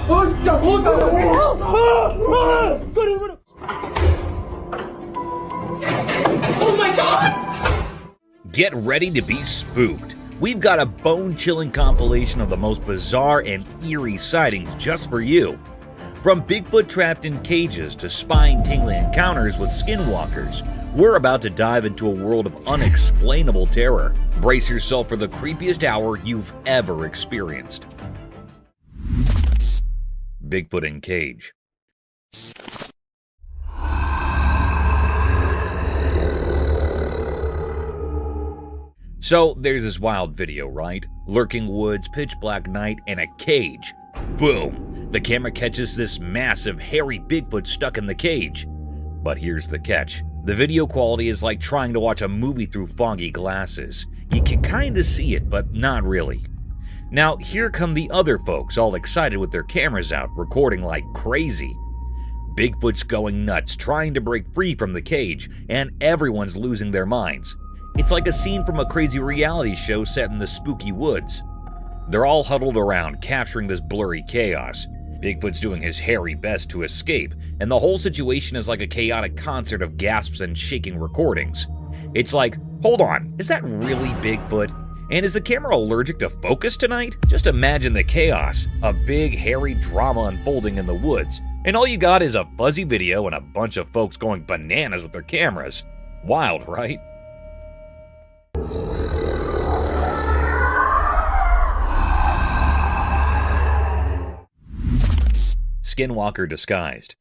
Oh my God! Get ready to be spooked. We've got a bone-chilling compilation of the most bizarre and eerie sightings just for you. From Bigfoot trapped in cages to spine-tingling encounters with skinwalkers, we're about to dive into a world of unexplainable terror. Brace yourself for the creepiest hour you've ever experienced. Bigfoot in cage. So there's this wild video, right? Lurking woods, pitch black night, and a cage. Boom! The camera catches this massive, hairy Bigfoot stuck in the cage. But here's the catch. The video quality is like trying to watch a movie through foggy glasses. You can kinda see it, but not really. Now, here come the other folks, all excited with their cameras out, recording like crazy. Bigfoot's going nuts, trying to break free from the cage, and everyone's losing their minds. It's like a scene from a crazy reality show set in the spooky woods. They're all huddled around, capturing this blurry chaos. Bigfoot's doing his hairy best to escape, and the whole situation is like a chaotic concert of gasps and shaking recordings. It's like, hold on, is that really Bigfoot? And is the camera allergic to focus tonight? Just imagine the chaos, a big hairy drama unfolding in the woods, and all you got is a fuzzy video and a bunch of folks going bananas with their cameras. Wild, right? Skinwalker disguised.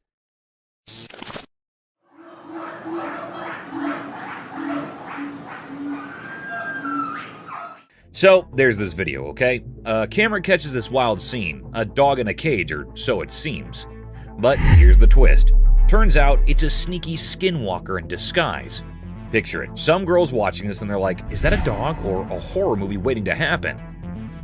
So, there's this video, okay? A camera catches this wild scene, a dog in a cage, or so it seems. But here's the twist. Turns out it's a sneaky skinwalker in disguise. Picture it, some girls watching this and they're like, is that a dog or a horror movie waiting to happen?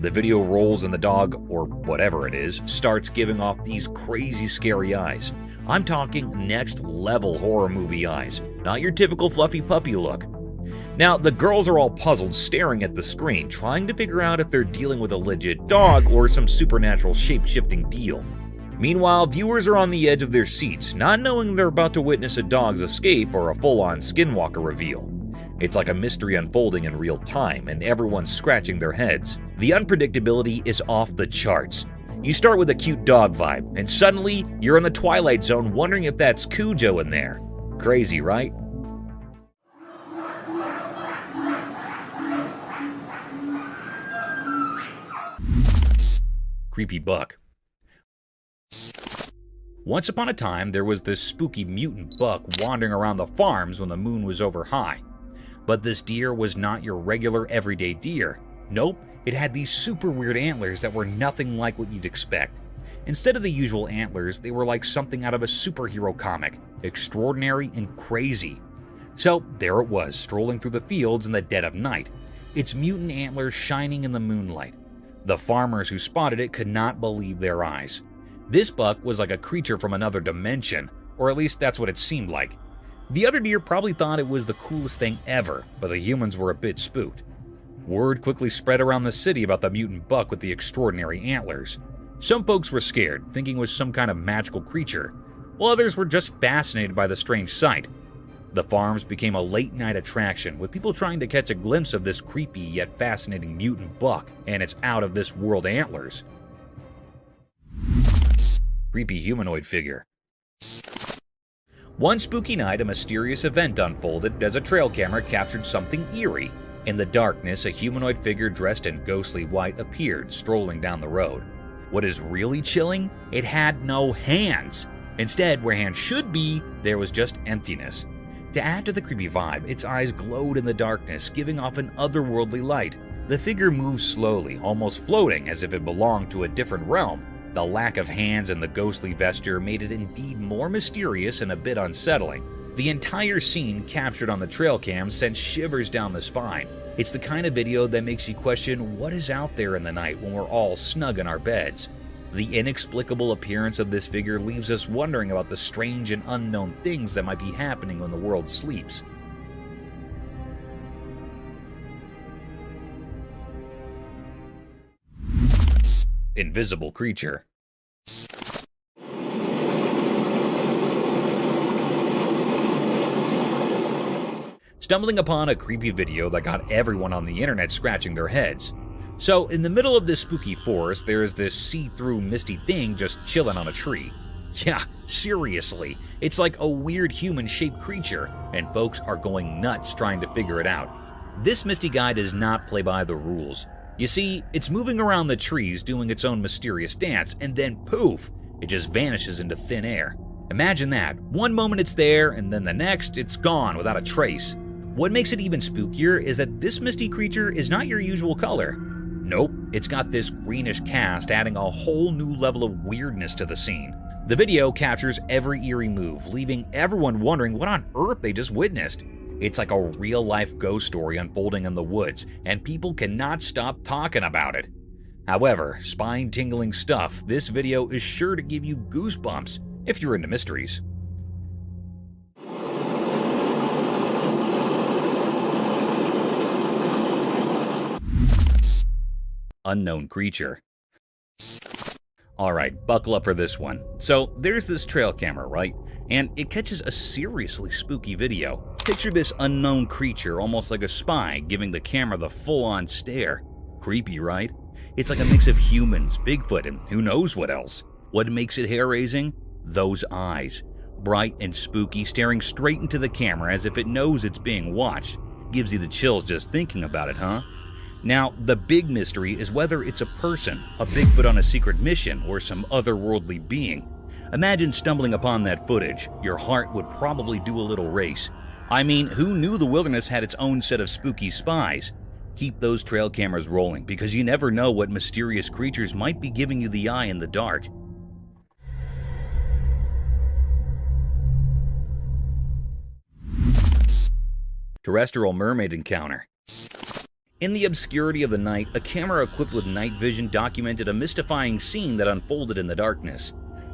The video rolls and the dog, or whatever it is, starts giving off these crazy scary eyes. I'm talking next level horror movie eyes, not your typical fluffy puppy look. Now, the girls are all puzzled, staring at the screen, trying to figure out if they're dealing with a legit dog or some supernatural shape-shifting deal. Meanwhile, viewers are on the edge of their seats, not knowing they're about to witness a dog's escape or a full-on skinwalker reveal. It's like a mystery unfolding in real time, and everyone's scratching their heads. The unpredictability is off the charts. You start with a cute dog vibe, and suddenly you're in the Twilight Zone wondering if that's Cujo in there. Crazy, right? Creepy buck. Once upon a time, there was this spooky mutant buck wandering around the farms when the moon was over high. But this deer was not your regular everyday deer. Nope, it had these super weird antlers that were nothing like what you'd expect. Instead of the usual antlers, they were like something out of a superhero comic, extraordinary and crazy. So there it was, strolling through the fields in the dead of night, its mutant antlers shining in the moonlight. The farmers who spotted it could not believe their eyes. This buck was like a creature from another dimension, or at least that's what it seemed like. The other deer probably thought it was the coolest thing ever, but the humans were a bit spooked. Word quickly spread around the city about the mutant buck with the extraordinary antlers. Some folks were scared, thinking it was some kind of magical creature, while others were just fascinated by the strange sight. The farms became a late-night attraction, with people trying to catch a glimpse of this creepy yet fascinating mutant buck and its out-of-this-world antlers. Creepy humanoid figure. One spooky night, a mysterious event unfolded as a trail camera captured something eerie. In the darkness, a humanoid figure dressed in ghostly white appeared, strolling down the road. What is really chilling? It had no hands. Instead, where hands should be, there was just emptiness. To add to the creepy vibe, its eyes glowed in the darkness, giving off an otherworldly light. The figure moved slowly, almost floating as if it belonged to a different realm. The lack of hands and the ghostly vesture made it indeed more mysterious and a bit unsettling. The entire scene captured on the trail cam sent shivers down the spine. It's the kind of video that makes you question what is out there in the night when we're all snug in our beds. The inexplicable appearance of this figure leaves us wondering about the strange and unknown things that might be happening when the world sleeps. Invisible creature. stumbling upon a creepy video that got everyone on the internet scratching their heads. So, in the middle of this spooky forest, there is this see-through misty thing just chilling on a tree. Yeah, seriously, it's like a weird human-shaped creature, and folks are going nuts trying to figure it out. This misty guy does not play by the rules. You see, it's moving around the trees doing its own mysterious dance, and then poof, it just vanishes into thin air. Imagine that. One moment it's there, and then the next, it's gone without a trace. What makes it even spookier is that this misty creature is not your usual color. Nope, it's got this greenish cast, adding a whole new level of weirdness to the scene. The video captures every eerie move, leaving everyone wondering what on earth they just witnessed. It's like a real-life ghost story unfolding in the woods, and people cannot stop talking about it. However, spine-tingling stuff, this video is sure to give you goosebumps if you're into mysteries. Unknown creature. Alright, buckle up for this one. So, there's this trail camera, right? And it catches a seriously spooky video. Picture this unknown creature almost like a spy giving the camera the full-on stare. Creepy, right? It's like a mix of humans, Bigfoot, and who knows what else. What makes it hair-raising? Those eyes. Bright and spooky, staring straight into the camera as if it knows it's being watched. Gives you the chills just thinking about it, huh? Now, the big mystery is whether it's a person, a Bigfoot on a secret mission, or some otherworldly being. Imagine stumbling upon that footage. Your heart would probably do a little race. I mean, who knew the wilderness had its own set of spooky spies? Keep those trail cameras rolling, because you never know what mysterious creatures might be giving you the eye in the dark. Terrestrial mermaid encounter. In the obscurity of the night, a camera equipped with night vision documented a mystifying scene that unfolded in the darkness.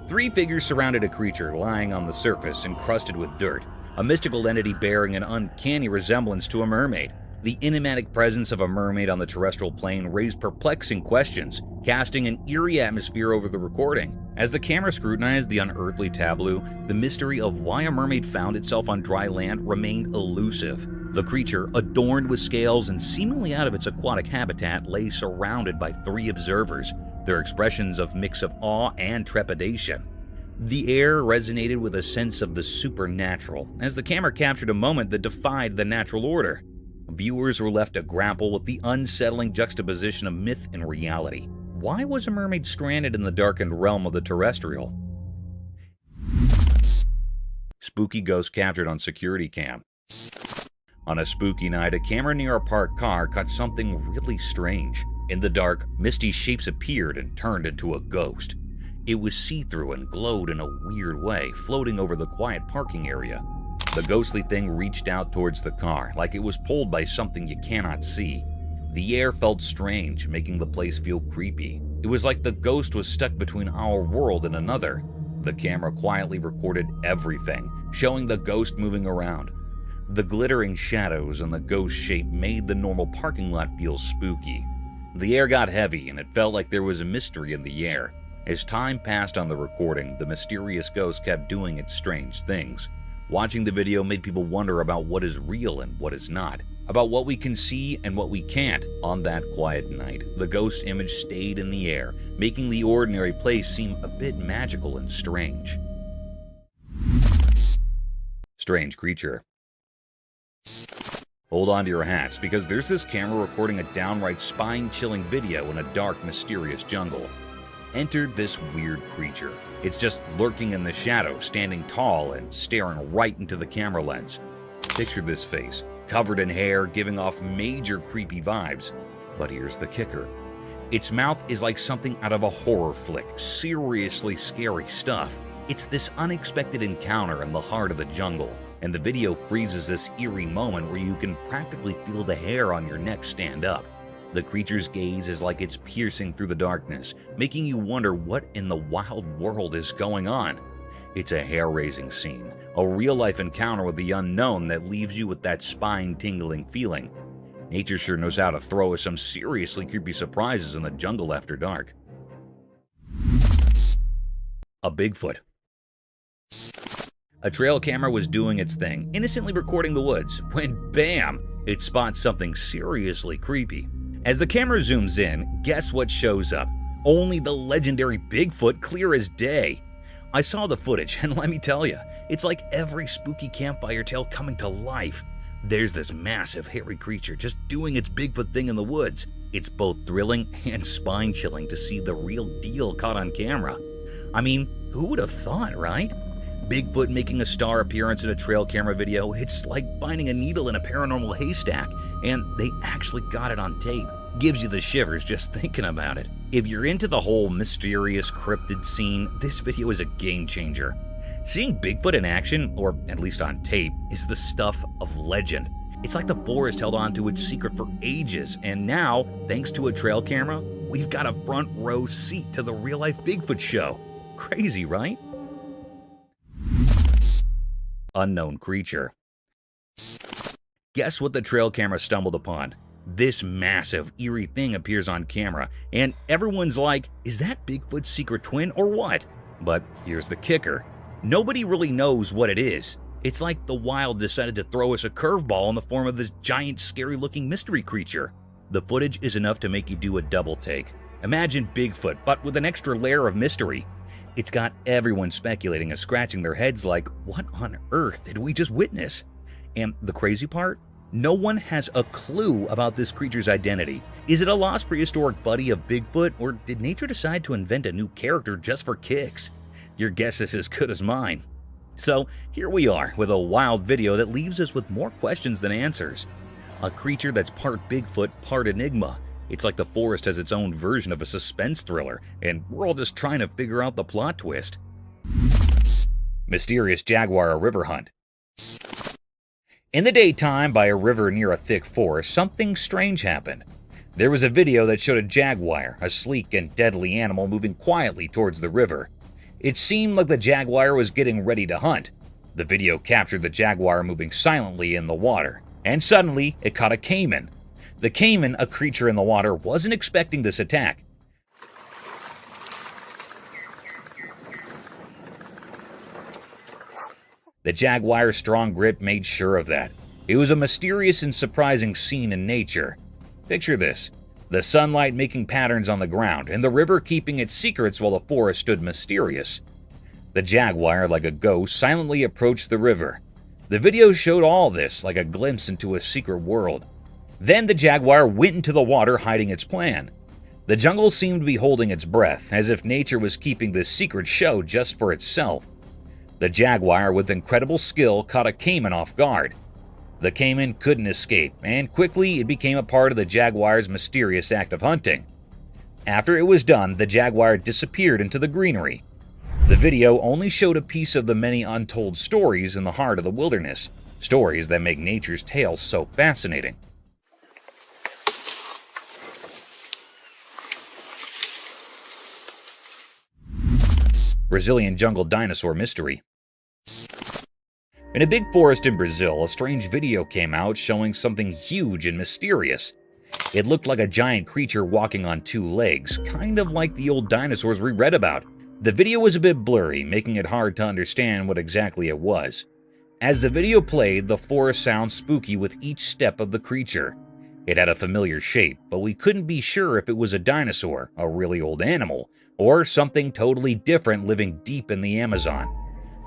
3 figures surrounded a creature lying on the surface, encrusted with dirt, a mystical entity bearing an uncanny resemblance to a mermaid. The enigmatic presence of a mermaid on the terrestrial plane raised perplexing questions, casting an eerie atmosphere over the recording. As the camera scrutinized the unearthly tableau, the mystery of why a mermaid found itself on dry land remained elusive. The creature, adorned with scales and seemingly out of its aquatic habitat, lay surrounded by 3 observers, their expressions of mix of awe and trepidation. The air resonated with a sense of the supernatural, as the camera captured a moment that defied the natural order. Viewers were left to grapple with the unsettling juxtaposition of myth and reality. Why was a mermaid stranded in the darkened realm of the terrestrial? Spooky ghost captured on security cam. On a spooky night, a camera near a parked car caught something really strange. In the dark, misty shapes appeared and turned into a ghost. It was see-through and glowed in a weird way, floating over the quiet parking area. The ghostly thing reached out towards the car, like it was pulled by something you cannot see. The air felt strange, making the place feel creepy. It was like the ghost was stuck between our world and another. The camera quietly recorded everything, showing the ghost moving around. The glittering shadows and the ghost shape made the normal parking lot feel spooky. The air got heavy, and it felt like there was a mystery in the air. As time passed on the recording, the mysterious ghost kept doing its strange things. Watching the video made people wonder about what is real and what is not, about what we can see and what we can't. On that quiet night, the ghost image stayed in the air, making the ordinary place seem a bit magical and strange. Strange creature. Hold on to your hats, because there's this camera recording a downright spine-chilling video in a dark, mysterious jungle. Enter this weird creature. It's just lurking in the shadows, standing tall and staring right into the camera lens. Picture this face, covered in hair, giving off major creepy vibes. But here's the kicker. Its mouth is like something out of a horror flick, seriously scary stuff. It's this unexpected encounter in the heart of the jungle, and the video freezes this eerie moment where you can practically feel the hair on your neck stand up. The creature's gaze is like it's piercing through the darkness, making you wonder what in the wild world is going on. It's a hair-raising scene, a real-life encounter with the unknown that leaves you with that spine-tingling feeling. Nature sure knows how to throw us some seriously creepy surprises in the jungle after dark. A Bigfoot. A trail camera was doing its thing, innocently recording the woods, when bam, it spots something seriously creepy. As the camera zooms in, guess what shows up? Only the legendary Bigfoot, clear as day. I saw the footage, and let me tell you, it's like every spooky campfire tale coming to life. There's this massive, hairy creature just doing its Bigfoot thing in the woods. It's both thrilling and spine-chilling to see the real deal caught on camera. I mean, who would have thought, right? Bigfoot making a star appearance in a trail camera video, it's like finding a needle in a paranormal haystack, and they actually got it on tape. Gives you the shivers just thinking about it. If you're into the whole mysterious cryptid scene, this video is a game changer. Seeing Bigfoot in action, or at least on tape, is the stuff of legend. It's like the forest held on to its secret for ages, and now, thanks to a trail camera, we've got a front row seat to the real-life Bigfoot show. Crazy, right? Unknown creature. Guess what the trail camera stumbled upon? This massive, eerie thing appears on camera, and everyone's like, is that Bigfoot's secret twin or what? But here's the kicker. Nobody really knows what it is. It's like the wild decided to throw us a curveball in the form of this giant, scary-looking mystery creature. The footage is enough to make you do a double take. Imagine Bigfoot, but with an extra layer of mystery. It's got everyone speculating and scratching their heads like, what on earth did we just witness? And the crazy part? No one has a clue about this creature's identity. Is it a lost prehistoric buddy of Bigfoot, or did nature decide to invent a new character just for kicks? Your guess is as good as mine. So here we are with a wild video that leaves us with more questions than answers. A creature that's part Bigfoot, part enigma. It's like the forest has its own version of a suspense thriller, and we're all just trying to figure out the plot twist. Mysterious jaguar river hunt. In the daytime, by a river near a thick forest, something strange happened. There was a video that showed a jaguar, a sleek and deadly animal, moving quietly towards the river. It seemed like the jaguar was getting ready to hunt. The video captured the jaguar moving silently in the water, and suddenly it caught a caiman. The caiman, a creature in the water, wasn't expecting this attack. The jaguar's strong grip made sure of that. It was a mysterious and surprising scene in nature. Picture this: the sunlight making patterns on the ground, and the river keeping its secrets while the forest stood mysterious. The jaguar, like a ghost, silently approached the river. The video showed all this like a glimpse into a secret world. Then the jaguar went into the water, hiding its plan. The jungle seemed to be holding its breath, as if nature was keeping this secret show just for itself. The jaguar, with incredible skill, caught a caiman off guard. The caiman couldn't escape, and quickly it became a part of the jaguar's mysterious act of hunting. After it was done, the jaguar disappeared into the greenery. The video only showed a piece of the many untold stories in the heart of the wilderness, stories that make nature's tales so fascinating. Brazilian jungle dinosaur mystery. In a big forest in Brazil, a strange video came out showing something huge and mysterious. It looked like a giant creature walking on two legs, kind of like the old dinosaurs we read about. The video was a bit blurry, making it hard to understand what exactly it was. As the video played, the forest sounded spooky with each step of the creature. It had a familiar shape, but we couldn't be sure if it was a dinosaur, a really old animal, or something totally different living deep in the Amazon.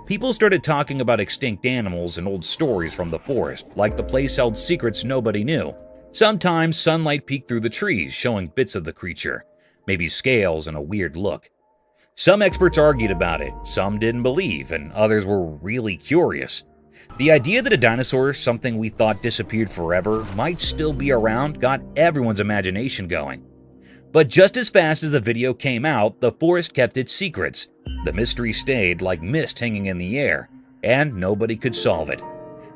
People started talking about extinct animals and old stories from the forest, like the place held secrets nobody knew. Sometimes sunlight peeked through the trees, showing bits of the creature, maybe scales and a weird look. Some experts argued about it, some didn't believe, and others were really curious. The idea that a dinosaur, something we thought disappeared forever, might still be around got everyone's imagination going. But just as fast as the video came out, the forest kept its secrets. The mystery stayed like mist hanging in the air, and nobody could solve it.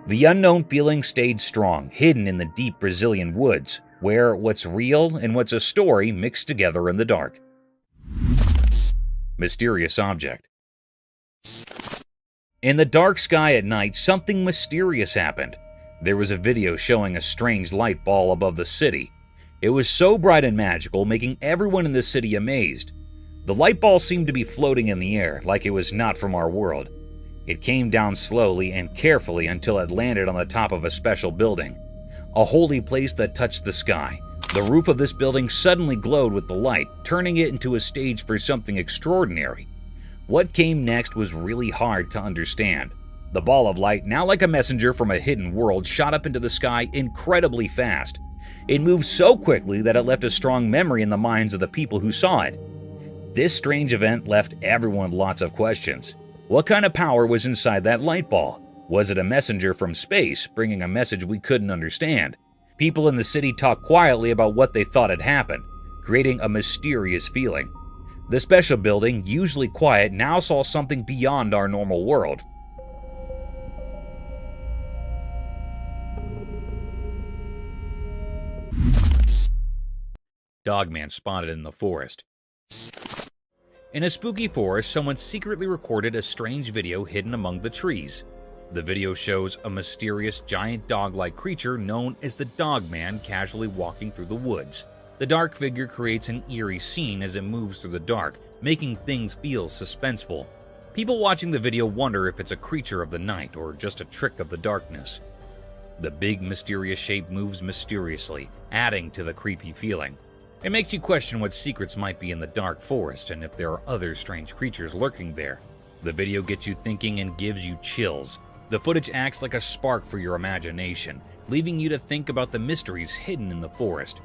The unknown feeling stayed strong, hidden in the deep Brazilian woods, where what's real and what's a story mixed together in the dark. Mysterious object. In the dark sky at night, something mysterious happened. There was a video showing a strange light ball above the city. It was so bright and magical, making everyone in the city amazed. The light ball seemed to be floating in the air, like it was not from our world. It came down slowly and carefully until it landed on the top of a special building, a holy place that touched the sky. The roof of this building suddenly glowed with the light, turning it into a stage for something extraordinary. What came next was really hard to understand. The ball of light, now like a messenger from a hidden world, shot up into the sky incredibly fast. It moved so quickly that it left a strong memory in the minds of the people who saw it. This strange event left everyone lots of questions. What kind of power was inside that light ball? Was it a messenger from space, bringing a message we couldn't understand? People in the city talked quietly about what they thought had happened, creating a mysterious feeling. The special building, usually quiet, now saw something beyond our normal world. Dogman spotted in the forest. In a spooky forest, someone secretly recorded a strange video hidden among the trees. The video shows a mysterious giant dog-like creature known as the Dogman casually walking through the woods. The dark figure creates an eerie scene as it moves through the dark, making things feel suspenseful. People watching the video wonder if it's a creature of the night or just a trick of the darkness. The big mysterious shape moves mysteriously, adding to the creepy feeling. It makes you question what secrets might be in the dark forest and if there are other strange creatures lurking there. The video gets you thinking and gives you chills. The footage acts like a spark for your imagination, leaving you to think about the mysteries hidden in the forest.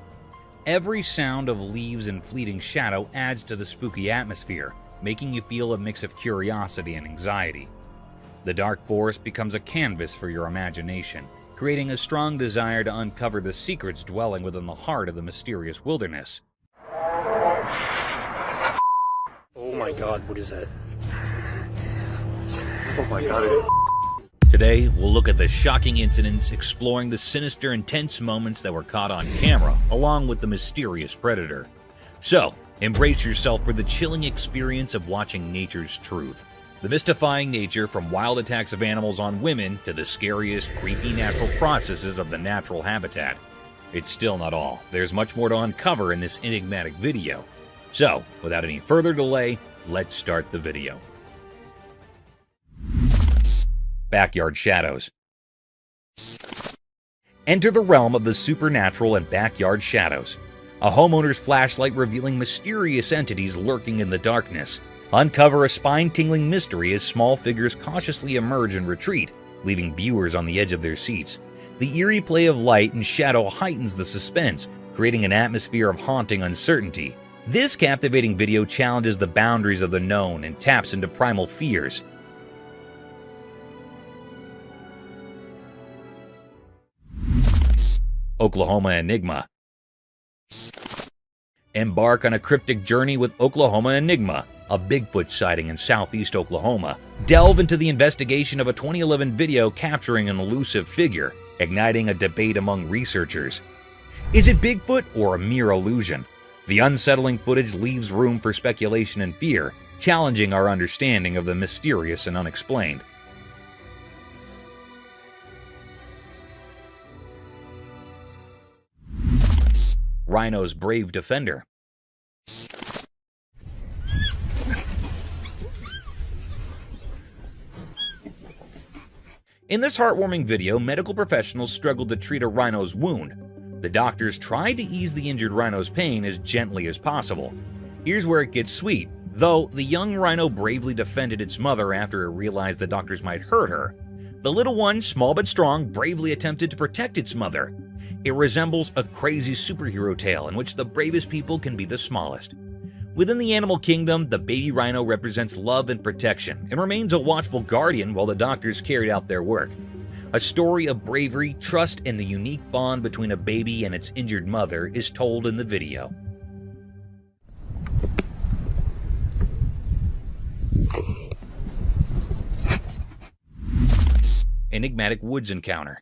Every sound of leaves and fleeting shadow adds to the spooky atmosphere, making you feel a mix of curiosity and anxiety. The dark forest becomes a canvas for your imagination, creating a strong desire to uncover the secrets dwelling within the heart of the mysterious wilderness. Oh my god, what is that? Oh my god, it's... Today, we'll look at the shocking incidents, exploring the sinister and tense moments that were caught on camera, along with the mysterious predator. So, embrace yourself for the chilling experience of watching nature's truth. The mystifying nature from wild attacks of animals on women to the scariest, creepy natural processes of the natural habitat. It's still not all. There's much more to uncover in this enigmatic video. So, without any further delay, let's start the video. Backyard shadows. Enter the realm of the supernatural and backyard shadows. A homeowner's flashlight revealing mysterious entities lurking in the darkness. Uncover a spine-tingling mystery as small figures cautiously emerge and retreat, leaving viewers on the edge of their seats. The eerie play of light and shadow heightens the suspense, creating an atmosphere of haunting uncertainty. This captivating video challenges the boundaries of the known and taps into primal fears. Oklahoma Enigma. Embark on a cryptic journey with Oklahoma Enigma, a Bigfoot sighting in southeast Oklahoma. Delve into the investigation of a 2011 video capturing an elusive figure, igniting a debate among researchers. Is it Bigfoot or a mere illusion? The unsettling footage leaves room for speculation and fear, challenging our understanding of the mysterious and unexplained. Rhino's brave defender. In this heartwarming video, medical professionals struggled to treat a rhino's wound. The doctors tried to ease the injured rhino's pain as gently as possible. Here's where it gets sweet. Though the young rhino bravely defended its mother after it realized the doctors might hurt her, the little one, small but strong, bravely attempted to protect its mother. It resembles a crazy superhero tale in which the bravest people can be the smallest. Within the animal kingdom, the baby rhino represents love and protection and remains a watchful guardian while the doctors carried out their work. A story of bravery, trust, and the unique bond between a baby and its injured mother is told in the video. Enigmatic woods encounter.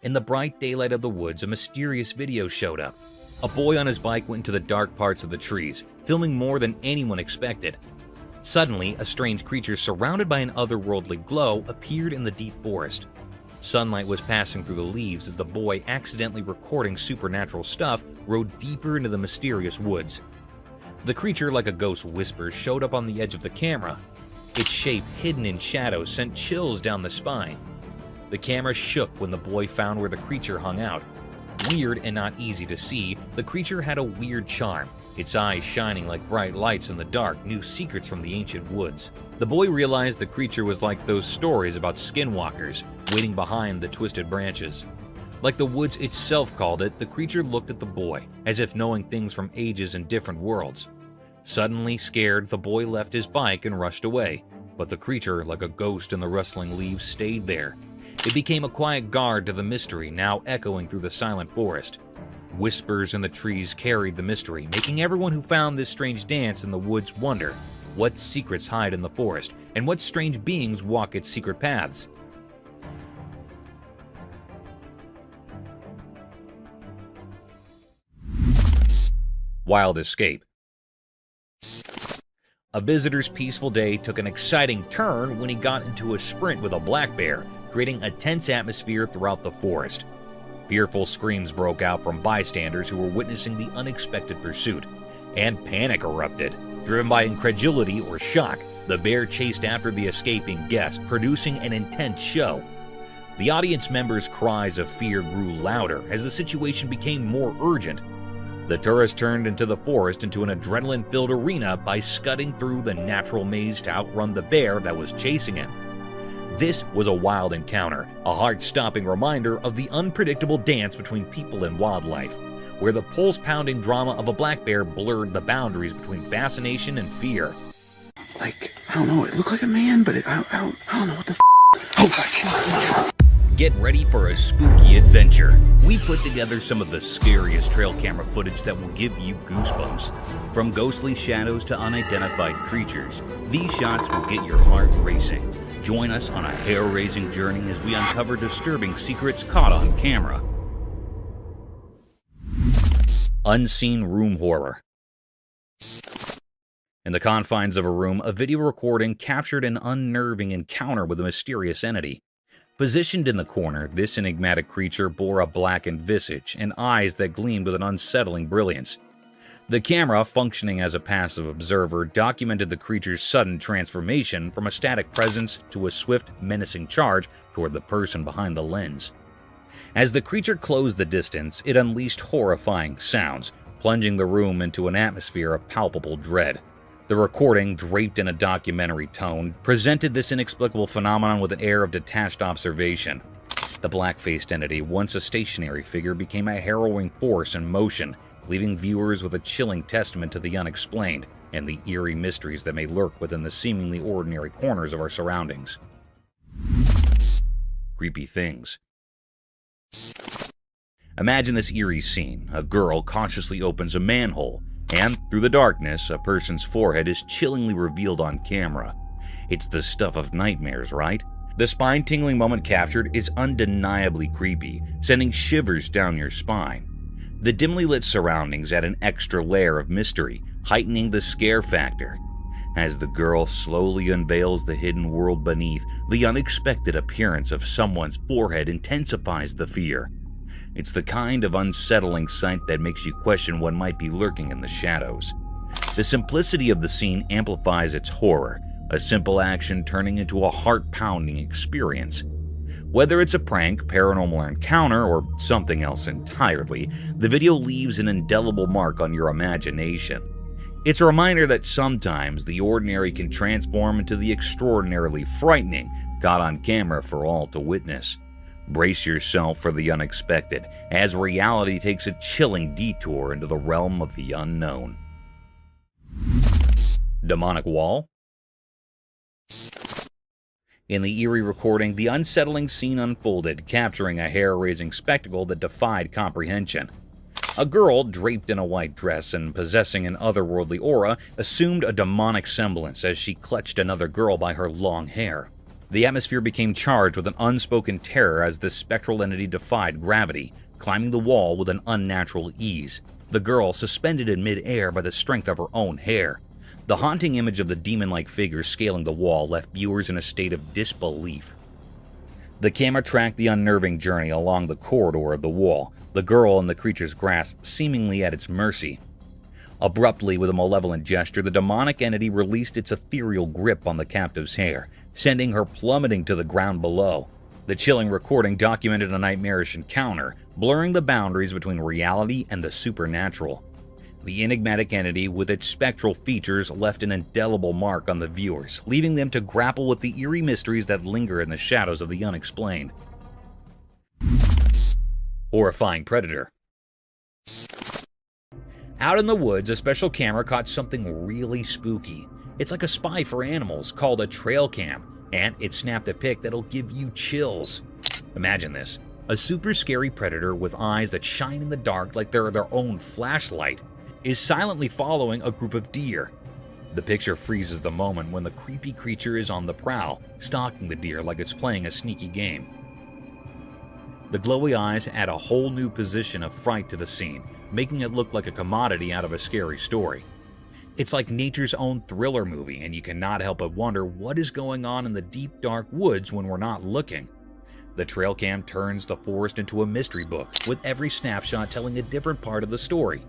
In the bright daylight of the woods, a mysterious video showed up. A boy on his bike went into the dark parts of the trees, filming more than anyone expected. Suddenly, a strange creature surrounded by an otherworldly glow appeared in the deep forest. Sunlight was passing through the leaves as the boy, accidentally recording supernatural stuff, rode deeper into the mysterious woods. The creature, like a ghost whisper, showed up on the edge of the camera. Its shape hidden in shadows sent chills down the spine. The camera shook when the boy found where the creature hung out. Weird and not easy to see, the creature had a weird charm. Its eyes shining like bright lights in the dark knew secrets from the ancient woods. The boy realized the creature was like those stories about skinwalkers, waiting behind the twisted branches. Like the woods itself called it, the creature looked at the boy, as if knowing things from ages and different worlds. Suddenly scared, the boy left his bike and rushed away, but the creature, like a ghost in the rustling leaves, stayed there. It became a quiet guard to the mystery, now echoing through the silent forest. Whispers in the trees carried the mystery, making everyone who found this strange dance in the woods wonder what secrets hide in the forest and what strange beings walk its secret paths. Wild escape. A visitor's peaceful day took an exciting turn when he got into a sprint with a black bear, creating a tense atmosphere throughout the forest. Fearful screams broke out from bystanders who were witnessing the unexpected pursuit, and panic erupted. Driven by incredulity or shock, the bear chased after the escaping guest, producing an intense show. The audience members' cries of fear grew louder as the situation became more urgent. The tourist turned into the forest into an adrenaline-filled arena by scudding through the natural maze to outrun the bear that was chasing him. This was a wild encounter, a heart-stopping reminder of the unpredictable dance between people and wildlife, where the pulse-pounding drama of a black bear blurred the boundaries between fascination and fear. Like, I don't know, it looked like a man, but I don't know what the Oh, Get ready for a spooky adventure. We put together some of the scariest trail camera footage that will give you goosebumps. From ghostly shadows to unidentified creatures, these shots will get your heart racing. Join us on a hair-raising journey as we uncover disturbing secrets caught on camera. Unseen room horror. In the confines of a room, a video recording captured an unnerving encounter with a mysterious entity. Positioned in the corner, this enigmatic creature bore a blackened visage and eyes that gleamed with an unsettling brilliance. The camera, functioning as a passive observer, documented the creature's sudden transformation from a static presence to a swift, menacing charge toward the person behind the lens. As the creature closed the distance, it unleashed horrifying sounds, plunging the room into an atmosphere of palpable dread. The recording, draped in a documentary tone, presented this inexplicable phenomenon with an air of detached observation. The black-faced entity, once a stationary figure, became a harrowing force in motion, leaving viewers with a chilling testament to the unexplained and the eerie mysteries that may lurk within the seemingly ordinary corners of our surroundings. Creepy things. Imagine this eerie scene. A girl cautiously opens a manhole, and through the darkness, a person's forehead is chillingly revealed on camera. It's the stuff of nightmares, right? The spine-tingling moment captured is undeniably creepy, sending shivers down your spine. The dimly lit surroundings add an extra layer of mystery, heightening the scare factor. As the girl slowly unveils the hidden world beneath, the unexpected appearance of someone's forehead intensifies the fear. It's the kind of unsettling sight that makes you question what might be lurking in the shadows. The simplicity of the scene amplifies its horror, a simple action turning into a heart-pounding experience. Whether it's a prank, paranormal encounter, or something else entirely, the video leaves an indelible mark on your imagination. It's a reminder that sometimes the ordinary can transform into the extraordinarily frightening, caught on camera for all to witness. Brace yourself for the unexpected, as reality takes a chilling detour into the realm of the unknown. Demonic wall? In the eerie recording, the unsettling scene unfolded, capturing a hair-raising spectacle that defied comprehension. A girl, draped in a white dress and possessing an otherworldly aura, assumed a demonic semblance as she clutched another girl by her long hair. The atmosphere became charged with an unspoken terror as this spectral entity defied gravity, climbing the wall with an unnatural ease, the girl suspended in mid-air by the strength of her own hair. The haunting image of the demon-like figure scaling the wall left viewers in a state of disbelief. The camera tracked the unnerving journey along the corridor of the wall, the girl in the creature's grasp seemingly at its mercy. Abruptly, with a malevolent gesture, the demonic entity released its ethereal grip on the captive's hair, sending her plummeting to the ground below. The chilling recording documented a nightmarish encounter, blurring the boundaries between reality and the supernatural. The enigmatic entity, with its spectral features, left an indelible mark on the viewers, leaving them to grapple with the eerie mysteries that linger in the shadows of the unexplained. Horrifying predator. Out in the woods, a special camera caught something really spooky. It's like a spy for animals called a trail cam, and it snapped a pic that'll give you chills. Imagine this: a super scary predator with eyes that shine in the dark like they're their own flashlight is silently following a group of deer. The picture freezes the moment when the creepy creature is on the prowl, stalking the deer like it's playing a sneaky game. The glowy eyes add a whole new position of fright to the scene, making it look like a commodity out of a scary story. It's like nature's own thriller movie, and you cannot help but wonder what is going on in the deep, dark woods when we're not looking. The trail cam turns the forest into a mystery book, with every snapshot telling a different part of the story.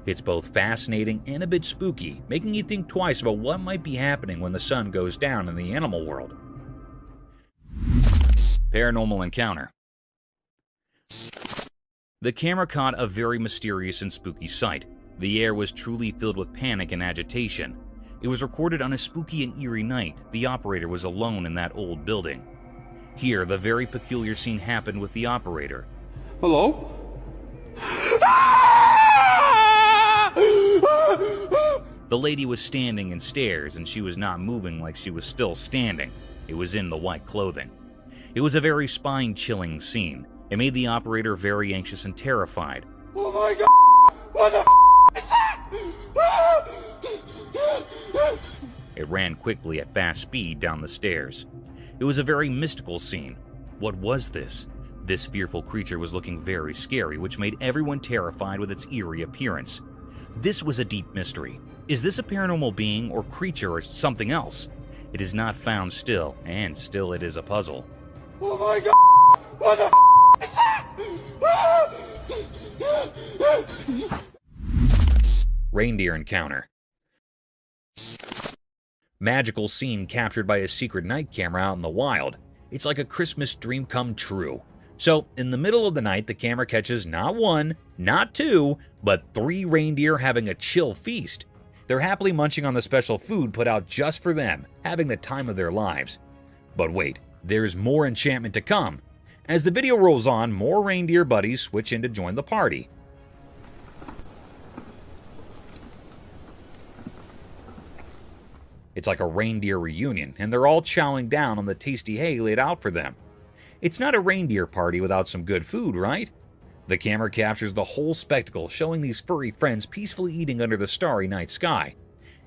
It's both fascinating and a bit spooky, making you think twice about what might be happening when the sun goes down in the animal world. Paranormal encounter. The camera caught a very mysterious and spooky sight. The air was truly filled with panic and agitation. It was recorded on a spooky and eerie night. The operator was alone in that old building. Here, the very peculiar scene happened with the operator. Hello? The lady was standing in stairs, and she was not moving like she was still standing. It was in the white clothing. It was a very spine-chilling scene. It made the operator very anxious and terrified. Oh my god! What the is that? It ran quickly at fast speed down the stairs. It was a very mystical scene. What was this? This fearful creature was looking very scary, which made everyone terrified with its eerie appearance. This was a deep mystery. Is this a paranormal being or creature or something else? It is not found still, and still it is a puzzle. Oh my god! What the is that? Reindeer encounter. Magical scene captured by a secret night camera out in the wild. It's like a Christmas dream come true. So, in the middle of the night, the camera catches not one, not two, but 3 reindeer having a chill feast. They're happily munching on the special food put out just for them, having the time of their lives. But wait, there's more enchantment to come. As the video rolls on, more reindeer buddies switch in to join the party. It's like a reindeer reunion, and they're all chowing down on the tasty hay laid out for them. It's not a reindeer party without some good food, right? The camera captures the whole spectacle, showing these furry friends peacefully eating under the starry night sky.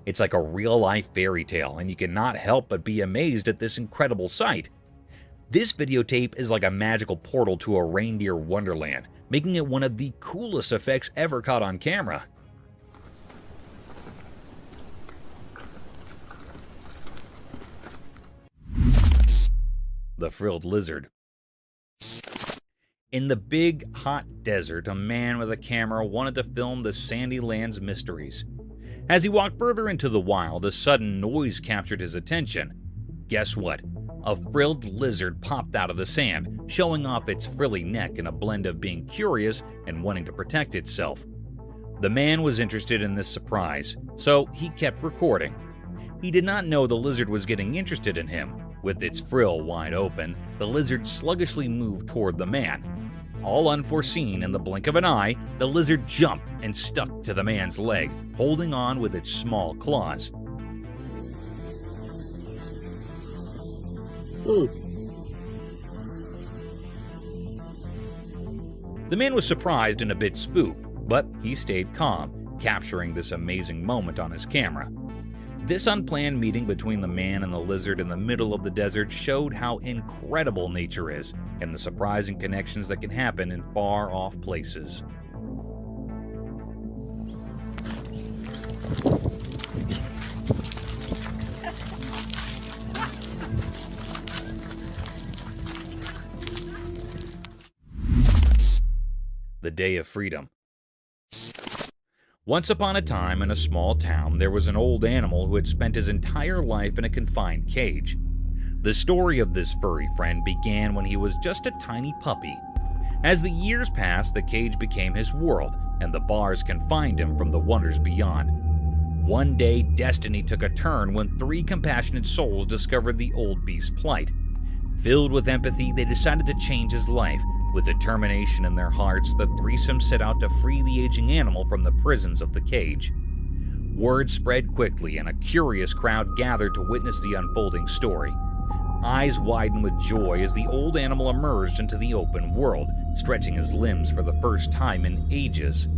It's like a real-life fairy tale, and you cannot help but be amazed at this incredible sight. This videotape is like a magical portal to a reindeer wonderland, making it one of the coolest effects ever caught on camera. The frilled lizard. In the big, hot desert, a man with a camera wanted to film the sandy land's mysteries. As he walked further into the wild, a sudden noise captured his attention. Guess what? A frilled lizard popped out of the sand, showing off its frilly neck in a blend of being curious and wanting to protect itself. The man was interested in this surprise, so he kept recording. He did not know the lizard was getting interested in him. With its frill wide open, the lizard sluggishly moved toward the man. All unforeseen, in the blink of an eye, the lizard jumped and stuck to the man's leg, holding on with its small claws. The man was surprised and a bit spooked, but he stayed calm, capturing this amazing moment on his camera. This unplanned meeting between the man and the lizard in the middle of the desert showed how incredible nature is and the surprising connections that can happen in far-off places. The Day of Freedom. Once upon a time in a small town, there was an old animal who had spent his entire life in a confined cage. The story of this furry friend began when he was just a tiny puppy. As the years passed, the cage became his world, and the bars confined him from the wonders beyond. One day, destiny took a turn when 3 compassionate souls discovered the old beast's plight. Filled with empathy, they decided to change his life. With determination in their hearts, the threesome set out to free the aging animal from the prisons of the cage. Word spread quickly, and a curious crowd gathered to witness the unfolding story. Eyes widened with joy as the old animal emerged into the open world, stretching his limbs for the first time in ages.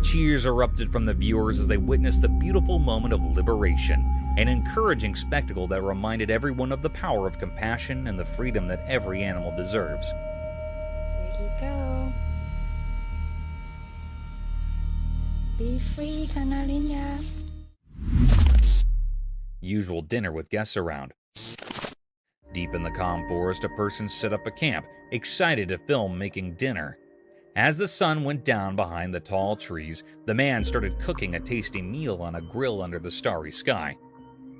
Cheers erupted from the viewers as they witnessed the beautiful moment of liberation, an encouraging spectacle that reminded everyone of the power of compassion and the freedom that every animal deserves. There you go. Be free, Canarinha. Usual dinner with guests around. Deep in the calm forest, a person set up a camp, excited to film making dinner. As the sun went down behind the tall trees, the man started cooking a tasty meal on a grill under the starry sky.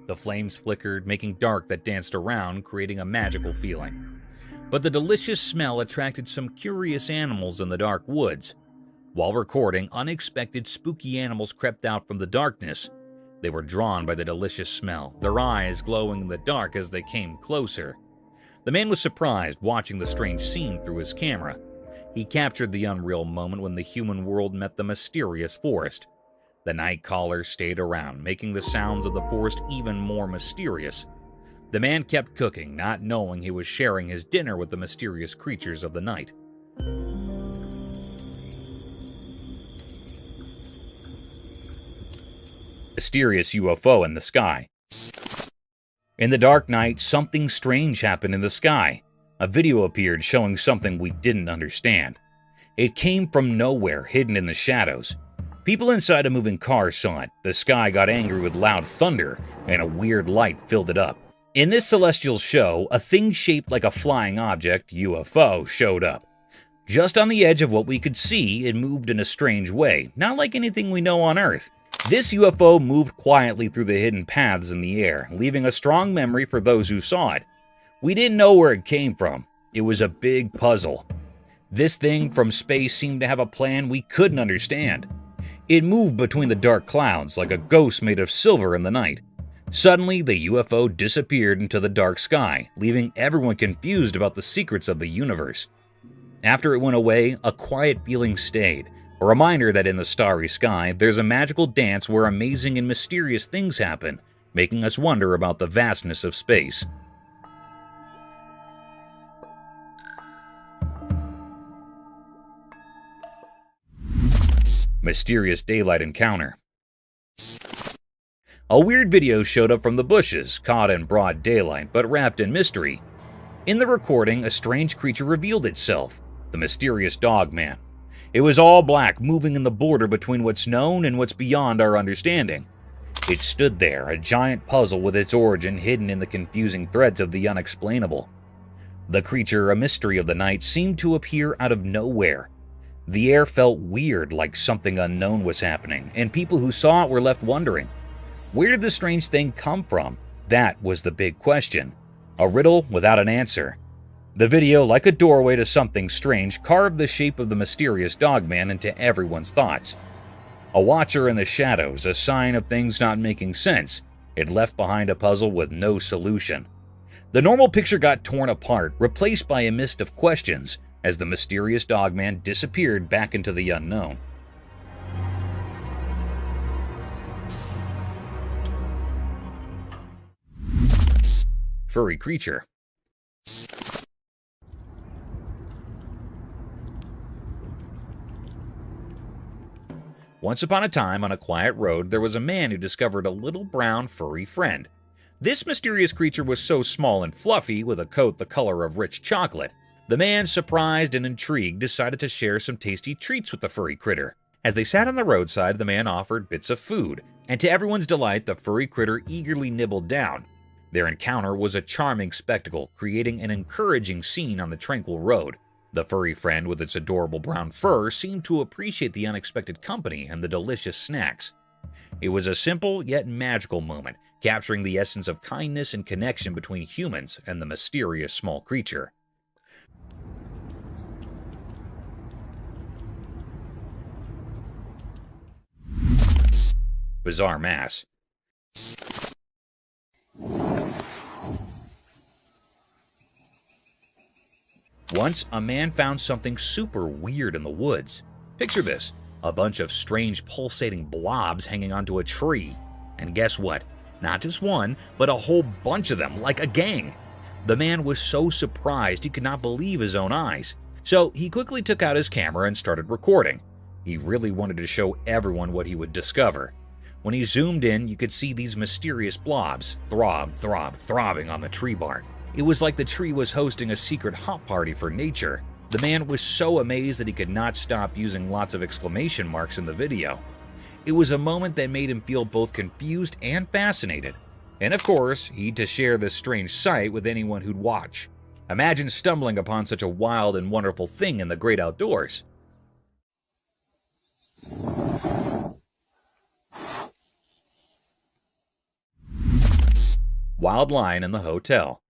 The flames flickered, making dark that danced around, creating a magical feeling. But the delicious smell attracted some curious animals in the dark woods. While recording, unexpected spooky animals crept out from the darkness. They were drawn by the delicious smell, their eyes glowing in the dark as they came closer. The man was surprised watching the strange scene through his camera. He captured the unreal moment when the human world met the mysterious forest. The night callers stayed around, making the sounds of the forest even more mysterious. The man kept cooking, not knowing he was sharing his dinner with the mysterious creatures of the night. Mysterious UFO in the sky. In the dark night, something strange happened in the sky. A video appeared showing something we didn't understand. It came from nowhere, hidden in the shadows. People inside a moving car saw it. The sky got angry with loud thunder, and a weird light filled it up. In this celestial show, a thing shaped like a flying object, UFO, showed up. Just on the edge of what we could see, it moved in a strange way, not like anything we know on Earth. This UFO moved quietly through the hidden paths in the air, leaving a strong memory for those who saw it. We didn't know where it came from. It was a big puzzle. This thing from space seemed to have a plan we couldn't understand. It moved between the dark clouds like a ghost made of silver in the night. Suddenly, the UFO disappeared into the dark sky, leaving everyone confused about the secrets of the universe. After it went away, a quiet feeling stayed, a reminder that in the starry sky, there's a magical dance where amazing and mysterious things happen, making us wonder about the vastness of space. Mysterious daylight encounter. A weird video showed up from the bushes, caught in broad daylight but wrapped in mystery. In the recording, a strange creature revealed itself, the mysterious dog man. It was all black, moving in the border between what's known and what's beyond our understanding. It stood there, a giant puzzle with its origin hidden in the confusing threads of the unexplainable. The creature, a mystery of the night, seemed to appear out of nowhere. The air felt weird, like something unknown was happening, and people who saw it were left wondering, where did the strange thing come from? That was the big question. A riddle without an answer. The video, like a doorway to something strange, carved the shape of the mysterious dogman into everyone's thoughts. A watcher in the shadows, a sign of things not making sense. It left behind a puzzle with no solution. The normal picture got torn apart, replaced by a mist of questions, as the mysterious dogman disappeared back into the unknown. Furry creature. Once upon a time, on a quiet road, there was a man who discovered a little brown furry friend. This mysterious creature was so small and fluffy, with a coat the color of rich chocolate. The man, surprised and intrigued, decided to share some tasty treats with the furry critter. As they sat on the roadside, the man offered bits of food, and to everyone's delight, the furry critter eagerly nibbled down. Their encounter was a charming spectacle, creating an encouraging scene on the tranquil road. The furry friend with its adorable brown fur seemed to appreciate the unexpected company and the delicious snacks. It was a simple yet magical moment, capturing the essence of kindness and connection between humans and the mysterious small creature. Bizarre mass. Once, a man found something super weird in the woods. Picture this, a bunch of strange pulsating blobs hanging onto a tree. And guess what? Not just one, but a whole bunch of them, like a gang. The man was so surprised he could not believe his own eyes. So he quickly took out his camera and started recording. He really wanted to show everyone what he would discover. When he zoomed in, you could see these mysterious blobs throbbing on the tree bark. It was like the tree was hosting a secret hot party for nature. The man was so amazed that he could not stop using lots of exclamation marks in the video. It was a moment that made him feel both confused and fascinated. And of course, he'd to share this strange sight with anyone who'd watch. Imagine stumbling upon such a wild and wonderful thing in the great outdoors. Wild lion in the hotel.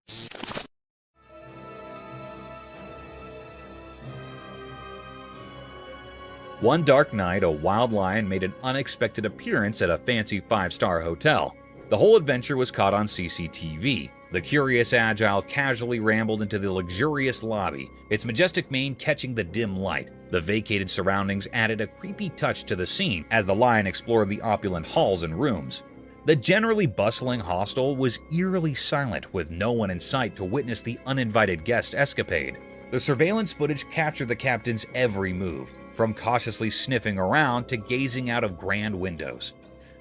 One dark night, a wild lion made an unexpected appearance at a fancy 5-star hotel. The whole adventure was caught on CCTV. The curious agile casually rambled into the luxurious lobby, its majestic mane catching the dim light. The vacated surroundings added a creepy touch to the scene as the lion explored the opulent halls and rooms. The generally bustling hostel was eerily silent, with no one in sight to witness the uninvited guest's escapade. The surveillance footage captured the captain's every move, from cautiously sniffing around to gazing out of grand windows.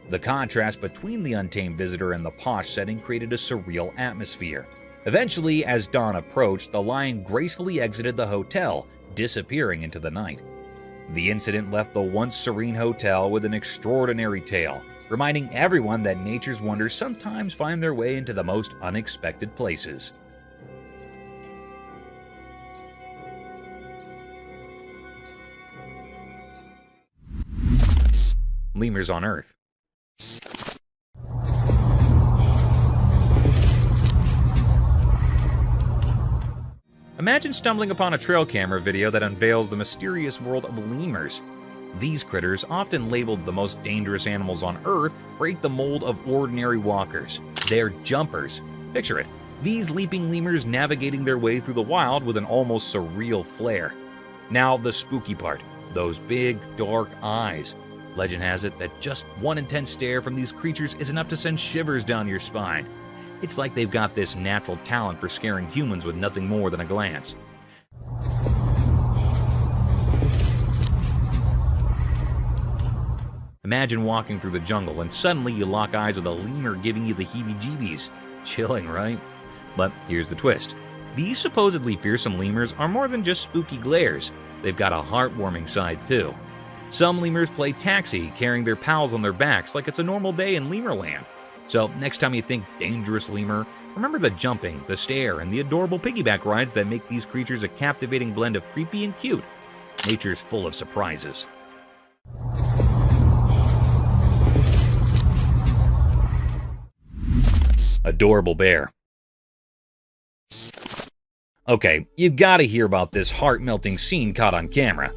The contrast between the untamed visitor and the posh setting created a surreal atmosphere. Eventually, as dawn approached, the lion gracefully exited the hotel, disappearing into the night. The incident left the once serene hotel with an extraordinary tale, reminding everyone that nature's wonders sometimes find their way into the most unexpected places. Lemurs on Earth. Imagine stumbling upon a trail camera video that unveils the mysterious world of lemurs. These critters, often labeled the most dangerous animals on Earth, break the mold of ordinary walkers. They're jumpers. Picture it, these leaping lemurs navigating their way through the wild with an almost surreal flair. Now the spooky part, those big, dark eyes. Legend has it that just one intense stare from these creatures is enough to send shivers down your spine. It's like they've got this natural talent for scaring humans with nothing more than a glance. Imagine walking through the jungle and suddenly you lock eyes with a lemur giving you the heebie-jeebies. Chilling, right? But here's the twist. These supposedly fearsome lemurs are more than just spooky glares. They've got a heartwarming side too. Some lemurs play taxi, carrying their pals on their backs like it's a normal day in Lemurland. So next time you think dangerous lemur, remember the jumping, the stare, and the adorable piggyback rides that make these creatures a captivating blend of creepy and cute. Nature's full of surprises. Adorable bear. Okay, you gotta hear about this heart-melting scene caught on camera.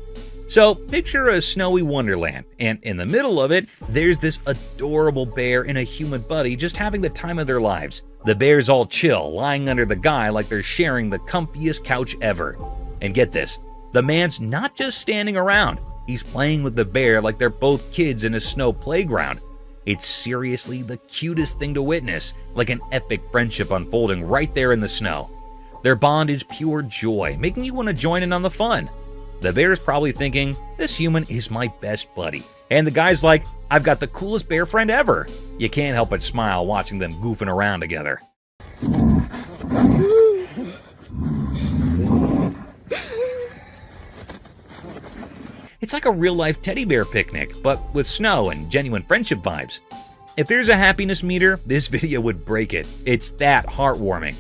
So, picture a snowy wonderland, and in the middle of it, there's this adorable bear and a human buddy just having the time of their lives. The bear's all chill, lying under the guy like they're sharing the comfiest couch ever. And get this, the man's not just standing around, he's playing with the bear like they're both kids in a snow playground. It's seriously the cutest thing to witness, like an epic friendship unfolding right there in the snow. Their bond is pure joy, making you want to join in on the fun. The bear's probably thinking, this human is my best buddy. And the guy's like, I've got the coolest bear friend ever. You can't help but smile watching them goofing around together. It's like a real-life teddy bear picnic, but with snow and genuine friendship vibes. If there's a happiness meter, this video would break it. It's that heartwarming.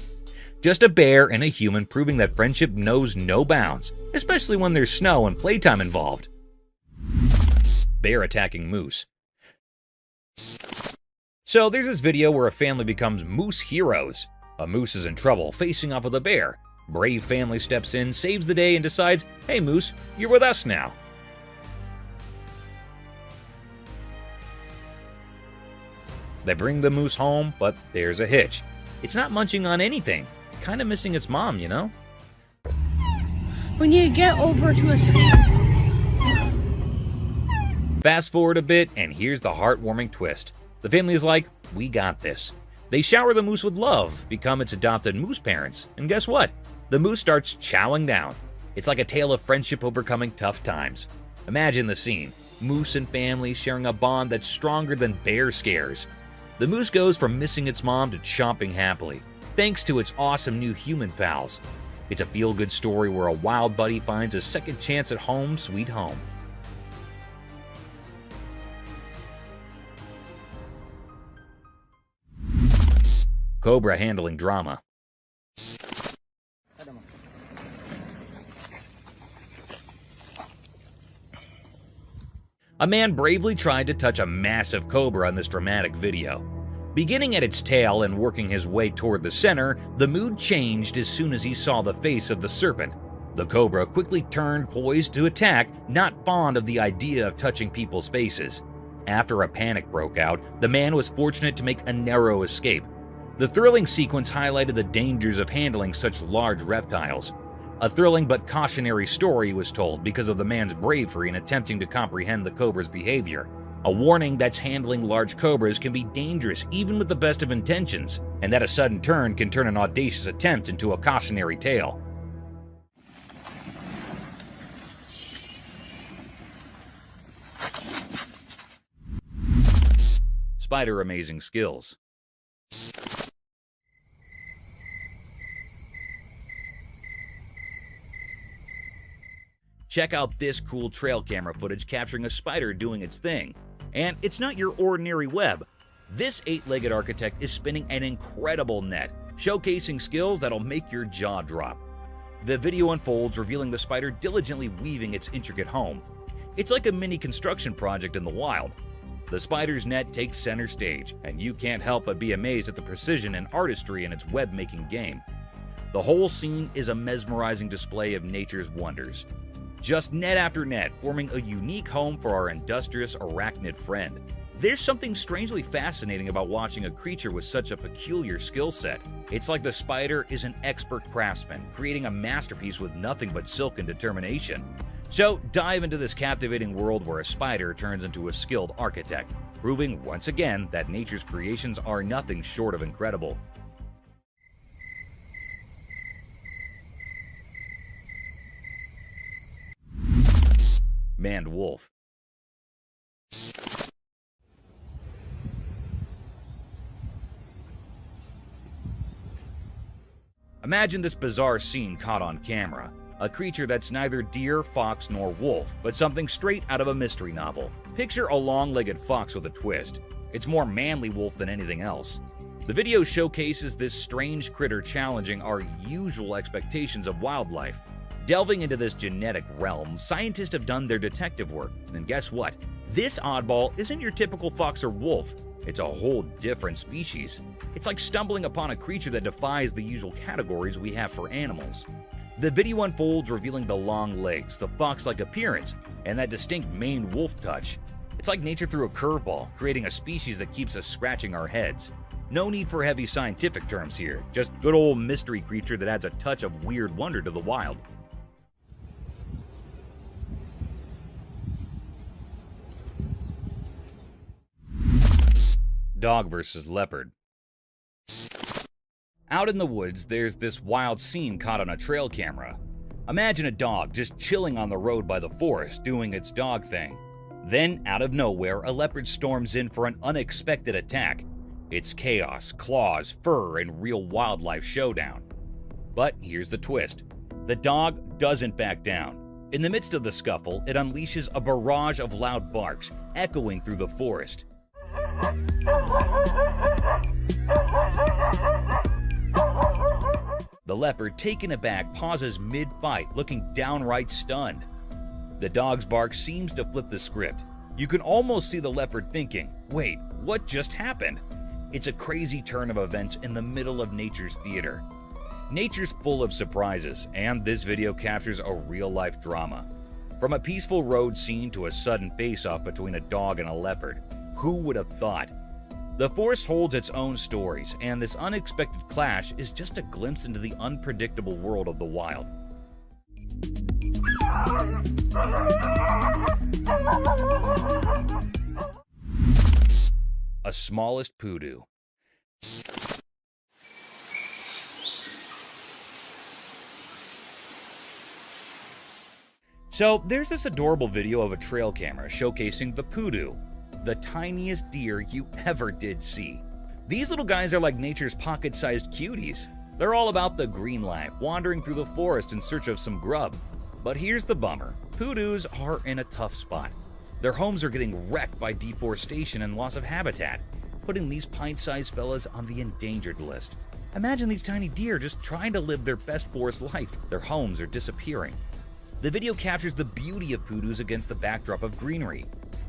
Just a bear and a human proving that friendship knows no bounds, especially when there's snow and playtime involved. Bear attacking moose. So there's this video where a family becomes moose heroes. A moose is in trouble, facing off with a bear. Brave family steps in, saves the day, and decides, hey moose, you're with us now. They bring the moose home, but there's a hitch. It's not munching on anything. Kind of missing its mom, you know? We need to get over to a street. Fast forward a bit, and here's the heartwarming twist. The family is like, we got this. They shower the moose with love, become its adopted moose parents, and guess what? The moose starts chowing down. It's like a tale of friendship overcoming tough times. Imagine the scene. Moose and family sharing a bond that's stronger than bear scares. The moose goes from missing its mom to chomping happily, thanks to its awesome new human pals. It's a feel-good story where a wild buddy finds a second chance at home sweet home. Cobra handling drama. A man bravely tried to touch a massive cobra in this dramatic video. Beginning at its tail and working his way toward the center, the mood changed as soon as he saw the face of the serpent. The cobra quickly turned, poised to attack, not fond of the idea of touching people's faces. After a panic broke out, the man was fortunate to make a narrow escape. The thrilling sequence highlighted the dangers of handling such large reptiles. A thrilling but cautionary story was told because of the man's bravery in attempting to comprehend the cobra's behavior. A warning that handling large cobras can be dangerous even with the best of intentions, and that a sudden turn can turn an audacious attempt into a cautionary tale. Spider amazing skills. Check out this cool trail camera footage capturing a spider doing its thing. And it's not your ordinary web. This 8-legged architect is spinning an incredible net, showcasing skills that'll make your jaw drop. The video unfolds, revealing the spider diligently weaving its intricate home. It's like a mini construction project in the wild. The spider's net takes center stage, and you can't help but be amazed at the precision and artistry in its web-making game. The whole scene is a mesmerizing display of nature's wonders. Just net after net, forming a unique home for our industrious arachnid friend. There's something strangely fascinating about watching a creature with such a peculiar skill set. It's like the spider is an expert craftsman, creating a masterpiece with nothing but silk and determination. So dive into this captivating world where a spider turns into a skilled architect, proving once again that nature's creations are nothing short of incredible. Maned wolf. Imagine this bizarre scene caught on camera. A creature that's neither deer, fox, nor wolf, but something straight out of a mystery novel. Picture a long-legged fox with a twist. It's more manly wolf than anything else. The video showcases this strange critter challenging our usual expectations of wildlife. Delving into this genetic realm, scientists have done their detective work, and guess what? This oddball isn't your typical fox or wolf. It's a whole different species. It's like stumbling upon a creature that defies the usual categories we have for animals. The video unfolds, revealing the long legs, the fox-like appearance, and that distinct maned wolf touch. It's like nature threw a curveball, creating a species that keeps us scratching our heads. No need for heavy scientific terms here, just good old mystery creature that adds a touch of weird wonder to the wild. Dog versus leopard. Out in the woods, there's this wild scene caught on a trail camera. Imagine a dog just chilling on the road by the forest, doing its dog thing. Then, out of nowhere, a leopard storms in for an unexpected attack. It's chaos, claws, fur, and real wildlife showdown. But here's the twist. The dog doesn't back down. In the midst of the scuffle, it unleashes a barrage of loud barks, echoing through the forest. The leopard, taken aback, pauses mid-fight, looking downright stunned. The dog's bark seems to flip the script. You can almost see the leopard thinking, wait, what just happened? It's a crazy turn of events in the middle of nature's theater. Nature's full of surprises, and this video captures a real-life drama. From a peaceful road scene to a sudden face-off between a dog and a leopard. Who would have thought? The forest holds its own stories, and this unexpected clash is just a glimpse into the unpredictable world of the wild. A smallest poodoo. So there's this adorable video of a trail camera showcasing the poodoo, the tiniest deer you ever did see. These little guys are like nature's pocket-sized cuties. They're all about the green life, wandering through the forest in search of some grub. But here's the bummer. Poodoos are in a tough spot. Their homes are getting wrecked by deforestation and loss of habitat, putting these pint-sized fellas on the endangered list. Imagine these tiny deer just trying to live their best forest life. Their homes are disappearing. The video captures the beauty of poodoos against the backdrop of greenery.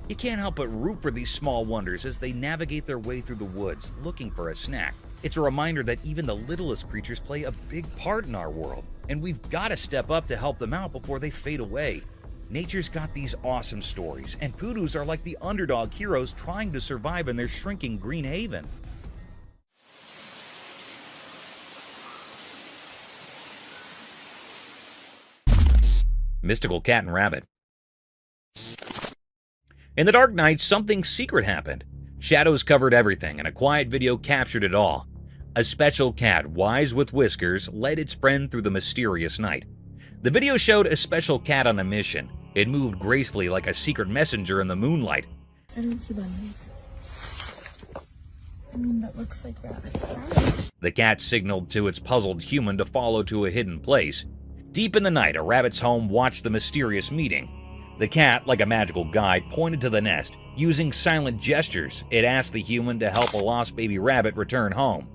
You can't help but root for these small wonders as they navigate their way through the woods, looking for a snack. It's a reminder that even the littlest creatures play a big part in our world, and we've got to step up to help them out before they fade away. Nature's got these awesome stories, and poodoos are like the underdog heroes trying to survive in their shrinking green haven. Mystical cat and rabbit. In the dark night, something secret happened. Shadows covered everything, and a quiet video captured it all. A special cat, wise with whiskers, led its friend through the mysterious night. The video showed a special cat on a mission. It moved gracefully like a secret messenger in the moonlight. I don't see bunnies. That looks like rabbit. The cat signaled to its puzzled human to follow to a hidden place. Deep in the night, a rabbit's home watched the mysterious meeting. The cat, like a magical guide, pointed to the nest. Using silent gestures, it asked the human to help a lost baby rabbit return home.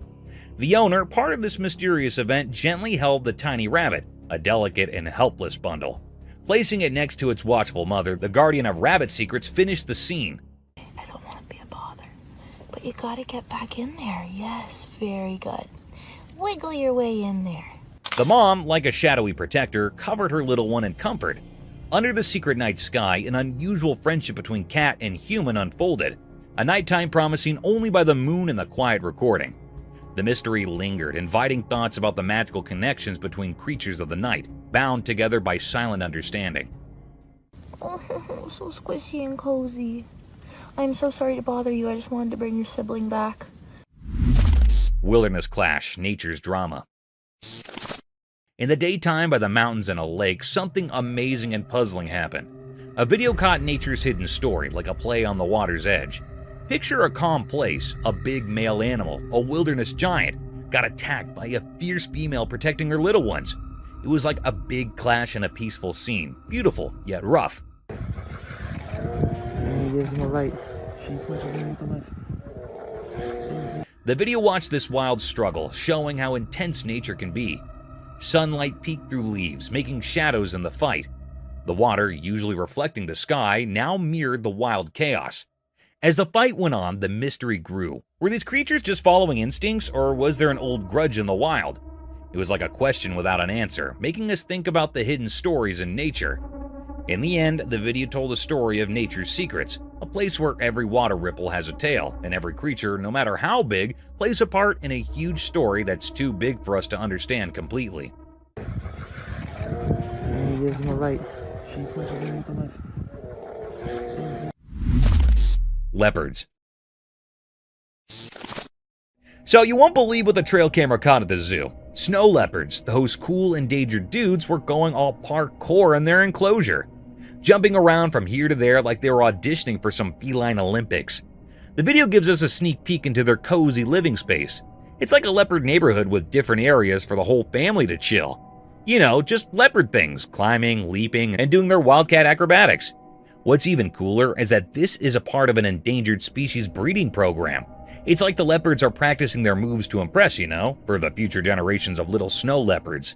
The owner, part of this mysterious event, gently held the tiny rabbit, a delicate and helpless bundle. Placing it next to its watchful mother, the guardian of rabbit secrets finished the scene. I don't want to be a bother, but you gotta get back in there. Yes, very good. Wiggle your way in there. The mom, like a shadowy protector, covered her little one in comfort. Under the secret night sky, an unusual friendship between cat and human unfolded, a nighttime promising only by the moon and the quiet recording. The mystery lingered, inviting thoughts about the magical connections between creatures of the night, bound together by silent understanding. Oh, so squishy and cozy. I'm so sorry to bother you. I just wanted to bring your sibling back. Wilderness clash, nature's drama. In the daytime by the mountains and a lake, something amazing and puzzling happened. A video caught nature's hidden story, like a play on the water's edge. Picture a calm place, a big male animal, a wilderness giant, got attacked by a fierce female protecting her little ones. It was like a big clash in a peaceful scene, beautiful yet rough. And he gives him a right. She flinches and the left. The video watched this wild struggle, showing how intense nature can be. Sunlight peeked through leaves, making shadows in the fight. The water, usually reflecting the sky, now mirrored the wild chaos. As the fight went on, the mystery grew. Were these creatures just following instincts, or was there an old grudge in the wild? It was like a question without an answer, making us think about the hidden stories in nature. In the end, the video told a story of nature's secrets, a place where every water ripple has a tale, and every creature, no matter how big, plays a part in a huge story that's too big for us to understand completely. And he gives him a right. She flinches and the left. Leopards. So you won't believe what the trail camera caught at the zoo. Snow leopards, those cool endangered dudes, were going all parkour in their enclosure, jumping around from here to there like they were auditioning for some feline Olympics. The video gives us a sneak peek into their cozy living space. It's like a leopard neighborhood with different areas for the whole family to chill. You know, just leopard things, climbing, leaping, and doing their wildcat acrobatics. What's even cooler is that this is a part of an endangered species breeding program. It's like the leopards are practicing their moves to impress, you know, for the future generations of little snow leopards.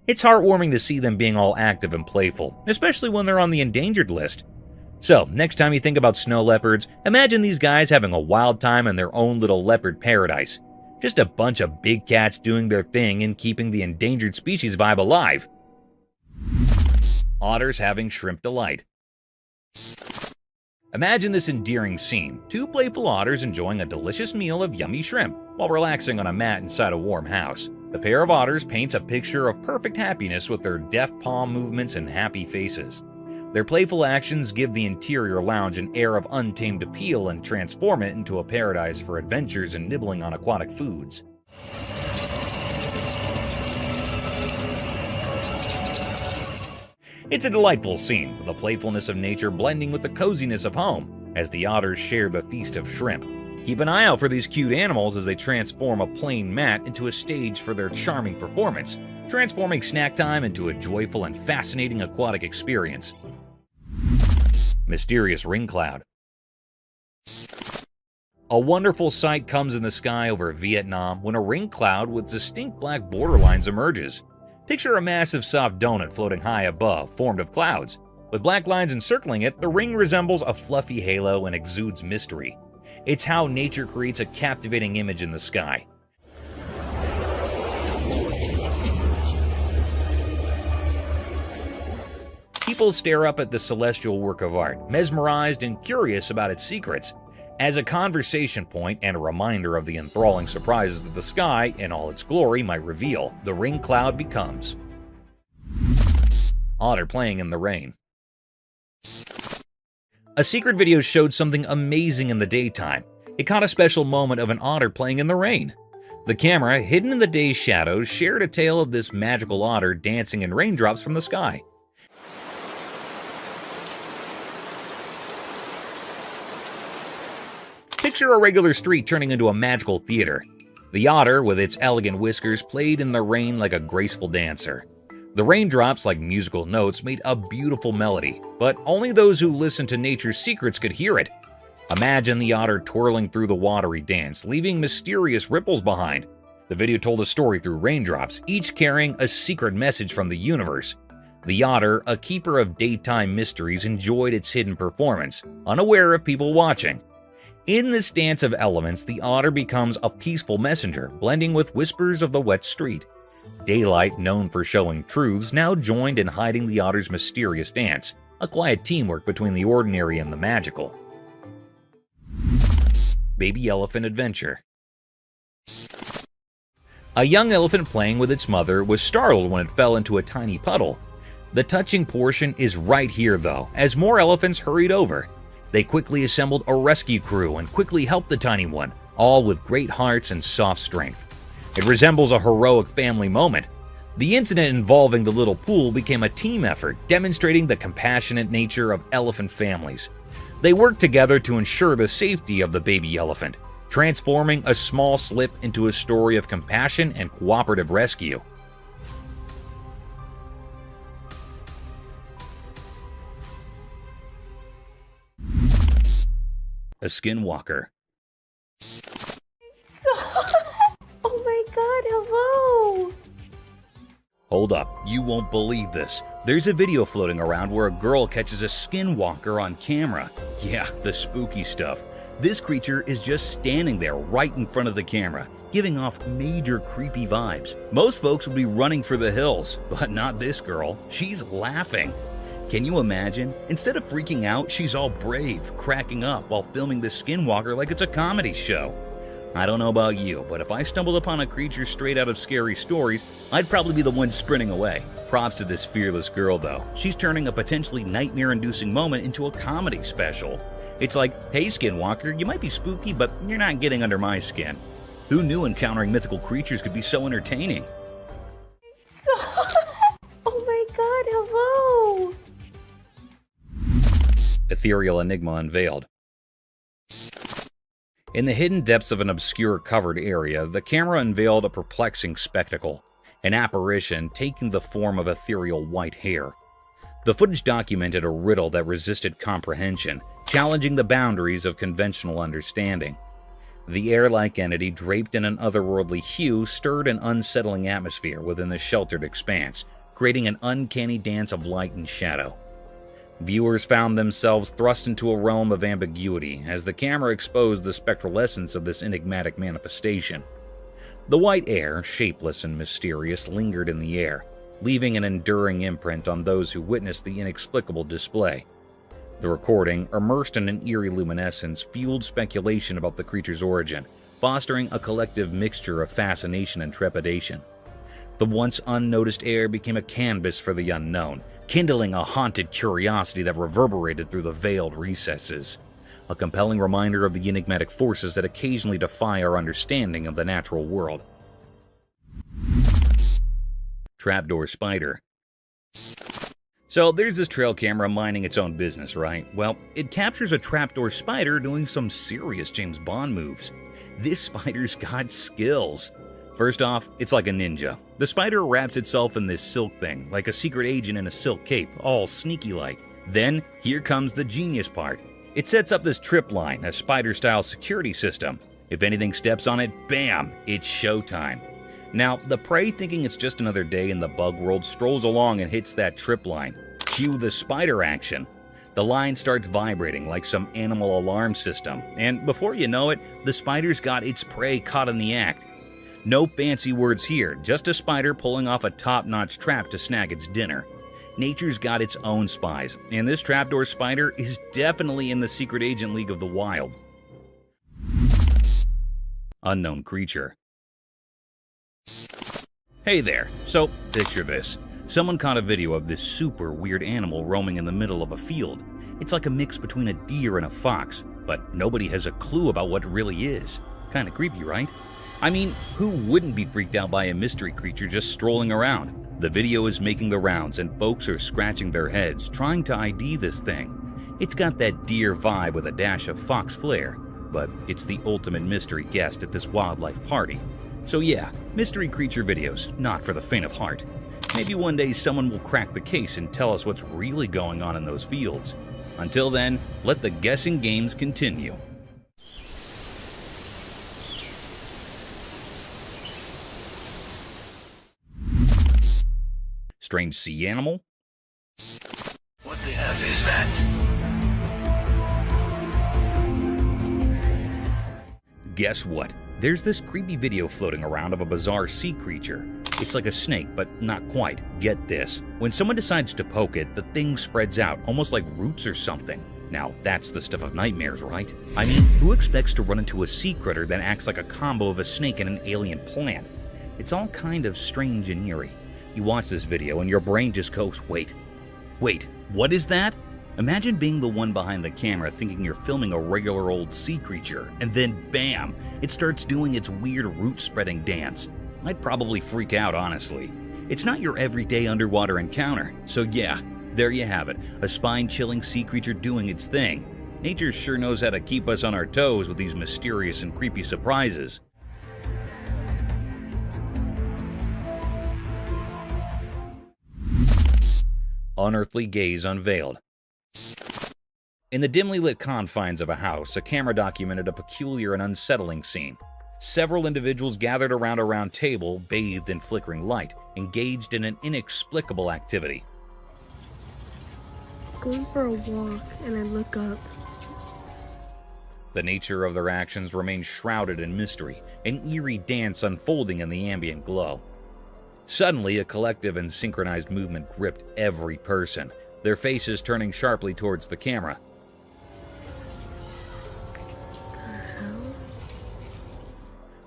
It's heartwarming to see them being all active and playful, especially when they're on the endangered list. So, next time you think about snow leopards, imagine these guys having a wild time in their own little leopard paradise. Just a bunch of big cats doing their thing and keeping the endangered species vibe alive. Otters having shrimp delight. Imagine this endearing scene. Two playful otters enjoying a delicious meal of yummy shrimp while relaxing on a mat inside a warm house. The pair of otters paints a picture of perfect happiness with their deft palm movements and happy faces. Their playful actions give the interior lounge an air of untamed appeal and transform it into a paradise for adventures and nibbling on aquatic foods. It's a delightful scene, with the playfulness of nature blending with the coziness of home, as the otters share the feast of shrimp. Keep an eye out for these cute animals as they transform a plain mat into a stage for their charming performance, transforming snack time into a joyful and fascinating aquatic experience. Mysterious ring cloud. A wonderful sight comes in the sky over Vietnam when a ring cloud with distinct black borderlines emerges. Picture a massive soft donut floating high above, formed of clouds. With black lines encircling it, the ring resembles a fluffy halo and exudes mystery. It's how nature creates a captivating image in the sky. People stare up at the celestial work of art, mesmerized and curious about its secrets. As a conversation point and a reminder of the enthralling surprises that the sky, in all its glory, might reveal, the ring cloud becomes. Otter playing in the rain. A secret video showed something amazing in the daytime. It caught a special moment of an otter playing in the rain. The camera, hidden in the day's shadows, shared a tale of this magical otter dancing in raindrops from the sky. Picture a regular street turning into a magical theater. The otter, with its elegant whiskers, played in the rain like a graceful dancer. The raindrops, like musical notes, made a beautiful melody, but only those who listen to nature's secrets could hear it. Imagine the otter twirling through the watery dance, leaving mysterious ripples behind. The video told a story through raindrops, each carrying a secret message from the universe. The otter, a keeper of daytime mysteries, enjoyed its hidden performance, unaware of people watching. In this dance of elements, the otter becomes a peaceful messenger, blending with whispers of the wet street. Daylight, known for showing truths, now joined in hiding the otter's mysterious dance, a quiet teamwork between the ordinary and the magical. Baby elephant adventure. A young elephant playing with its mother was startled when it fell into a tiny puddle. The touching portion is right here though, as more elephants hurried over. They quickly assembled a rescue crew and quickly helped the tiny one, all with great hearts and soft strength. It resembles a heroic family moment. The incident involving the little pool became a team effort, demonstrating the compassionate nature of elephant families. They worked together to ensure the safety of the baby elephant, transforming a small slip into a story of compassion and cooperative rescue. A skinwalker. Oh my god, hello! Hold up, you won't believe this. There's a video floating around where a girl catches a skinwalker on camera. Yeah, the spooky stuff. This creature is just standing there right in front of the camera, giving off major creepy vibes. Most folks would be running for the hills, but not this girl. She's laughing. Can you imagine? Instead of freaking out, she's all brave, cracking up while filming this skinwalker like it's a comedy show. I don't know about you, but if I stumbled upon a creature straight out of scary stories, I'd probably be the one sprinting away. Props to this fearless girl though. She's turning a potentially nightmare-inducing moment into a comedy special. It's like, hey skinwalker, you might be spooky, but you're not getting under my skin. Who knew encountering mythical creatures could be so entertaining? Oh my god, hello! Ethereal enigma unveiled. In the hidden depths of an obscure covered area, the camera unveiled a perplexing spectacle. an apparition taking the form of ethereal white hair. The footage documented a riddle that resisted comprehension, challenging the boundaries of conventional understanding. The air-like entity draped in an otherworldly hue stirred an unsettling atmosphere within the sheltered expanse, creating an uncanny dance of light and shadow. Viewers found themselves thrust into a realm of ambiguity as the camera exposed the spectral essence of this enigmatic manifestation. The white air, shapeless and mysterious, lingered in the air, leaving an enduring imprint on those who witnessed the inexplicable display. The recording, immersed in an eerie luminescence, fueled speculation about the creature's origin, fostering a collective mixture of fascination and trepidation. The once unnoticed air became a canvas for the unknown, kindling a haunted curiosity that reverberated through the veiled recesses. A compelling reminder of the enigmatic forces that occasionally defy our understanding of the natural world. Trapdoor spider. So there's this trail camera minding its own business, right? Well, it captures a trapdoor spider doing some serious James Bond moves. This spider's got skills. First off, it's like a ninja. The spider wraps itself in this silk thing, like a secret agent in a silk cape, all sneaky-like. Then, here comes the genius part. It sets up this trip line, a spider-style security system. If anything steps on it, bam, it's showtime. Now, the prey, thinking it's just another day in the bug world, strolls along and hits that trip line. Cue the spider action. The line starts vibrating like some animal alarm system, and before you know it, the spider's got its prey caught in the act. No fancy words here, just a spider pulling off a top-notch trap to snag its dinner. Nature's got its own spies, and this trapdoor spider is definitely in the secret agent league of the wild. Unknown creature. Hey there, so picture this. Someone caught a video of this super weird animal roaming in the middle of a field. It's like a mix between a deer and a fox, but nobody has a clue about what it really is. Kinda creepy, right? I mean, who wouldn't be freaked out by a mystery creature just strolling around? The video is making the rounds and folks are scratching their heads trying to ID this thing. It's got that deer vibe with a dash of fox flair, but it's the ultimate mystery guest at this wildlife party. So yeah, mystery creature videos, not for the faint of heart. Maybe one day someone will crack the case and tell us what's really going on in those fields. Until then, let the guessing games continue. Strange sea animal? What the F is that? Guess what? There's this creepy video floating around of a bizarre sea creature. It's like a snake, but not quite. Get this. When someone decides to poke it, the thing spreads out, almost like roots or something. Now, that's the stuff of nightmares, right? I mean, who expects to run into a sea critter that acts like a combo of a snake and an alien plant? It's all kind of strange and eerie. You watch this video and your brain just goes, wait, what is that? Imagine being the one behind the camera thinking you're filming a regular old sea creature, and then bam, it starts doing its weird root-spreading dance. I'd probably freak out, honestly. It's not your everyday underwater encounter, so yeah, there you have it, a spine-chilling sea creature doing its thing. Nature sure knows how to keep us on our toes with these mysterious and creepy surprises. Unearthly gaze unveiled. In the dimly lit confines of a house, a camera documented a peculiar and unsettling scene. Several individuals gathered around a round table, bathed in flickering light, engaged in an inexplicable activity. Going for a walk, and I look up. The nature of their actions remained shrouded in mystery, an eerie dance unfolding in the ambient glow. Suddenly, a collective and synchronized movement gripped every person, their faces turning sharply towards the camera.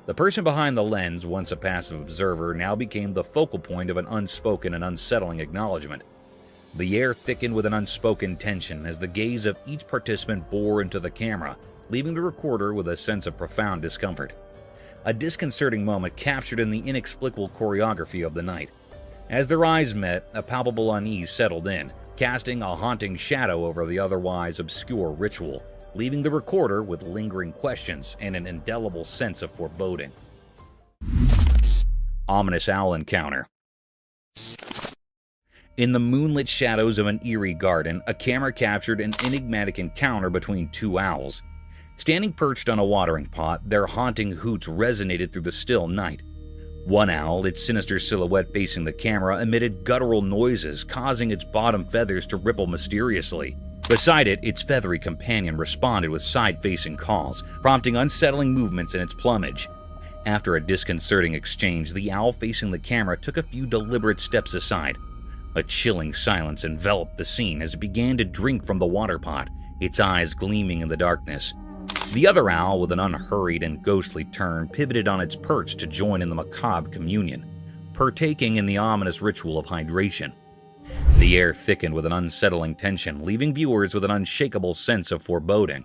The person behind the lens, once a passive observer, now became the focal point of an unspoken and unsettling acknowledgement. The air thickened with an unspoken tension as the gaze of each participant bore into the camera, leaving the recorder with a sense of profound discomfort. A disconcerting moment captured in the inexplicable choreography of the night. As their eyes met, a palpable unease settled in, casting a haunting shadow over the otherwise obscure ritual, leaving the recorder with lingering questions and an indelible sense of foreboding. Ominous owl encounter. In the moonlit shadows of an eerie garden, a camera captured an enigmatic encounter between two owls. Standing perched on a watering pot, their haunting hoots resonated through the still night. One owl, its sinister silhouette facing the camera, emitted guttural noises, causing its bottom feathers to ripple mysteriously. Beside it, its feathery companion responded with side-facing calls, prompting unsettling movements in its plumage. After a disconcerting exchange, the owl facing the camera took a few deliberate steps aside. A chilling silence enveloped the scene as it began to drink from the water pot, its eyes gleaming in the darkness. The other owl, with an unhurried and ghostly turn, pivoted on its perch to join in the macabre communion, partaking in the ominous ritual of hydration. The air thickened with an unsettling tension, leaving viewers with an unshakable sense of foreboding.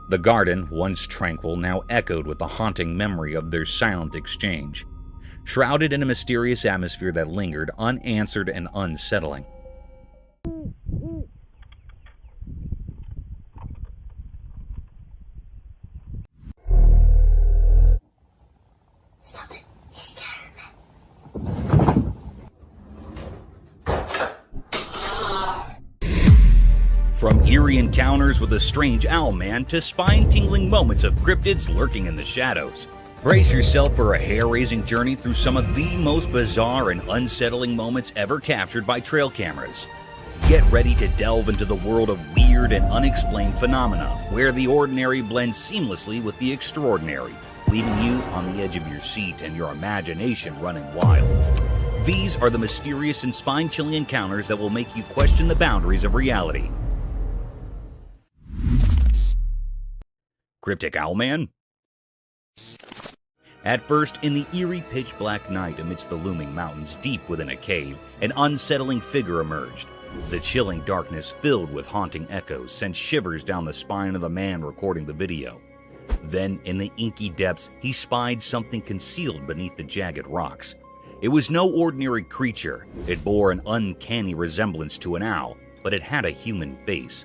The garden, once tranquil, now echoed with the haunting memory of their silent exchange, shrouded in a mysterious atmosphere that lingered, unanswered and unsettling. From eerie encounters with a strange owl man to spine-tingling moments of cryptids lurking in the shadows. Brace yourself for a hair-raising journey through some of the most bizarre and unsettling moments ever captured by trail cameras. Get ready to delve into the world of weird and unexplained phenomena, where the ordinary blends seamlessly with the extraordinary, leaving you on the edge of your seat and your imagination running wild. These are the mysterious and spine-chilling encounters that will make you question the boundaries of reality. Cryptic Owlman? At first, in the eerie pitch-black night amidst the looming mountains deep within a cave, an unsettling figure emerged. The chilling darkness filled with haunting echoes sent shivers down the spine of the man recording the video. Then, in the inky depths, he spied something concealed beneath the jagged rocks. It was no ordinary creature. It bore an uncanny resemblance to an owl, but it had a human face.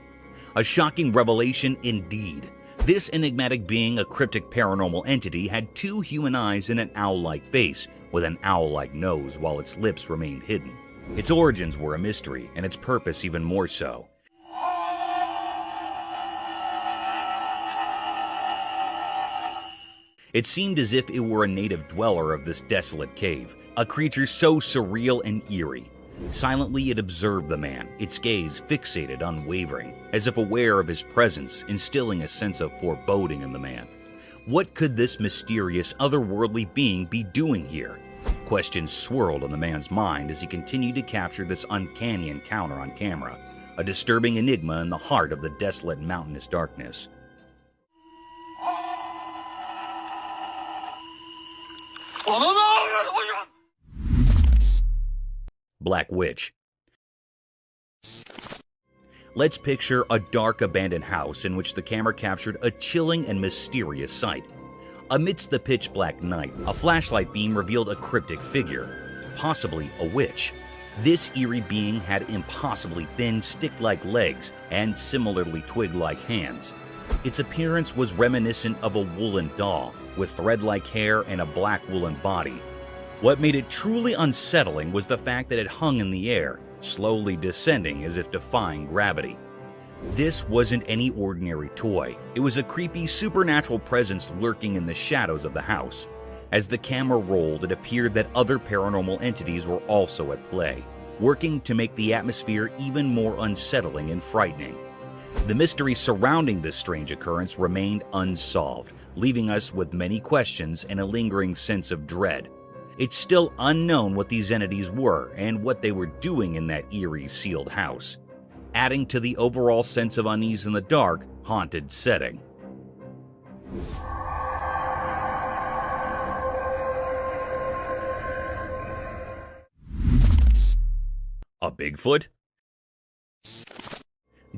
A shocking revelation indeed. This enigmatic being, a cryptic paranormal entity, had two human eyes and an owl-like face, with an owl-like nose while its lips remained hidden. Its origins were a mystery, and its purpose even more so. It seemed as if it were a native dweller of this desolate cave, a creature so surreal and eerie. Silently it observed the man, its gaze fixated, unwavering, as if aware of his presence, instilling a sense of foreboding in the man. What could this mysterious, otherworldly being be doing here? Questions swirled on the man's mind as he continued to capture this uncanny encounter on camera, a disturbing enigma in the heart of the desolate mountainous darkness. Black Witch. Let's picture a dark abandoned house in which the camera captured a chilling and mysterious sight. Amidst the pitch-black night, a flashlight beam revealed a cryptic figure, possibly a witch. This eerie being had impossibly thin, stick-like legs and similarly twig-like hands. Its appearance was reminiscent of a woolen doll, with thread-like hair and a black woolen body. What made it truly unsettling was the fact that it hung in the air, slowly descending as if defying gravity. This wasn't any ordinary toy. It was a creepy supernatural presence lurking in the shadows of the house. As the camera rolled, it appeared that other paranormal entities were also at play, working to make the atmosphere even more unsettling and frightening. The mystery surrounding this strange occurrence remained unsolved, leaving us with many questions and a lingering sense of dread. It's still unknown what these entities were and what they were doing in that eerie, sealed house, adding to the overall sense of unease in the dark, haunted setting. A Bigfoot?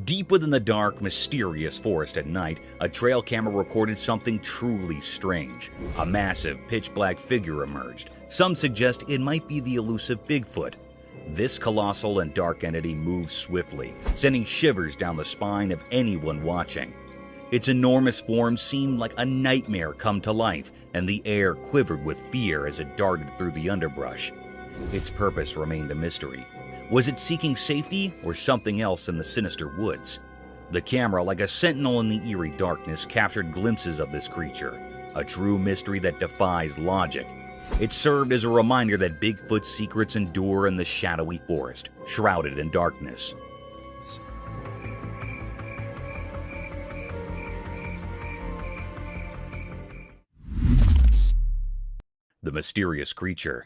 Deep within the dark, mysterious forest at night, a trail camera recorded something truly strange. A massive, pitch-black figure emerged. Some suggest it might be the elusive Bigfoot. This colossal and dark entity moved swiftly, sending shivers down the spine of anyone watching. Its enormous form seemed like a nightmare come to life, and the air quivered with fear as it darted through the underbrush. Its purpose remained a mystery. Was it seeking safety or something else in the sinister woods? The camera, like a sentinel in the eerie darkness, captured glimpses of this creature, a true mystery that defies logic. It served as a reminder that Bigfoot's secrets endure in the shadowy forest, shrouded in darkness. The mysterious creature.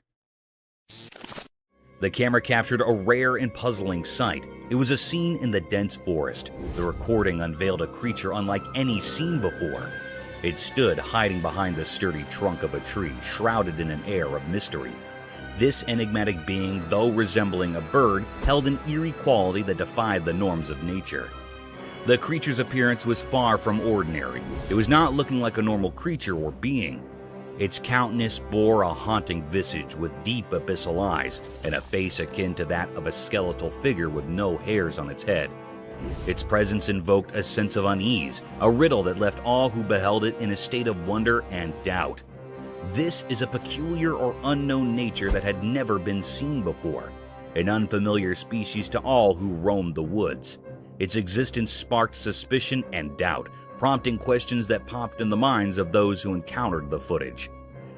The camera captured a rare and puzzling sight. It was a scene in the dense forest. The recording unveiled a creature unlike any seen before. It stood hiding behind the sturdy trunk of a tree, shrouded in an air of mystery. This enigmatic being, though resembling a bird, held an eerie quality that defied the norms of nature. The creature's appearance was far from ordinary. It was not looking like a normal creature or being. Its countenance bore a haunting visage with deep abyssal eyes and a face akin to that of a skeletal figure with no hairs on its head. Its presence invoked a sense of unease, a riddle that left all who beheld it in a state of wonder and doubt. This is a peculiar or unknown nature that had never been seen before, an unfamiliar species to all who roamed the woods. Its existence sparked suspicion and doubt, prompting questions that popped in the minds of those who encountered the footage.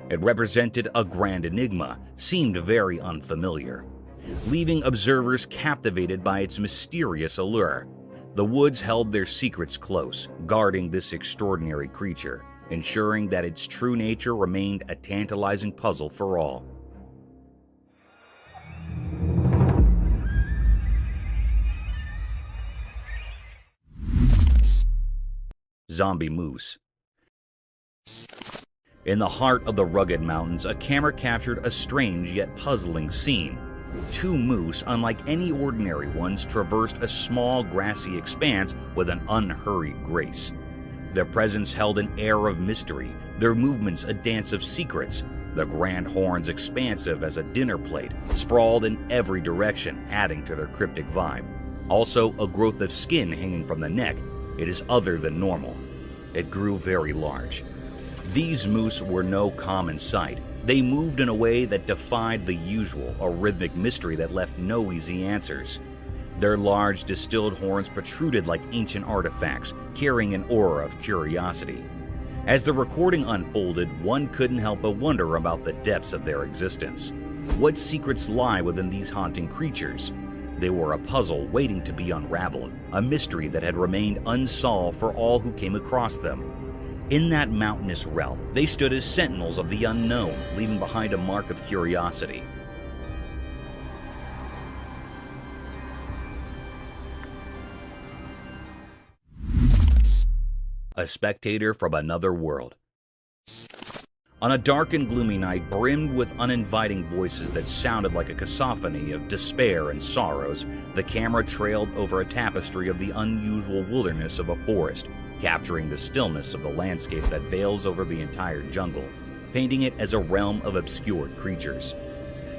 It represented a grand enigma, seemed very unfamiliar, leaving observers captivated by its mysterious allure. The woods held their secrets close, guarding this extraordinary creature, ensuring that its true nature remained a tantalizing puzzle for all. Zombie moose. In the heart of the rugged mountains, a camera captured a strange yet puzzling scene. Two moose, unlike any ordinary ones, traversed a small grassy expanse with an unhurried grace. Their presence held an air of mystery, their movements a dance of secrets, the grand horns expansive as a dinner plate, sprawled in every direction, adding to their cryptic vibe. Also, a growth of skin hanging from the neck. It is other than normal. It grew very large. These moose were no common sight. They moved in a way that defied the usual, a rhythmic mystery that left no easy answers. Their large, distilled horns protruded like ancient artifacts, carrying an aura of curiosity. As the recording unfolded, one couldn't help but wonder about the depths of their existence. What secrets lie within these haunting creatures? They were a puzzle waiting to be unraveled, a mystery that had remained unsolved for all who came across them. In that mountainous realm, they stood as sentinels of the unknown, leaving behind a mark of curiosity. A spectator from another world. On a dark and gloomy night brimmed with uninviting voices that sounded like a cacophony of despair and sorrows, the camera trailed over a tapestry of the unusual wilderness of a forest, capturing the stillness of the landscape that veils over the entire jungle, painting it as a realm of obscured creatures.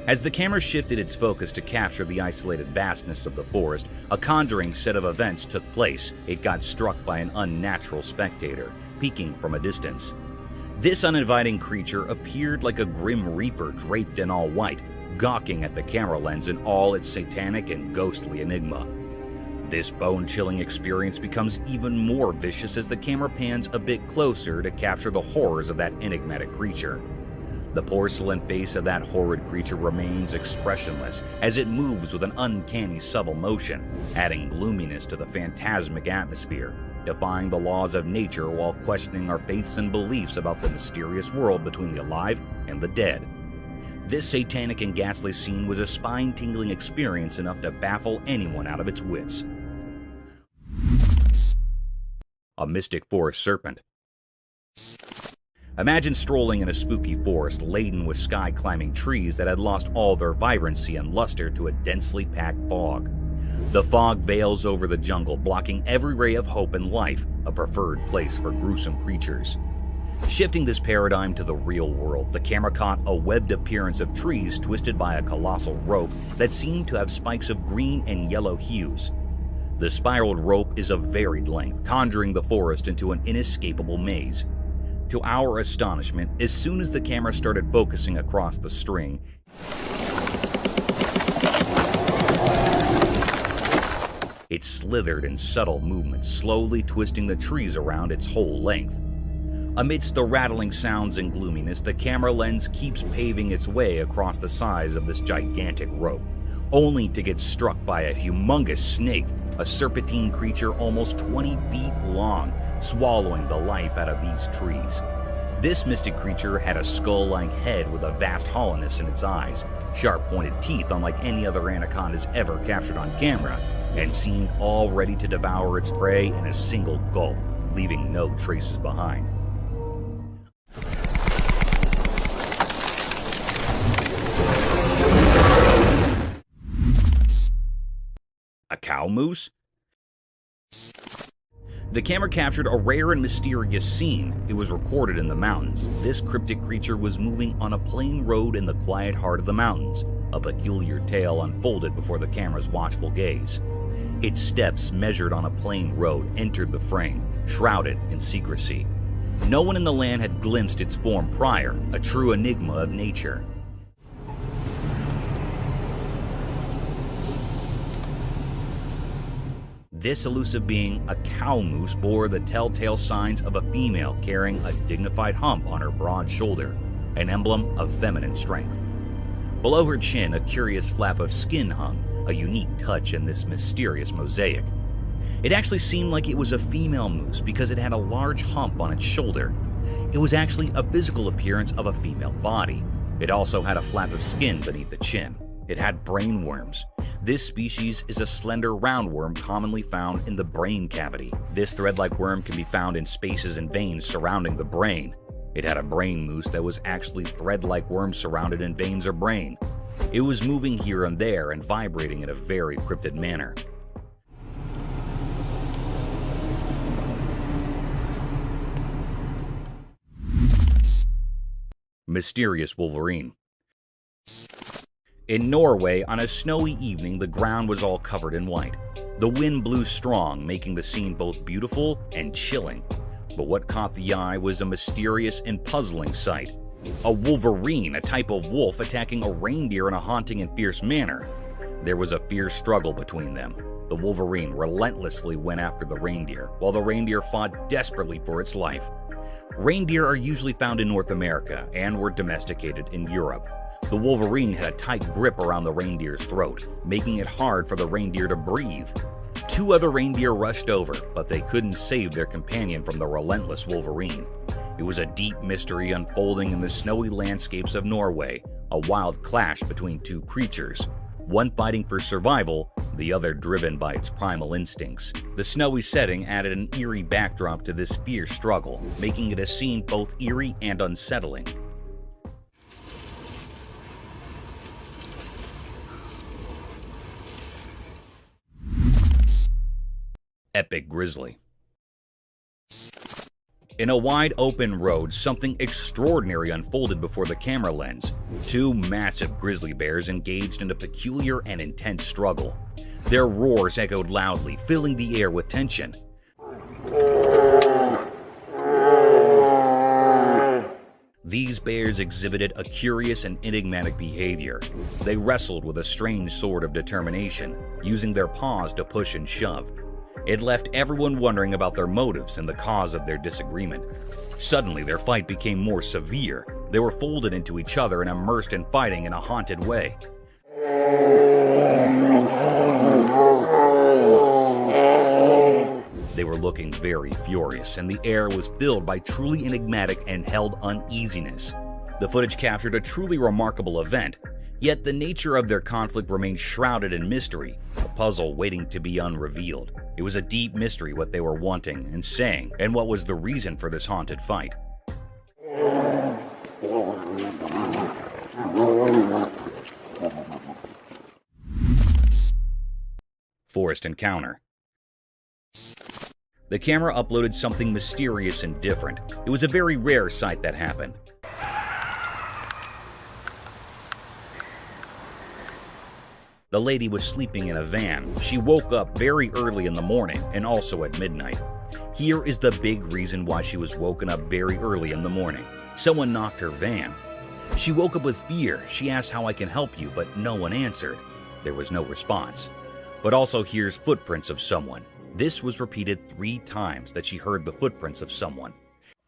As the camera shifted its focus to capture the isolated vastness of the forest, a conjuring set of events took place. It got struck by an unnatural spectator, peeking from a distance. This uninviting creature appeared like a grim reaper draped in all white, gawking at the camera lens in all its satanic and ghostly enigma. This bone-chilling experience becomes even more vicious as the camera pans a bit closer to capture the horrors of that enigmatic creature. The porcelain face of that horrid creature remains expressionless as it moves with an uncanny subtle motion, adding gloominess to the phantasmic atmosphere, defying the laws of nature while questioning our faiths and beliefs about the mysterious world between the alive and the dead. This satanic and ghastly scene was a spine-tingling experience enough to baffle anyone out of its wits. A mystic forest serpent. Imagine strolling in a spooky forest laden with sky-climbing trees that had lost all their vibrancy and luster to a densely packed fog. The fog veils over the jungle, blocking every ray of hope and life, a preferred place for gruesome creatures. Shifting this paradigm to the real world, the camera caught a webbed appearance of trees twisted by a colossal rope that seemed to have spikes of green and yellow hues. The spiraled rope is of varied length, conjuring the forest into an inescapable maze. To our astonishment, as soon as the camera started focusing across the string, it slithered in subtle movements, slowly twisting the trees around its whole length. Amidst the rattling sounds and gloominess, the camera lens keeps paving its way across the sides of this gigantic rope, only to get struck by a humongous snake, a serpentine creature almost 20 feet long, swallowing the life out of these trees. This mystic creature had a skull-like head with a vast hollowness in its eyes, sharp-pointed teeth unlike any other anacondas ever captured on camera, and seemed all ready to devour its prey in a single gulp, leaving no traces behind. A cow moose? The camera captured a rare and mysterious scene. It was recorded in the mountains. This cryptic creature was moving on a plain road in the quiet heart of the mountains. A peculiar tale unfolded before the camera's watchful gaze. Its steps, measured on a plain road, entered the frame, shrouded in secrecy. No one in the land had glimpsed its form prior, a true enigma of nature. This elusive being, a cow moose, bore the telltale signs of a female carrying a dignified hump on her broad shoulder, an emblem of feminine strength. Below her chin, a curious flap of skin hung, a unique touch in this mysterious mosaic. It actually seemed like it was a female moose because it had a large hump on its shoulder. It was actually a physical appearance of a female body. It also had a flap of skin beneath the chin. It had brain worms. This species is a slender roundworm commonly found in the brain cavity. This thread-like worm can be found in spaces and veins surrounding the brain. It had a brain moose that was actually thread-like worms surrounded in veins or brain. It was moving here and there and vibrating in a very cryptid manner. Mysterious wolverine. In Norway, on a snowy evening, the ground was all covered in white. The wind blew strong, making the scene both beautiful and chilling. But what caught the eye was a mysterious and puzzling sight. A wolverine, a type of wolf, attacking a reindeer in a haunting and fierce manner. There was a fierce struggle between them. The wolverine relentlessly went after the reindeer, while the reindeer fought desperately for its life. Reindeer are usually found in North America and were domesticated in Europe. The wolverine had a tight grip around the reindeer's throat, making it hard for the reindeer to breathe. Two other reindeer rushed over, but they couldn't save their companion from the relentless wolverine. It was a deep mystery unfolding in the snowy landscapes of Norway, a wild clash between two creatures, one fighting for survival, the other driven by its primal instincts. The snowy setting added an eerie backdrop to this fierce struggle, making it a scene both eerie and unsettling. Epic grizzly. In a wide open road, something extraordinary unfolded before the camera lens. Two massive grizzly bears engaged in a peculiar and intense struggle. Their roars echoed loudly, filling the air with tension. These bears exhibited a curious and enigmatic behavior. They wrestled with a strange sort of determination, using their paws to push and shove. It left everyone wondering about their motives and the cause of their disagreement. Suddenly, their fight became more severe. They were folded into each other and immersed in fighting in a haunted way. They were looking very furious, and the air was filled by truly enigmatic and held uneasiness. The footage captured a truly remarkable event, yet the nature of their conflict remained shrouded in mystery, a puzzle waiting to be unrevealed. It was a deep mystery what they were wanting and saying, and what was the reason for this haunted fight. Forest encounter. The camera uploaded something mysterious and different. It was a very rare sight that happened. The lady was sleeping in a van. She woke up very early in the morning and also at midnight. Here is the big reason why she was woken up very early in the morning. Someone knocked her van. She woke up with fear. She asked how I can help you, but no one answered. There was no response. But also here's footprints of someone. This was repeated 3 times that she heard the footprints of someone.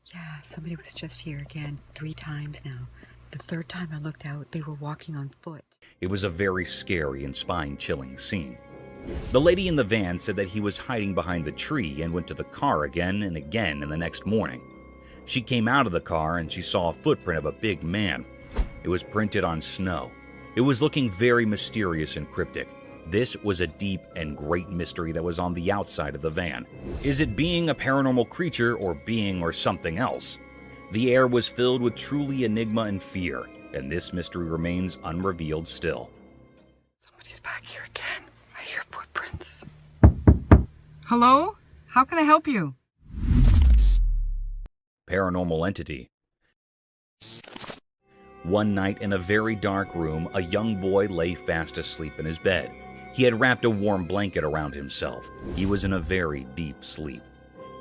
Yeah, somebody was just here again 3 times now. The 3rd time I looked out, they were walking on foot. It was a very scary and spine-chilling scene. The lady in the van said that he was hiding behind the tree and went to the car again and again in the next morning. She came out of the car and she saw a footprint of a big man. It was printed on snow. It was looking very mysterious and cryptic. This was a deep and great mystery that was on the outside of the van. Is it being a paranormal creature or being or something else? The air was filled with truly enigma and fear, and this mystery remains unrevealed still. Somebody's back here again. I hear footprints. Hello? How can I help you? Paranormal entity. One night in a very dark room, a young boy lay fast asleep in his bed. He had wrapped a warm blanket around himself. He was in a very deep sleep.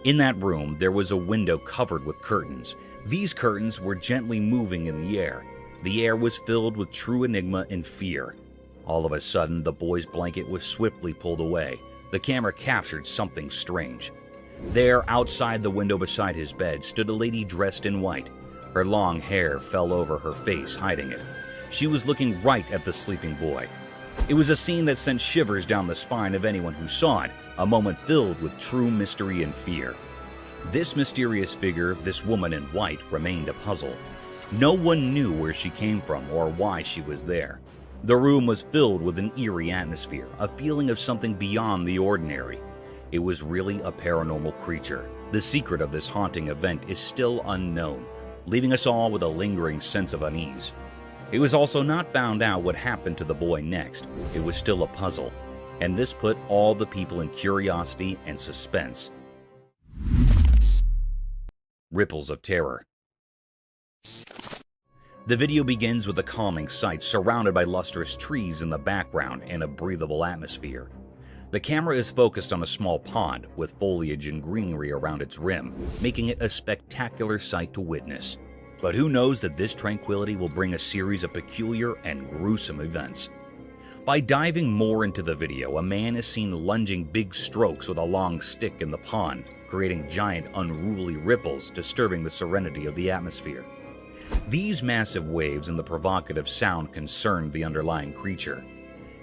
In that room, there was a window covered with curtains. These curtains were gently moving in the air. The air was filled with true enigma and fear. All of a sudden, the boy's blanket was swiftly pulled away. The camera captured something strange. There, outside the window beside his bed, stood a lady dressed in white. Her long hair fell over her face, hiding it. She was looking right at the sleeping boy. It was a scene that sent shivers down the spine of anyone who saw it, a moment filled with true mystery and fear. This mysterious figure, this woman in white, remained a puzzle. No one knew where she came from or why she was there. The room was filled with an eerie atmosphere, a feeling of something beyond the ordinary. It was really a paranormal creature. The secret of this haunting event is still unknown, leaving us all with a lingering sense of unease. It was also not found out what happened to the boy next. It was still a puzzle, and this put all the people in curiosity and suspense. Ripples of terror. The video begins with a calming sight surrounded by lustrous trees in the background and a breathable atmosphere. The camera is focused on a small pond with foliage and greenery around its rim, making it a spectacular sight to witness. But who knows that this tranquility will bring a series of peculiar and gruesome events. By diving more into the video, a man is seen lunging big strokes with a long stick in the pond, creating giant unruly ripples disturbing the serenity of the atmosphere. These massive waves and the provocative sound concerned the underlying creature.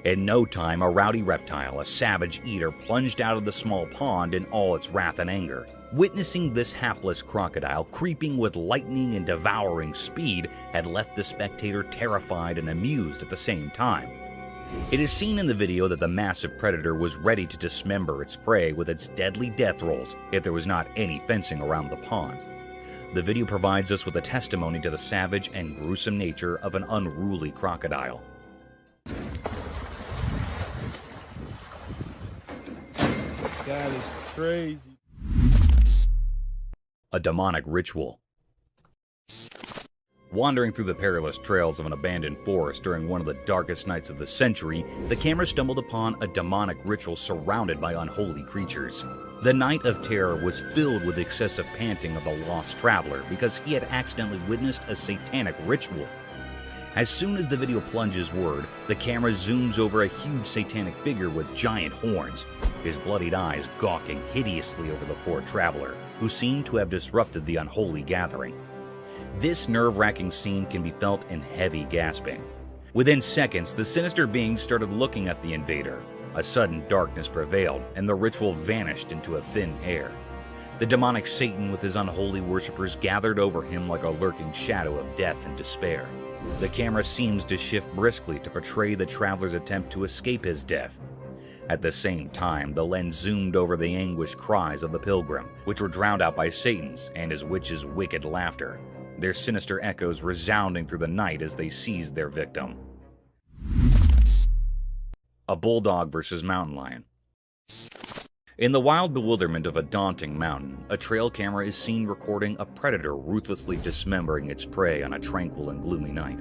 In no time, a rowdy reptile, a savage eater, plunged out of the small pond in all its wrath and anger. Witnessing this hapless crocodile creeping with lightning and devouring speed had left the spectator terrified and amused at the same time. It is seen in the video that the massive predator was ready to dismember its prey with its deadly death rolls if there was not any fencing around the pond. The video provides us with a testimony to the savage and gruesome nature of an unruly crocodile. That is crazy. A demonic ritual. Wandering through the perilous trails of an abandoned forest during one of the darkest nights of the century, the camera stumbled upon a demonic ritual surrounded by unholy creatures. The night of terror was filled with excessive panting of the lost traveler because he had accidentally witnessed a satanic ritual. As soon as the video plunges word, the camera zooms over a huge satanic figure with giant horns, his bloodied eyes gawking hideously over the poor traveler, who seemed to have disrupted the unholy gathering. This nerve-wracking scene can be felt in heavy gasping. Within seconds, the sinister being started looking at the invader. A sudden darkness prevailed, and the ritual vanished into a thin air. The demonic Satan with his unholy worshippers gathered over him like a lurking shadow of death and despair. The camera seems to shift briskly to portray the traveler's attempt to escape his death. At the same time, the lens zoomed over the anguished cries of the pilgrim, which were drowned out by Satan's and his witch's wicked laughter, their sinister echoes resounding through the night as they seized their victim. A bulldog versus mountain lion. In the wild bewilderment of a daunting mountain, a trail camera is seen recording a predator ruthlessly dismembering its prey on a tranquil and gloomy night.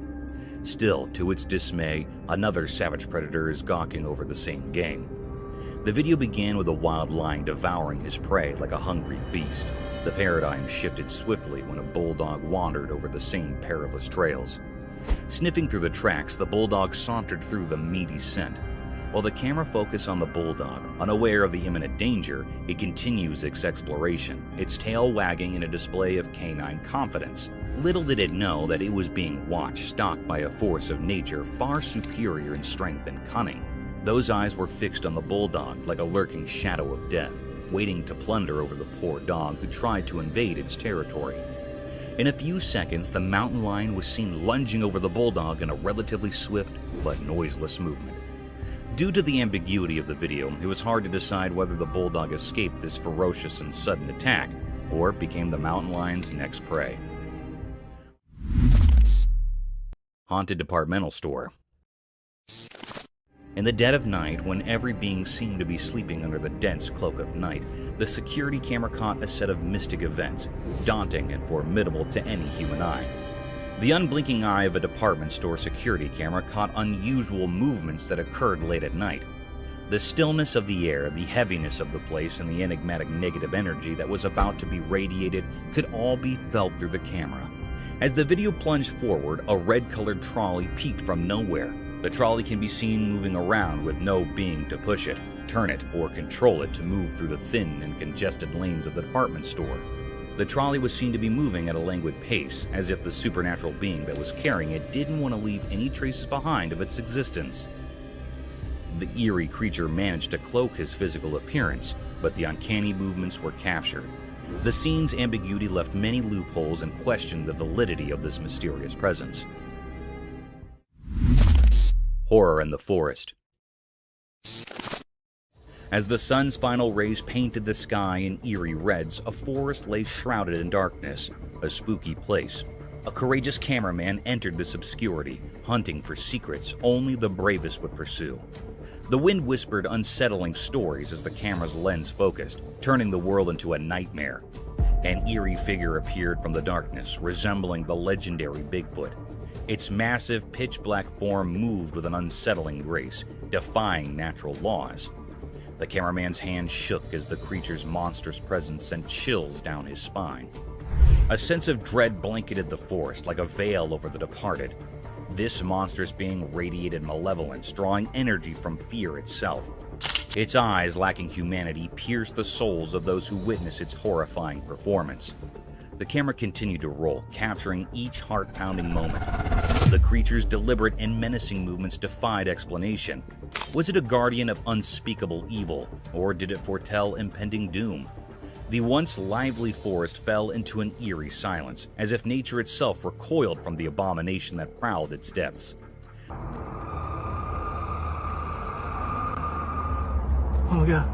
Still, to its dismay, another savage predator is gawking over the same game. The video began with a wild lion devouring his prey like a hungry beast. The paradigm shifted swiftly when a bulldog wandered over the same perilous trails. Sniffing through the tracks, the bulldog sauntered through the meaty scent. While the camera focused on the bulldog, unaware of the imminent danger, it continues its exploration, its tail wagging in a display of canine confidence. Little did it know that it was being watched, stalked by a force of nature far superior in strength and cunning. Those eyes were fixed on the bulldog like a lurking shadow of death, waiting to plunder over the poor dog who tried to invade its territory. In a few seconds, the mountain lion was seen lunging over the bulldog in a relatively swift but noiseless movement. Due to the ambiguity of the video, it was hard to decide whether the bulldog escaped this ferocious and sudden attack or became the mountain lion's next prey. Haunted departmental store. In the dead of night, when every being seemed to be sleeping under the dense cloak of night, the security camera caught a set of mystic events, daunting and formidable to any human eye. The unblinking eye of a department store security camera caught unusual movements that occurred late at night. The stillness of the air, the heaviness of the place, and the enigmatic negative energy that was about to be radiated could all be felt through the camera. As the video plunged forward, a red-colored trolley peeked from nowhere. The trolley can be seen moving around with no being to push it, turn it, or control it to move through the thin and congested lanes of the department store. The trolley was seen to be moving at a languid pace, as if the supernatural being that was carrying it didn't want to leave any traces behind of its existence. The eerie creature managed to cloak his physical appearance, but the uncanny movements were captured. The scene's ambiguity left many loopholes and questioned the validity of this mysterious presence. Horror in the forest. As the sun's final rays painted the sky in eerie reds, a forest lay shrouded in darkness, a spooky place. A courageous cameraman entered this obscurity, hunting for secrets only the bravest would pursue. The wind whispered unsettling stories as the camera's lens focused, turning the world into a nightmare. An eerie figure appeared from the darkness, resembling the legendary Bigfoot. Its massive, pitch-black form moved with an unsettling grace, defying natural laws. The cameraman's hand shook as the creature's monstrous presence sent chills down his spine. A sense of dread blanketed the forest like a veil over the departed. This monstrous being radiated malevolence, drawing energy from fear itself. Its eyes, lacking humanity, pierced the souls of those who witnessed its horrifying performance. The camera continued to roll, capturing each heart-pounding moment. The creature's deliberate and menacing movements defied explanation. Was it a guardian of unspeakable evil, or did it foretell impending doom? The once lively forest fell into an eerie silence, as if nature itself recoiled from the abomination that prowled its depths. Oh my God.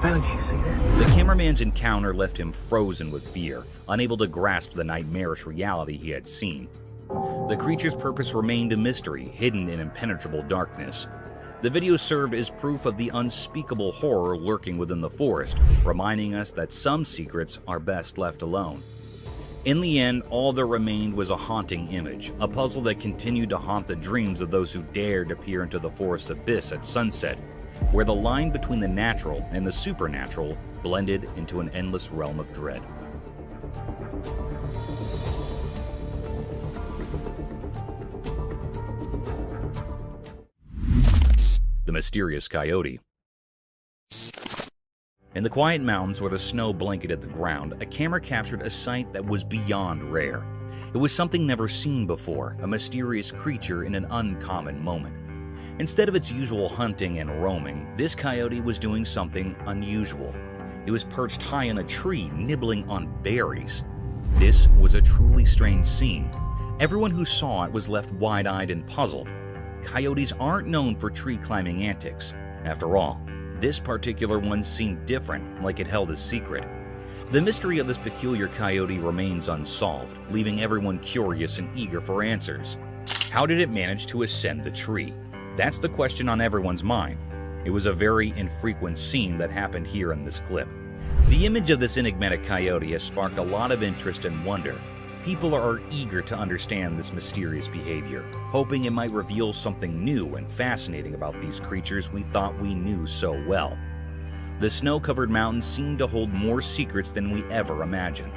Valen, did you see that? The cameraman's encounter left him frozen with fear, unable to grasp the nightmarish reality he had seen. The creature's purpose remained a mystery, hidden in impenetrable darkness. The video served as proof of the unspeakable horror lurking within the forest, reminding us that some secrets are best left alone. In the end, all that remained was a haunting image, a puzzle that continued to haunt the dreams of those who dared to peer into the forest's abyss at sunset, where the line between the natural and the supernatural blended into an endless realm of dread. The mysterious coyote. In the quiet mountains where the snow blanketed the ground, a camera captured a sight that was beyond rare. It was something never seen before, a mysterious creature in an uncommon moment. Instead of its usual hunting and roaming, this coyote was doing something unusual. It was perched high in a tree, nibbling on berries. This was a truly strange scene. Everyone who saw it was left wide-eyed and puzzled. Coyotes aren't known for tree-climbing antics. After all, this particular one seemed different, like it held a secret. The mystery of this peculiar coyote remains unsolved, leaving everyone curious and eager for answers. How did it manage to ascend the tree? That's the question on everyone's mind. It was a very infrequent scene that happened here in this clip. The image of this enigmatic coyote has sparked a lot of interest and wonder. People are eager to understand this mysterious behavior, hoping it might reveal something new and fascinating about these creatures we thought we knew so well. The snow-covered mountains seem to hold more secrets than we ever imagined.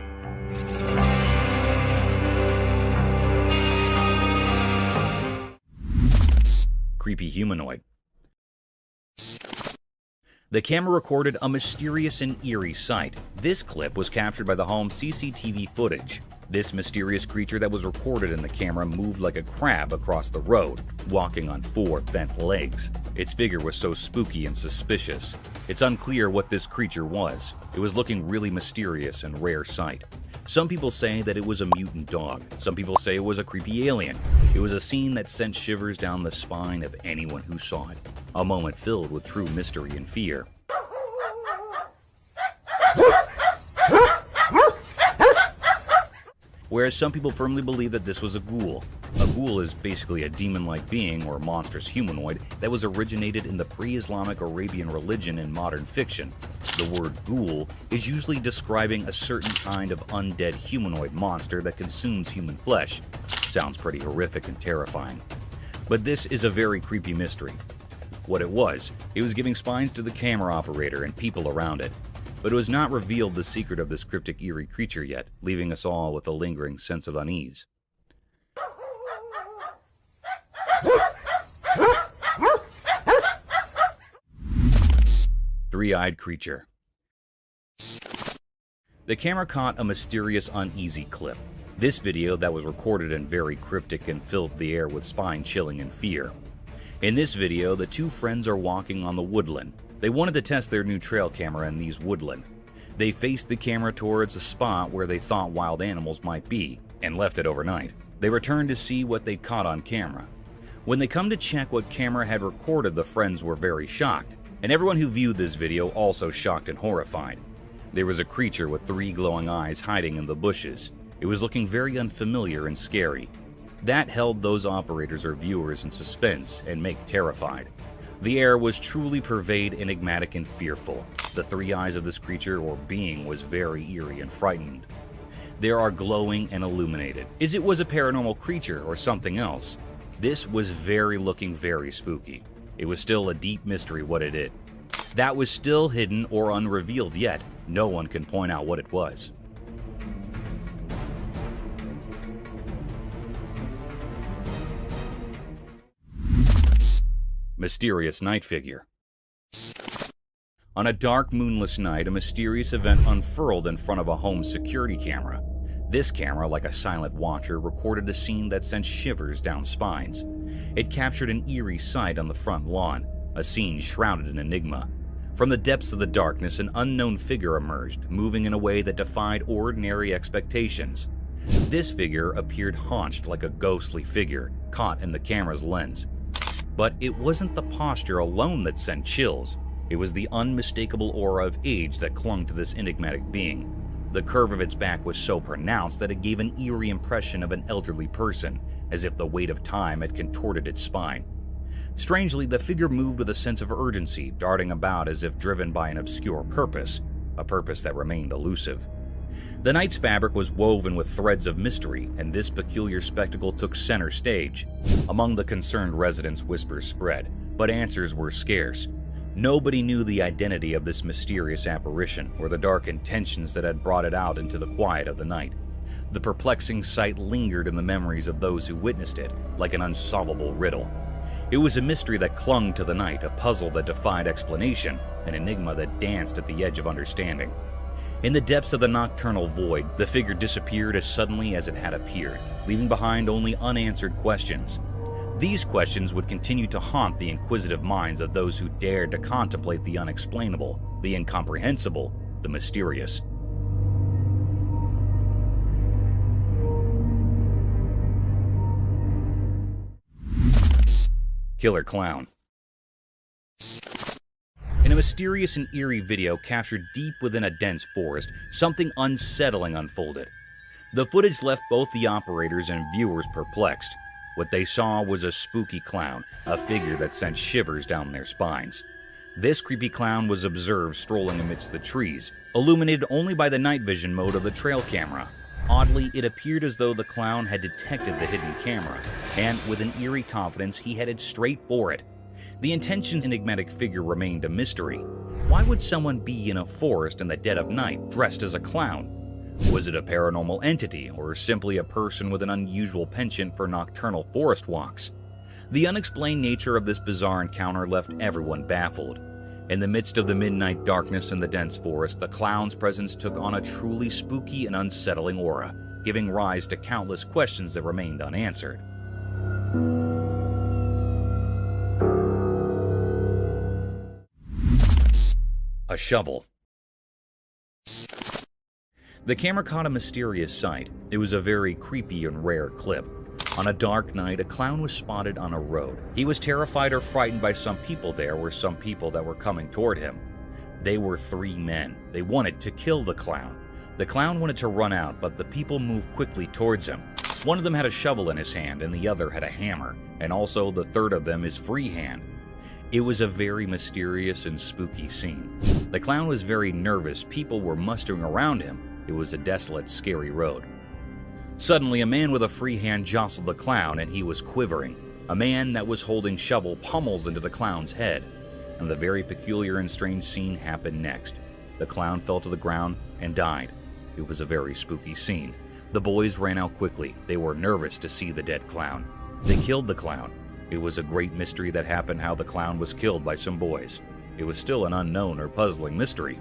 Creepy humanoid. The camera recorded a mysterious and eerie sight. This clip was captured by the home's CCTV footage. This mysterious creature that was recorded in the camera moved like a crab across the road, walking on 4 bent legs. Its figure was so spooky and suspicious. It's unclear what this creature was. It was looking really mysterious and rare sight. Some people say that it was a mutant dog. Some people say it was a creepy alien. It was a scene that sent shivers down the spine of anyone who saw it. A moment filled with true mystery and fear. Whereas some people firmly believe that this was a ghoul. A ghoul is basically a demon-like being or monstrous humanoid that was originated in the pre-Islamic Arabian religion in modern fiction. The word ghoul is usually describing a certain kind of undead humanoid monster that consumes human flesh. Sounds pretty horrific and terrifying. But this is a very creepy mystery. What it was giving spines to the camera operator and people around it. But it was not revealed the secret of this cryptic eerie creature yet, leaving us all with a lingering sense of unease. Three-eyed creature. The camera caught a mysterious, uneasy clip. This video that was recorded in very cryptic and filled the air with spine-chilling and fear. In this video, the two friends are walking on the woodland. They wanted to test their new trail camera in these woodland. They faced the camera towards a spot where they thought wild animals might be, and left it overnight. They returned to see what they caught on camera. When they come to check what camera had recorded, the friends were very shocked, and everyone who viewed this video also shocked and horrified. There was a creature with 3 glowing eyes hiding in the bushes. It was looking very unfamiliar and scary. That held those operators or viewers in suspense and make terrified. The air was truly pervade, enigmatic, and fearful. The 3 eyes of this creature or being was very eerie and frightened. They are glowing and illuminated. Is it was a paranormal creature or something else? This was looking very spooky. It was still a deep mystery what it is. That was still hidden or unrevealed yet. No one can point out what it was. Mysterious night figure. On a dark, moonless night, a mysterious event unfurled in front of a home security camera. This camera, like a silent watcher, recorded a scene that sent shivers down spines. It captured an eerie sight on the front lawn, a scene shrouded in enigma. From the depths of the darkness, an unknown figure emerged, moving in a way that defied ordinary expectations. This figure appeared haunched like a ghostly figure, caught in the camera's lens. But it wasn't the posture alone that sent chills. It was the unmistakable aura of age that clung to this enigmatic being. The curve of its back was so pronounced that it gave an eerie impression of an elderly person, as if the weight of time had contorted its spine. Strangely, the figure moved with a sense of urgency, darting about as if driven by an obscure purpose, a purpose that remained elusive. The night's fabric was woven with threads of mystery, and this peculiar spectacle took center stage. Among the concerned residents, whispers spread, but answers were scarce. Nobody knew the identity of this mysterious apparition or the dark intentions that had brought it out into the quiet of the night. The perplexing sight lingered in the memories of those who witnessed it, like an unsolvable riddle. It was a mystery that clung to the night, a puzzle that defied explanation, an enigma that danced at the edge of understanding. In the depths of the nocturnal void, the figure disappeared as suddenly as it had appeared, leaving behind only unanswered questions. These questions would continue to haunt the inquisitive minds of those who dared to contemplate the unexplainable, the incomprehensible, the mysterious. Killer clown. In a mysterious and eerie video captured deep within a dense forest, something unsettling unfolded. The footage left both the operators and viewers perplexed. What they saw was a spooky clown, a figure that sent shivers down their spines. This creepy clown was observed strolling amidst the trees, illuminated only by the night vision mode of the trail camera. Oddly, it appeared as though the clown had detected the hidden camera, and with an eerie confidence, he headed straight for it. The intention's enigmatic figure remained a mystery. Why would someone be in a forest in the dead of night dressed as a clown? Was it a paranormal entity, or simply a person with an unusual penchant for nocturnal forest walks? The unexplained nature of this bizarre encounter left everyone baffled. In the midst of the midnight darkness in the dense forest, the clown's presence took on a truly spooky and unsettling aura, giving rise to countless questions that remained unanswered. A shovel. The camera caught a mysterious sight. It was a very creepy and rare clip. On a dark night, a clown was spotted on a road. He was terrified or frightened by some people. There were some people that were coming toward him. They were 3 men. They wanted to kill the clown. The clown wanted to run out, but the people moved quickly towards him. One of them had a shovel in his hand, and the other had a hammer, and also the third of them is free hand. It was a very mysterious and spooky scene. The clown was very nervous. People were mustering around him. It was a desolate, scary road. Suddenly, a man with a free hand jostled the clown, and he was quivering. A man that was holding shovel pummels into the clown's head, and the very peculiar and strange scene happened next. The clown fell to the ground and died. It was a very spooky scene. The boys ran out quickly. They were nervous to see the dead clown. They killed the clown. It was a great mystery that happened how the clown was killed by some boys. It was still an unknown or puzzling mystery.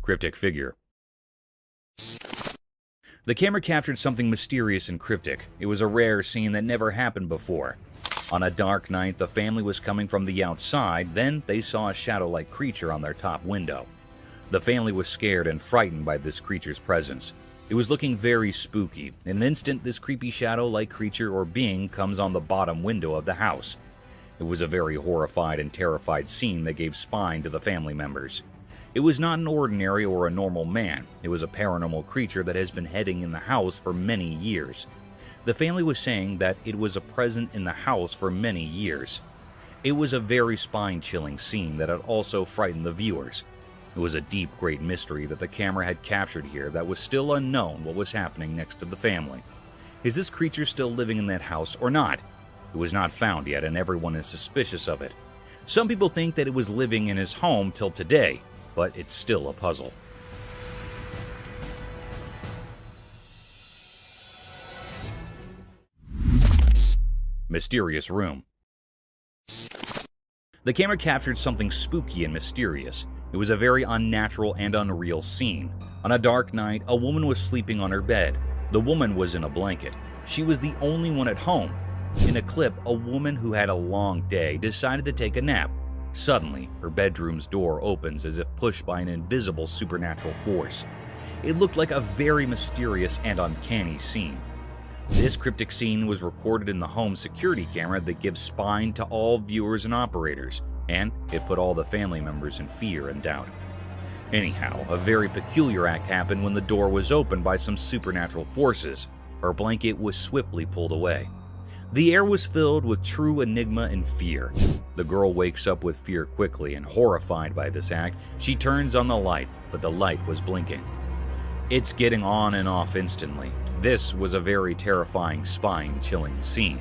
Cryptic figure. The camera captured something mysterious and cryptic. It was a rare scene that never happened before. On a dark night, the family was coming from the outside, then they saw a shadow-like creature on their top window. The family was scared and frightened by this creature's presence. It was looking very spooky. In an instant, this creepy shadow-like creature or being comes on the bottom window of the house. It was a very horrified and terrified scene that gave spine to the family members. It was not an ordinary or a normal man. It was a paranormal creature that has been hiding in the house for many years. The family was saying that it was a present in the house for many years. It was a very spine-chilling scene that had also frightened the viewers. It was a deep, great mystery that the camera had captured here that was still unknown what was happening next to the family. Is this creature still living in that house or not? It was not found yet, and everyone is suspicious of it. Some people think that it was living in his home till today, but it's still a puzzle. Mysterious room. The camera captured something spooky and mysterious. It was a very unnatural and unreal scene. On a dark night, a woman was sleeping on her bed. The woman was in a blanket. She was the only one at home. In a clip, a woman who had a long day decided to take a nap. Suddenly, her bedroom's door opens as if pushed by an invisible supernatural force. It looked like a very mysterious and uncanny scene. This cryptic scene was recorded in the home security camera that gives spine to all viewers and operators, and it put all the family members in fear and doubt. Anyhow, a very peculiar act happened when the door was opened by some supernatural forces. Her blanket was swiftly pulled away. The air was filled with true enigma and fear. The girl wakes up with fear quickly, and horrified by this act, she turns on the light, but the light was blinking. It's getting on and off instantly. This was a very terrifying, spine-chilling scene.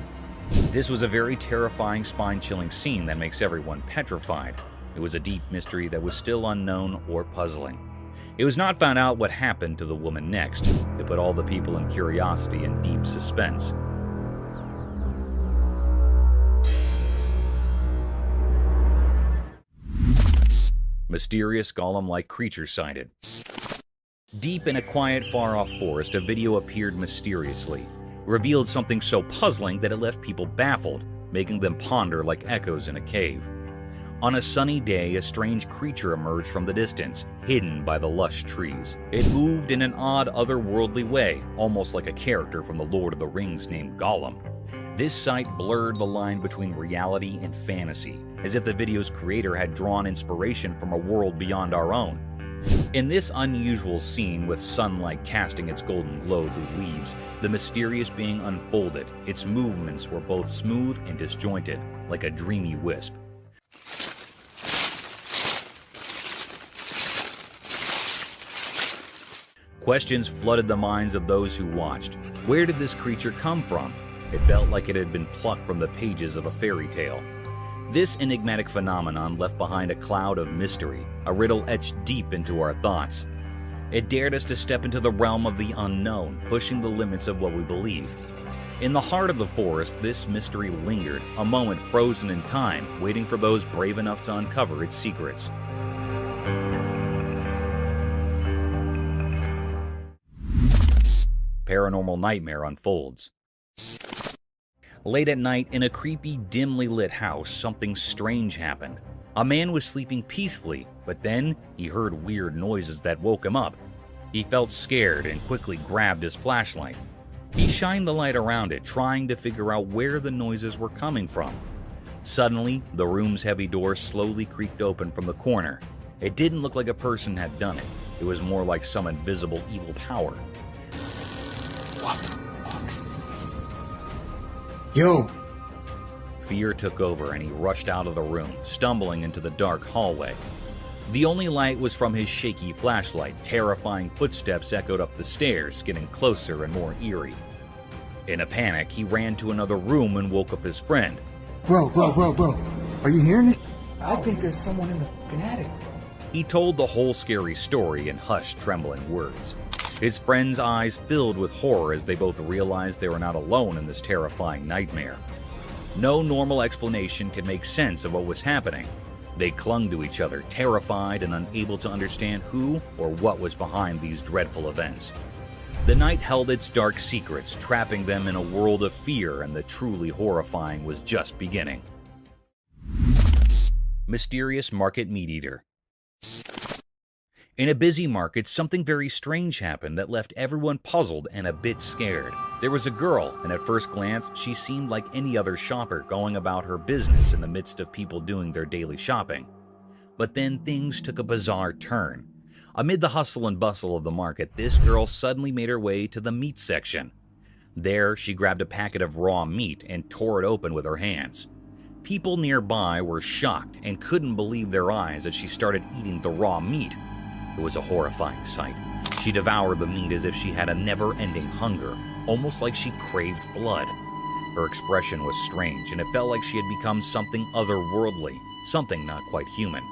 This was a very terrifying, spine-chilling scene that makes everyone petrified. It was a deep mystery that was still unknown or puzzling. It was not found out what happened to the woman next. It put all the people in curiosity and deep suspense. Mysterious golem-like creature sighted. Deep in a quiet, far-off forest, a video appeared mysteriously. Revealed something so puzzling that it left people baffled, making them ponder like echoes in a cave. On a sunny day, a strange creature emerged from the distance, hidden by the lush trees. It moved in an odd, otherworldly way, almost like a character from the Lord of the Rings named Gollum. This sight blurred the line between reality and fantasy, as if the video's creator had drawn inspiration from a world beyond our own. In this unusual scene, with sunlight casting its golden glow through leaves, the mysterious being unfolded. Its movements were both smooth and disjointed, like a dreamy wisp. Questions flooded the minds of those who watched. Where did this creature come from? It felt like it had been plucked from the pages of a fairy tale. This enigmatic phenomenon left behind a cloud of mystery, a riddle etched deep into our thoughts. It dared us to step into the realm of the unknown, pushing the limits of what we believe. In the heart of the forest, this mystery lingered, a moment frozen in time, waiting for those brave enough to uncover its secrets. Paranormal nightmare unfolds. Late at night, in a creepy, dimly lit house, something strange happened. A man was sleeping peacefully, but then he heard weird noises that woke him up. He felt scared and quickly grabbed his flashlight. He shined the light around it, trying to figure out where the noises were coming from. Suddenly, the room's heavy door slowly creaked open from the corner. It didn't look like a person had done it. It was more like some invisible evil power. Yo! Fear took over and he rushed out of the room, stumbling into the dark hallway. The only light was from his shaky flashlight. Terrifying footsteps echoed up the stairs, getting closer and more eerie. In a panic, he ran to another room and woke up his friend. Bro. Are you hearing this? I think there's someone in the fucking attic. He told the whole scary story in hushed, trembling words. His friend's eyes filled with horror as they both realized they were not alone in this terrifying nightmare. No normal explanation could make sense of what was happening. They clung to each other, terrified and unable to understand who or what was behind these dreadful events. The night held its dark secrets, trapping them in a world of fear, and the truly horrifying was just beginning. Mysterious market meat eater. In a busy market, something very strange happened that left everyone puzzled and a bit scared. There was a girl, and at first glance, she seemed like any other shopper going about her business in the midst of people doing their daily shopping. But then things took a bizarre turn. Amid the hustle and bustle of the market, this girl suddenly made her way to the meat section. There, she grabbed a packet of raw meat and tore it open with her hands. People nearby were shocked and couldn't believe their eyes as she started eating the raw meat. It was a horrifying sight. She devoured the meat as if she had a never-ending hunger, almost like she craved blood. Her expression was strange, and it felt like she had become something otherworldly, something not quite human.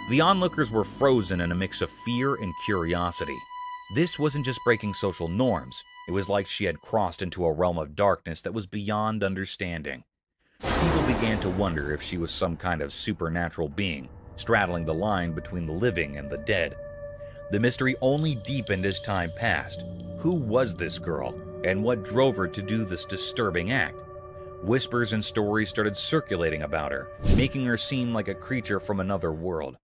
The onlookers were frozen in a mix of fear and curiosity. This wasn't just breaking social norms. It was like she had crossed into a realm of darkness that was beyond understanding. People began to wonder if she was some kind of supernatural being, straddling the line between the living and the dead. The mystery only deepened as time passed. Who was this girl, and what drove her to do this disturbing act? Whispers and stories started circulating about her, making her seem like a creature from another world.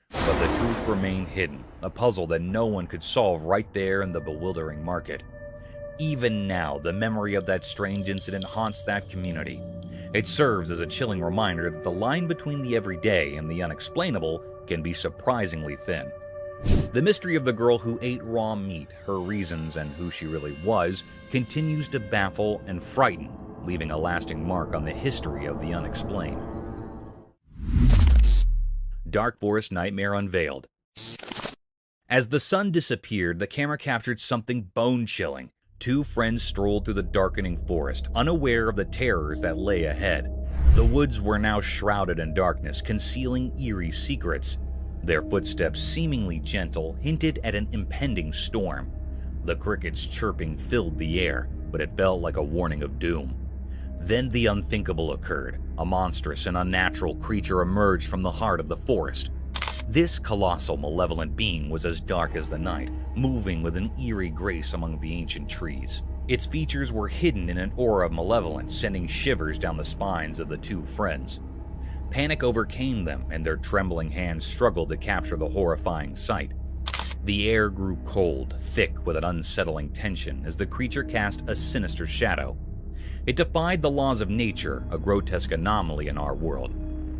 But the truth remained hidden, a puzzle that no one could solve right there in the bewildering market. Even now, the memory of that strange incident haunts that community. It serves as a chilling reminder that the line between the everyday and the unexplainable can be surprisingly thin. The mystery of the girl who ate raw meat, her reasons, and who she really was, continues to baffle and frighten, leaving a lasting mark on the history of the unexplained. Dark Forest Nightmare Unveiled. As the sun disappeared, the camera captured something bone-chilling. Two friends strolled through the darkening forest, unaware of the terrors that lay ahead. The woods were now shrouded in darkness, concealing eerie secrets. Their footsteps, seemingly gentle, hinted at an impending storm. The crickets' chirping filled the air, but it felt like a warning of doom. Then the unthinkable occurred. A monstrous and unnatural creature emerged from the heart of the forest. This colossal, malevolent being was as dark as the night, moving with an eerie grace among the ancient trees. Its features were hidden in an aura of malevolence, sending shivers down the spines of the two friends. Panic overcame them, and their trembling hands struggled to capture the horrifying sight. The air grew cold, thick with an unsettling tension as the creature cast a sinister shadow. It defied the laws of nature, a grotesque anomaly in our world.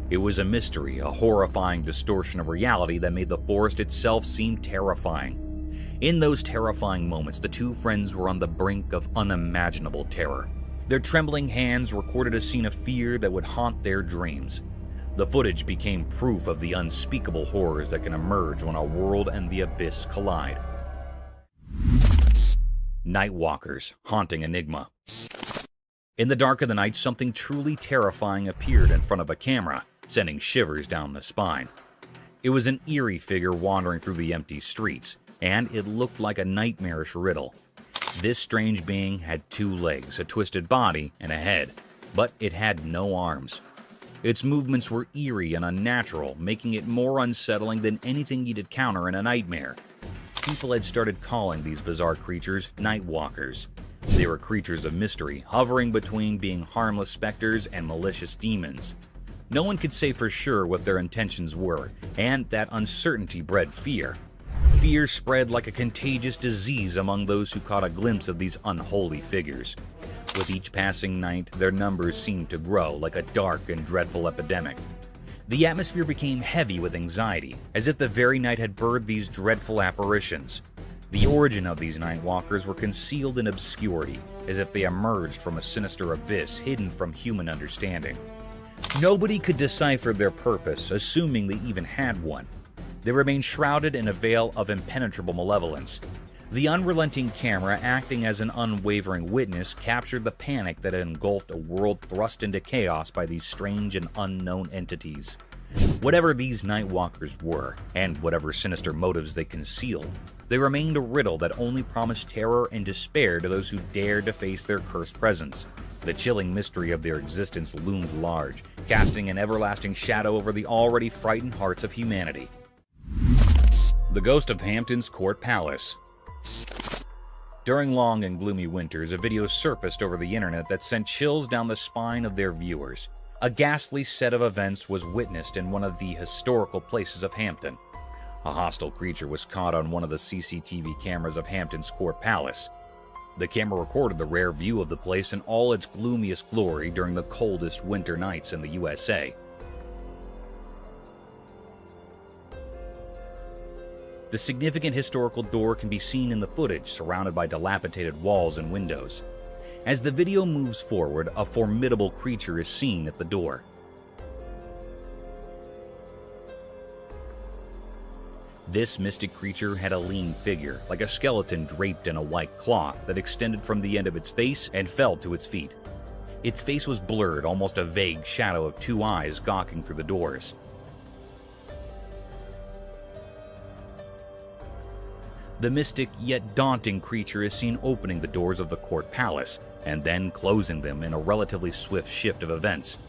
It was a mystery, a horrifying distortion of reality that made the forest itself seem terrifying. In those terrifying moments, the two friends were on the brink of unimaginable terror. Their trembling hands recorded a scene of fear that would haunt their dreams. The footage became proof of the unspeakable horrors that can emerge when a world and the abyss collide. Night walkers, haunting enigma. In the dark of the night, something truly terrifying appeared in front of a camera, sending shivers down the spine. It was an eerie figure wandering through the empty streets, and it looked like a nightmarish riddle. This strange being had 2 legs, a twisted body, and a head, but it had no arms. Its movements were eerie and unnatural, making it more unsettling than anything you'd encounter in a nightmare. People had started calling these bizarre creatures night walkers. They were creatures of mystery, hovering between being harmless specters and malicious demons. No one could say for sure what their intentions were, and that uncertainty bred fear. Fear spread like a contagious disease among those who caught a glimpse of these unholy figures. With each passing night, their numbers seemed to grow like a dark and dreadful epidemic. The atmosphere became heavy with anxiety, as if the very night had birthed these dreadful apparitions. The origin of these night walkers were concealed in obscurity, as if they emerged from a sinister abyss hidden from human understanding. Nobody could decipher their purpose, assuming they even had one. They remained shrouded in a veil of impenetrable malevolence. The unrelenting camera, acting as an unwavering witness, captured the panic that had engulfed a world thrust into chaos by these strange and unknown entities. Whatever these night walkers were, and whatever sinister motives they concealed, they remained a riddle that only promised terror and despair to those who dared to face their cursed presence. The chilling mystery of their existence loomed large, casting an everlasting shadow over the already frightened hearts of humanity. The Ghost of Hampton's Court Palace. During long and gloomy winters, a video surfaced over the internet that sent chills down the spine of their viewers. A ghastly set of events was witnessed in one of the historical places of Hampton. A hostile creature was caught on one of the CCTV cameras of Hampton's Court Palace. The camera recorded the rare view of the place in all its gloomiest glory during the coldest winter nights in the USA. The significant historical door can be seen in the footage, surrounded by dilapidated walls and windows. As the video moves forward, a formidable creature is seen at the door. This mystic creature had a lean figure, like a skeleton draped in a white cloth that extended from the end of its face and fell to its feet. Its face was blurred, almost a vague shadow of 2 eyes gawking through the doors. The mystic yet daunting creature is seen opening the doors of the court palace and then closing them in a relatively swift shift of events.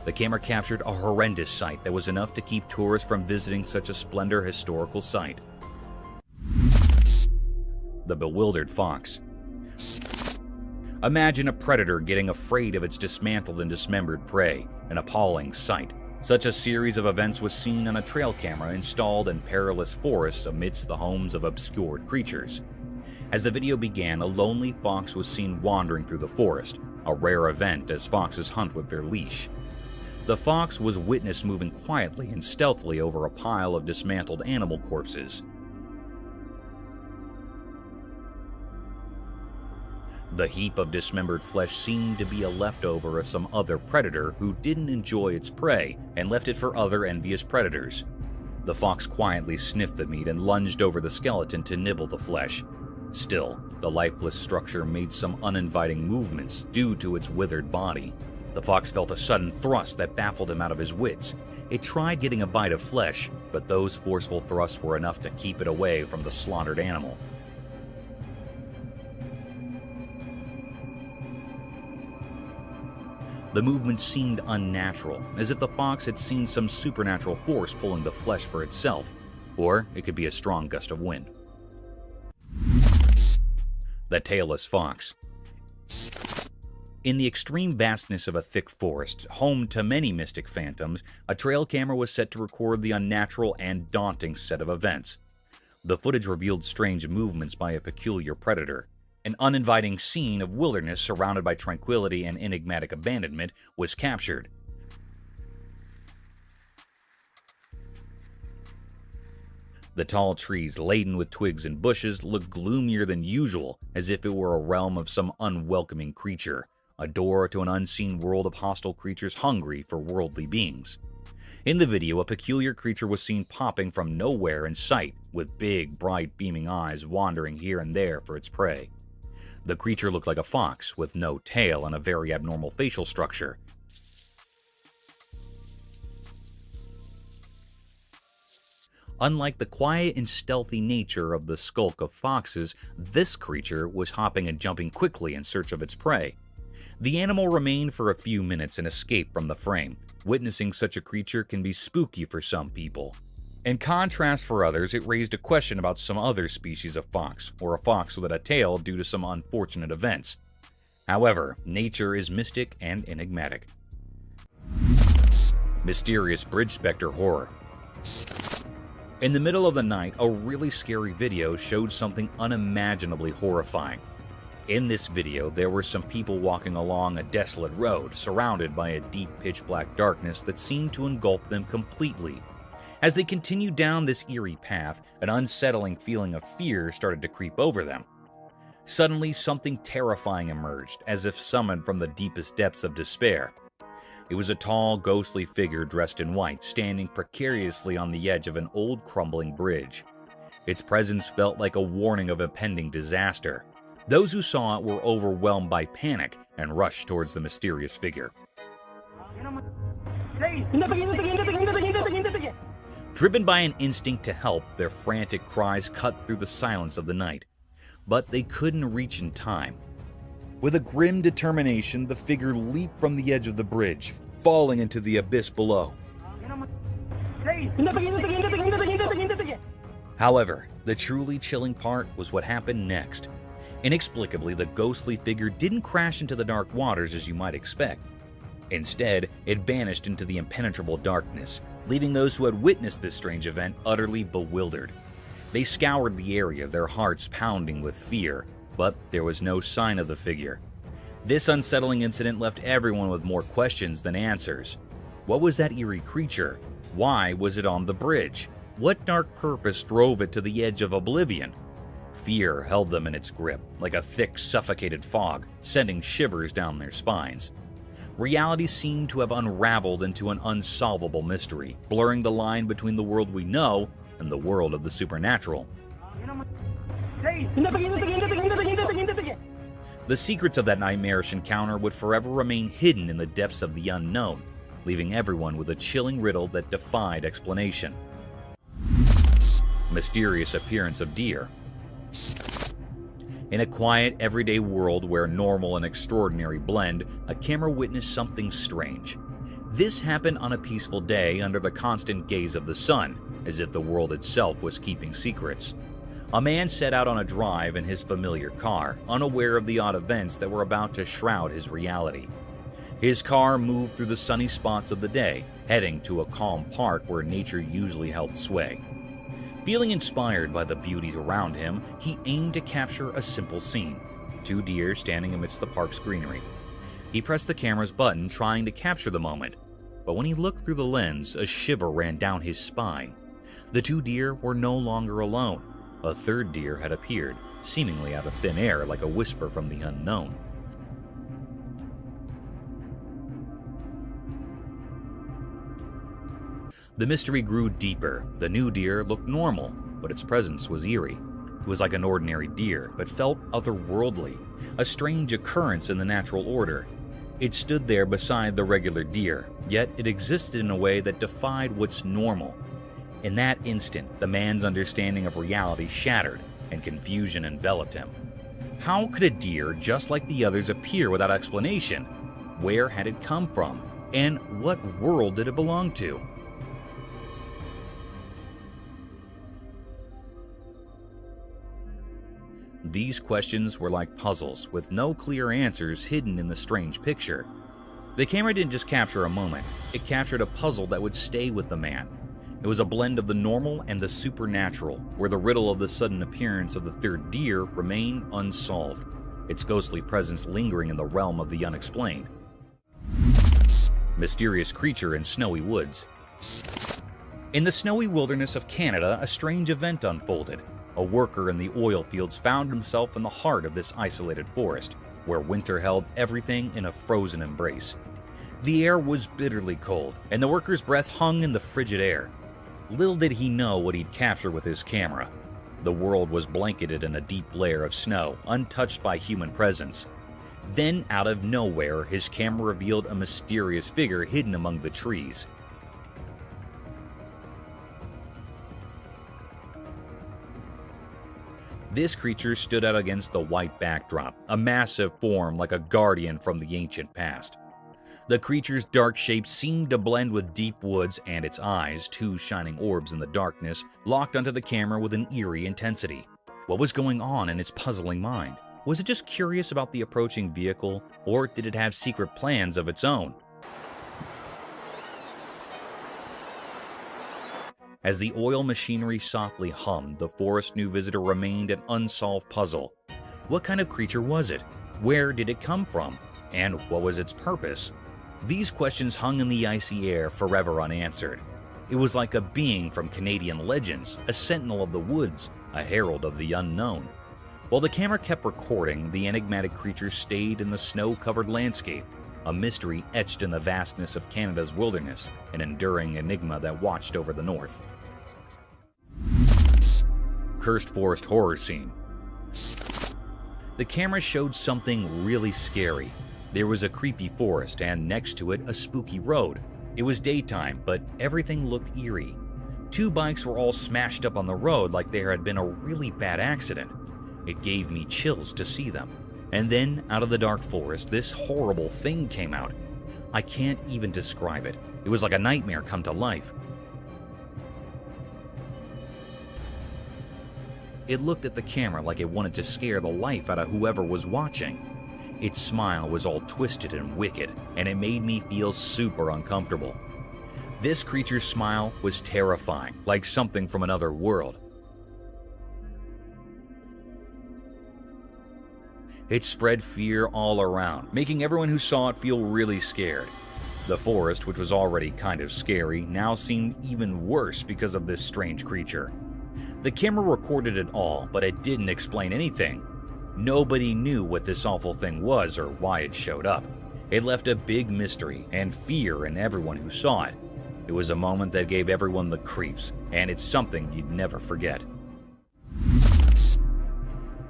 The camera captured a horrendous sight that was enough to keep tourists from visiting such a splendid historical site. The bewildered fox. Imagine a predator getting afraid of its dismantled and dismembered prey, an appalling sight. Such a series of events was seen on a trail camera installed in perilous forests amidst the homes of obscured creatures. As the video began, a lonely fox was seen wandering through the forest, a rare event as foxes hunt with their leash. The fox was witnessed moving quietly and stealthily over a pile of dismantled animal corpses. The heap of dismembered flesh seemed to be a leftover of some other predator who didn't enjoy its prey and left it for other envious predators. The fox quietly sniffed the meat and lunged over the skeleton to nibble the flesh. Still, the lifeless structure made some uninviting movements due to its withered body. The fox felt a sudden thrust that baffled him out of his wits. It tried getting a bite of flesh, but those forceful thrusts were enough to keep it away from the slaughtered animal. The movement seemed unnatural, as if the fox had seen some supernatural force pulling the flesh for itself, or it could be a strong gust of wind. The tailless fox. In the extreme vastness of a thick forest, home to many mystic phantoms, a trail camera was set to record the unnatural and daunting set of events. The footage revealed strange movements by a peculiar predator. An uninviting scene of wilderness surrounded by tranquility and enigmatic abandonment was captured. The tall trees, laden with twigs and bushes, looked gloomier than usual, as if it were a realm of some unwelcoming creature, a door to an unseen world of hostile creatures hungry for worldly beings. In the video, a peculiar creature was seen popping from nowhere in sight, with big, bright, beaming eyes wandering here and there for its prey. The creature looked like a fox, with no tail and a very abnormal facial structure. Unlike the quiet and stealthy nature of the skulk of foxes, this creature was hopping and jumping quickly in search of its prey. The animal remained for a few minutes and escaped from the frame. Witnessing such a creature can be spooky for some people. In contrast for others, it raised a question about some other species of fox, or a fox without a tail due to some unfortunate events. However, nature is mystic and enigmatic. Mysterious bridge specter horror. In the middle of the night, a really scary video showed something unimaginably horrifying. In this video, there were some people walking along a desolate road, surrounded by a deep pitch-black darkness that seemed to engulf them completely. As they continued down this eerie path, an unsettling feeling of fear started to creep over them. Suddenly, something terrifying emerged, as if summoned from the deepest depths of despair. It was a tall, ghostly figure dressed in white, standing precariously on the edge of an old, crumbling bridge. Its presence felt like a warning of impending disaster. Those who saw it were overwhelmed by panic and rushed towards the mysterious figure. Driven by an instinct to help, their frantic cries cut through the silence of the night. But they couldn't reach in time. With a grim determination, the figure leaped from the edge of the bridge, falling into the abyss below. However, the truly chilling part was what happened next. Inexplicably, the ghostly figure didn't crash into the dark waters as you might expect. Instead, it vanished into the impenetrable darkness, leaving those who had witnessed this strange event utterly bewildered. They scoured the area, their hearts pounding with fear, but there was no sign of the figure. This unsettling incident left everyone with more questions than answers. What was that eerie creature? Why was it on the bridge? What dark purpose drove it to the edge of oblivion? Fear held them in its grip, like a thick, suffocated fog, sending shivers down their spines. Reality seemed to have unraveled into an unsolvable mystery, blurring the line between the world we know and the world of the supernatural. The secrets of that nightmarish encounter would forever remain hidden in the depths of the unknown, leaving everyone with a chilling riddle that defied explanation. Mysterious appearance of deer. In a quiet, everyday world where normal and extraordinary blend, a camera witnessed something strange. This happened on a peaceful day under the constant gaze of the sun, as if the world itself was keeping secrets. A man set out on a drive in his familiar car, unaware of the odd events that were about to shroud his reality. His car moved through the sunny spots of the day, heading to a calm park where nature usually held sway. Feeling inspired by the beauty around him, he aimed to capture a simple scene: 2 deer standing amidst the park's greenery. He pressed the camera's button, trying to capture the moment, but when he looked through the lens, a shiver ran down his spine. The 2 deer were no longer alone. A 3rd deer had appeared, seemingly out of thin air like a whisper from the unknown. The mystery grew deeper. The new deer looked normal, but its presence was eerie. It was like an ordinary deer, but felt otherworldly, a strange occurrence in the natural order. It stood there beside the regular deer, yet it existed in a way that defied what's normal. In that instant, the man's understanding of reality shattered, and confusion enveloped him. How could a deer, just like the others, appear without explanation? Where had it come from? And what world did it belong to? These questions were like puzzles, with no clear answers hidden in the strange picture. The camera didn't just capture a moment, it captured a puzzle that would stay with the man. It was a blend of the normal and the supernatural, where the riddle of the sudden appearance of the 3rd deer remained unsolved, its ghostly presence lingering in the realm of the unexplained. Mysterious creature in snowy woods. In the snowy wilderness of Canada, a strange event unfolded. A worker in the oil fields found himself in the heart of this isolated forest, where winter held everything in a frozen embrace. The air was bitterly cold, and the worker's breath hung in the frigid air. Little did he know what he'd capture with his camera. The world was blanketed in a deep layer of snow, untouched by human presence. Then, out of nowhere, his camera revealed a mysterious figure hidden among the trees. This creature stood out against the white backdrop, a massive form like a guardian from the ancient past. The creature's dark shape seemed to blend with deep woods, and its eyes, two shining orbs in the darkness, locked onto the camera with an eerie intensity. What was going on in its puzzling mind? Was it just curious about the approaching vehicle, or did it have secret plans of its own? As the oil machinery softly hummed, the forest new visitor remained an unsolved puzzle. What kind of creature was it? Where did it come from? And what was its purpose? These questions hung in the icy air, forever unanswered. It was like a being from Canadian legends, a sentinel of the woods, a herald of the unknown. While the camera kept recording, the enigmatic creature stayed in the snow-covered landscape, a mystery etched in the vastness of Canada's wilderness, an enduring enigma that watched over the north. Cursed forest horror scene. The camera showed something really scary. There was a creepy forest, and next to it, a spooky road. It was daytime, but everything looked eerie. Two bikes were all smashed up on the road like there had been a really bad accident. It gave me chills to see them. And then, out of the dark forest, this horrible thing came out. I can't even describe it. It was like a nightmare come to life. It looked at the camera like it wanted to scare the life out of whoever was watching. Its smile was all twisted and wicked, and it made me feel super uncomfortable. This creature's smile was terrifying, like something from another world. It spread fear all around, making everyone who saw it feel really scared. The forest, which was already kind of scary, now seemed even worse because of this strange creature. The camera recorded it all, but it didn't explain anything. Nobody knew what this awful thing was or why it showed up. It left a big mystery and fear in everyone who saw it. It was a moment that gave everyone the creeps, and it's something you'd never forget.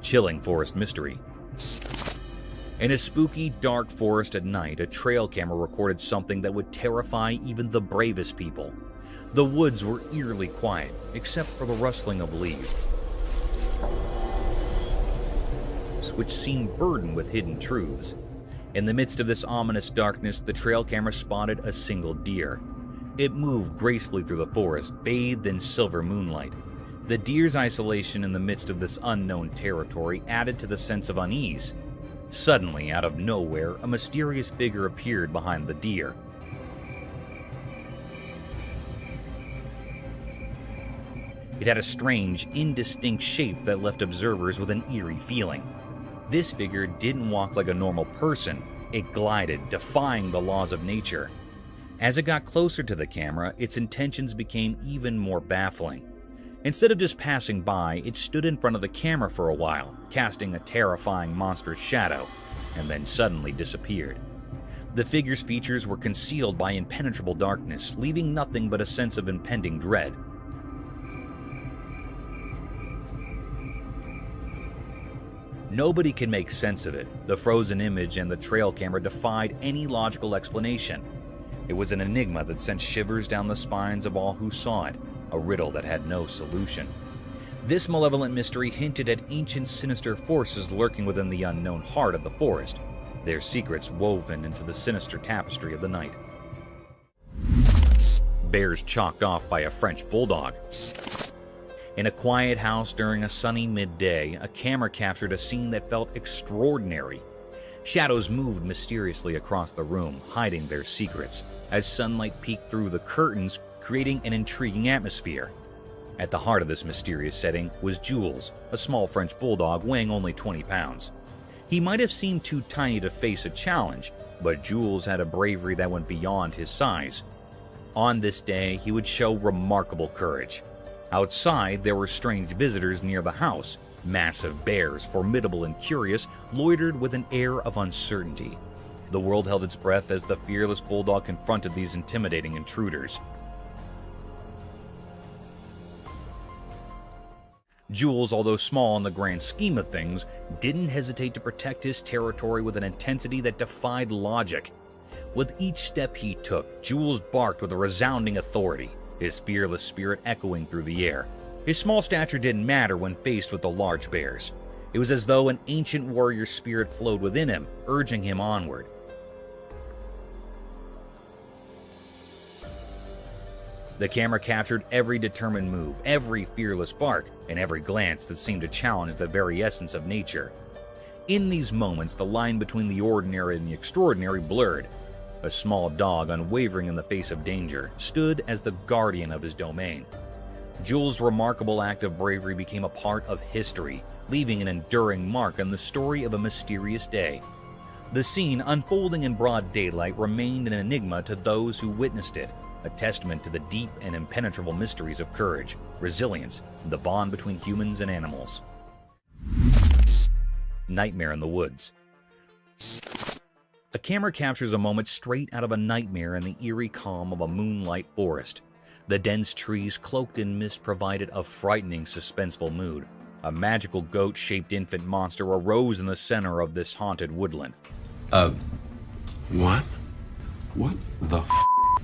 Chilling forest mystery. In a spooky, dark forest at night, a trail camera recorded something that would terrify even the bravest people. The woods were eerily quiet, except for the rustling of leaves, which seemed burdened with hidden truths. In the midst of this ominous darkness, the trail camera spotted a single deer. It moved gracefully through the forest, bathed in silver moonlight. The deer's isolation in the midst of this unknown territory added to the sense of unease. Suddenly, out of nowhere, a mysterious figure appeared behind the deer. It had a strange, indistinct shape that left observers with an eerie feeling. This figure didn't walk like a normal person. It glided, defying the laws of nature. As it got closer to the camera, its intentions became even more baffling. Instead of just passing by, it stood in front of the camera for a while, casting a terrifying monstrous shadow, and then suddenly disappeared. The figure's features were concealed by impenetrable darkness, leaving nothing but a sense of impending dread. Nobody could make sense of it. The frozen image and the trail camera defied any logical explanation. It was an enigma that sent shivers down the spines of all who saw it, a riddle that had no solution. This malevolent mystery hinted at ancient sinister forces lurking within the unknown heart of the forest, their secrets woven into the sinister tapestry of the night. Bears chalked off by a French bulldog. In a quiet house during a sunny midday, a camera captured a scene that felt extraordinary. Shadows moved mysteriously across the room, hiding their secrets, as sunlight peeked through the curtains, creating an intriguing atmosphere. At the heart of this mysterious setting was Jules, a small French bulldog weighing only 20 pounds. He might have seemed too tiny to face a challenge, but Jules had a bravery that went beyond his size. On this day, he would show remarkable courage. Outside, there were strange visitors near the house. Massive bears, formidable and curious, loitered with an air of uncertainty. The world held its breath as the fearless bulldog confronted these intimidating intruders. Jules, although small in the grand scheme of things, didn't hesitate to protect his territory with an intensity that defied logic. With each step he took, Jules barked with a resounding authority, his fearless spirit echoing through the air. His small stature didn't matter when faced with the large bears. It was as though an ancient warrior spirit flowed within him, urging him onward. The camera captured every determined move, every fearless bark, and every glance that seemed to challenge the very essence of nature. In these moments, the line between the ordinary and the extraordinary blurred. A small dog, unwavering in the face of danger, stood as the guardian of his domain. Jules' remarkable act of bravery became a part of history, leaving an enduring mark on the story of a mysterious day. The scene, unfolding in broad daylight, remained an enigma to those who witnessed it, a testament to the deep and impenetrable mysteries of courage, resilience, and the bond between humans and animals. Nightmare in the Woods. A camera captures a moment straight out of a nightmare in the eerie calm of a moonlight forest. The dense trees cloaked in mist provided a frightening, suspenseful mood. A magical goat-shaped infant monster arose in the center of this haunted woodland. What? What the f***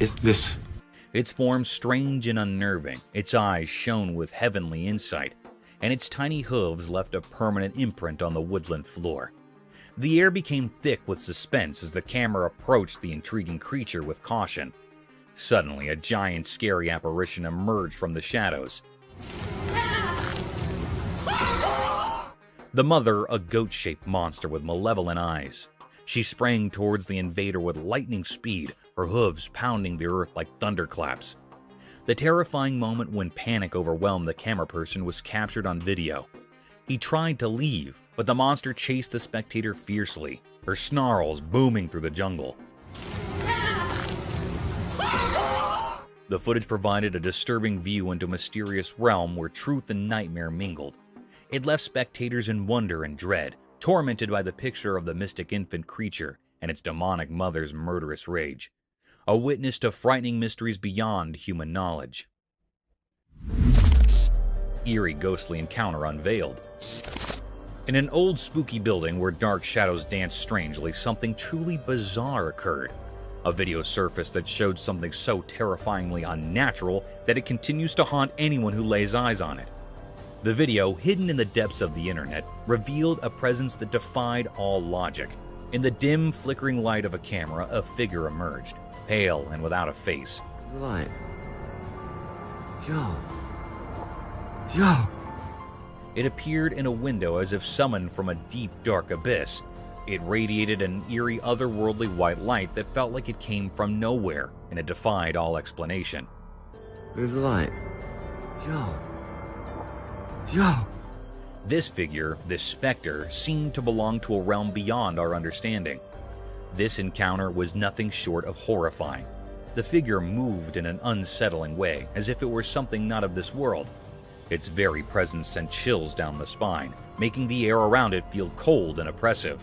is this? Its form strange and unnerving, its eyes shone with heavenly insight, and its tiny hooves left a permanent imprint on the woodland floor. The air became thick with suspense as the camera approached the intriguing creature with caution. Suddenly, a giant, scary apparition emerged from the shadows. The mother, a goat-shaped monster with malevolent eyes. She sprang towards the invader with lightning speed, her hooves pounding the earth like thunderclaps. The terrifying moment when panic overwhelmed the camera person was captured on video. He tried to leave, but the monster chased the spectator fiercely, her snarls booming through the jungle. The footage provided a disturbing view into a mysterious realm where truth and nightmare mingled. It left spectators in wonder and dread, tormented by the picture of the mystic infant creature and its demonic mother's murderous rage. A witness to frightening mysteries beyond human knowledge. Eerie ghostly encounter unveiled. In an old spooky building where dark shadows danced strangely, something truly bizarre occurred. A video surfaced that showed something so terrifyingly unnatural that it continues to haunt anyone who lays eyes on it. The video, hidden in the depths of the internet, revealed a presence that defied all logic. In the dim, flickering light of a camera, a figure emerged, pale and without a face. Light. Yo. It appeared in a window as if summoned from a deep, dark abyss. It radiated an eerie, otherworldly white light that felt like it came from nowhere, and it defied all explanation. Move the light. Yo. This figure, this specter, seemed to belong to a realm beyond our understanding. This encounter was nothing short of horrifying. The figure moved in an unsettling way, as if it were something not of this world. Its very presence sent chills down the spine, making the air around it feel cold and oppressive.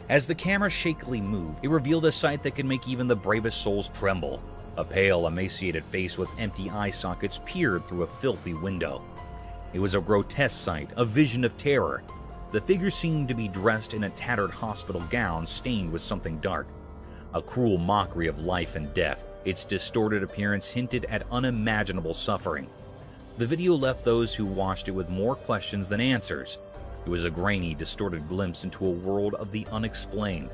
As the camera shakily moved, it revealed a sight that could make even the bravest souls tremble. A pale, emaciated face with empty eye sockets peered through a filthy window. It was a grotesque sight, a vision of terror. The figure seemed to be dressed in a tattered hospital gown stained with something dark. A cruel mockery of life and death, its distorted appearance hinted at unimaginable suffering. The video left those who watched it with more questions than answers. It was a grainy, distorted glimpse into a world of the unexplained.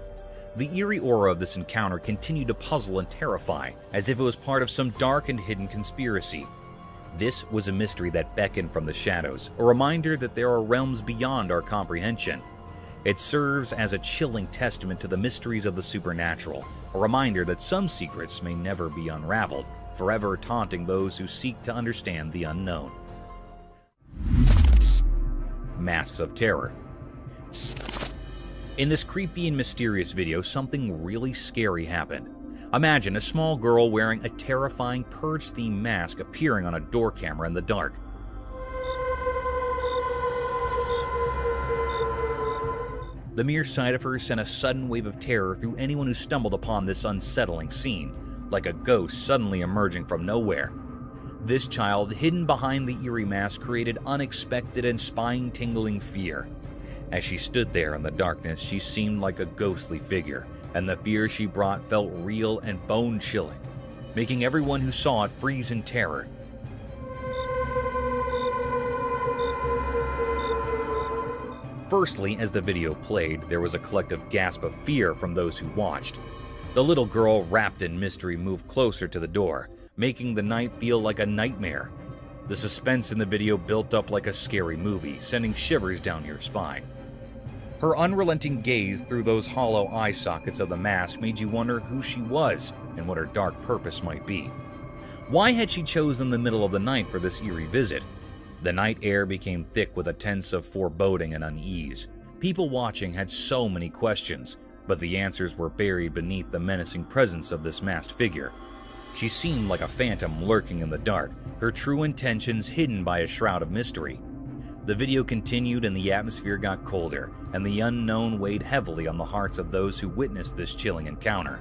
The eerie aura of this encounter continued to puzzle and terrify, as if it was part of some dark and hidden conspiracy. This was a mystery that beckoned from the shadows, a reminder that there are realms beyond our comprehension. It serves as a chilling testament to the mysteries of the supernatural, a reminder that some secrets may never be unraveled, forever taunting those who seek to understand the unknown. Masks of Terror. In this creepy and mysterious video, something really scary happened. Imagine a small girl wearing a terrifying Purge-themed mask appearing on a door camera in the dark. The mere sight of her sent a sudden wave of terror through anyone who stumbled upon this unsettling scene, like a ghost suddenly emerging from nowhere. This child, hidden behind the eerie mask, created unexpected and spine-tingling fear. As she stood there in the darkness, she seemed like a ghostly figure, and the fear she brought felt real and bone-chilling, making everyone who saw it freeze in terror. Firstly, as the video played, there was a collective gasp of fear from those who watched. The little girl, wrapped in mystery, moved closer to the door, making the night feel like a nightmare. The suspense in the video built up like a scary movie, sending shivers down your spine. Her unrelenting gaze through those hollow eye sockets of the mask made you wonder who she was and what her dark purpose might be. Why had she chosen the middle of the night for this eerie visit? The night air became thick with a sense of foreboding and unease. People watching had so many questions, but the answers were buried beneath the menacing presence of this masked figure. She seemed like a phantom lurking in the dark, her true intentions hidden by a shroud of mystery. The video continued and the atmosphere got colder, and the unknown weighed heavily on the hearts of those who witnessed this chilling encounter.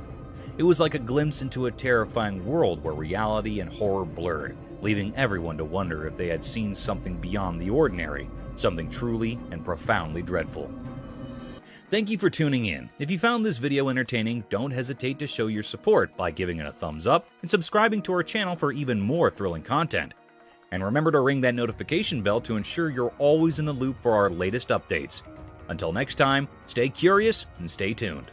It was like a glimpse into a terrifying world where reality and horror blurred, leaving everyone to wonder if they had seen something beyond the ordinary, something truly and profoundly dreadful. Thank you for tuning in. If you found this video entertaining, don't hesitate to show your support by giving it a thumbs up and subscribing to our channel for even more thrilling content. And remember to ring that notification bell to ensure you're always in the loop for our latest updates. Until next time, stay curious and stay tuned.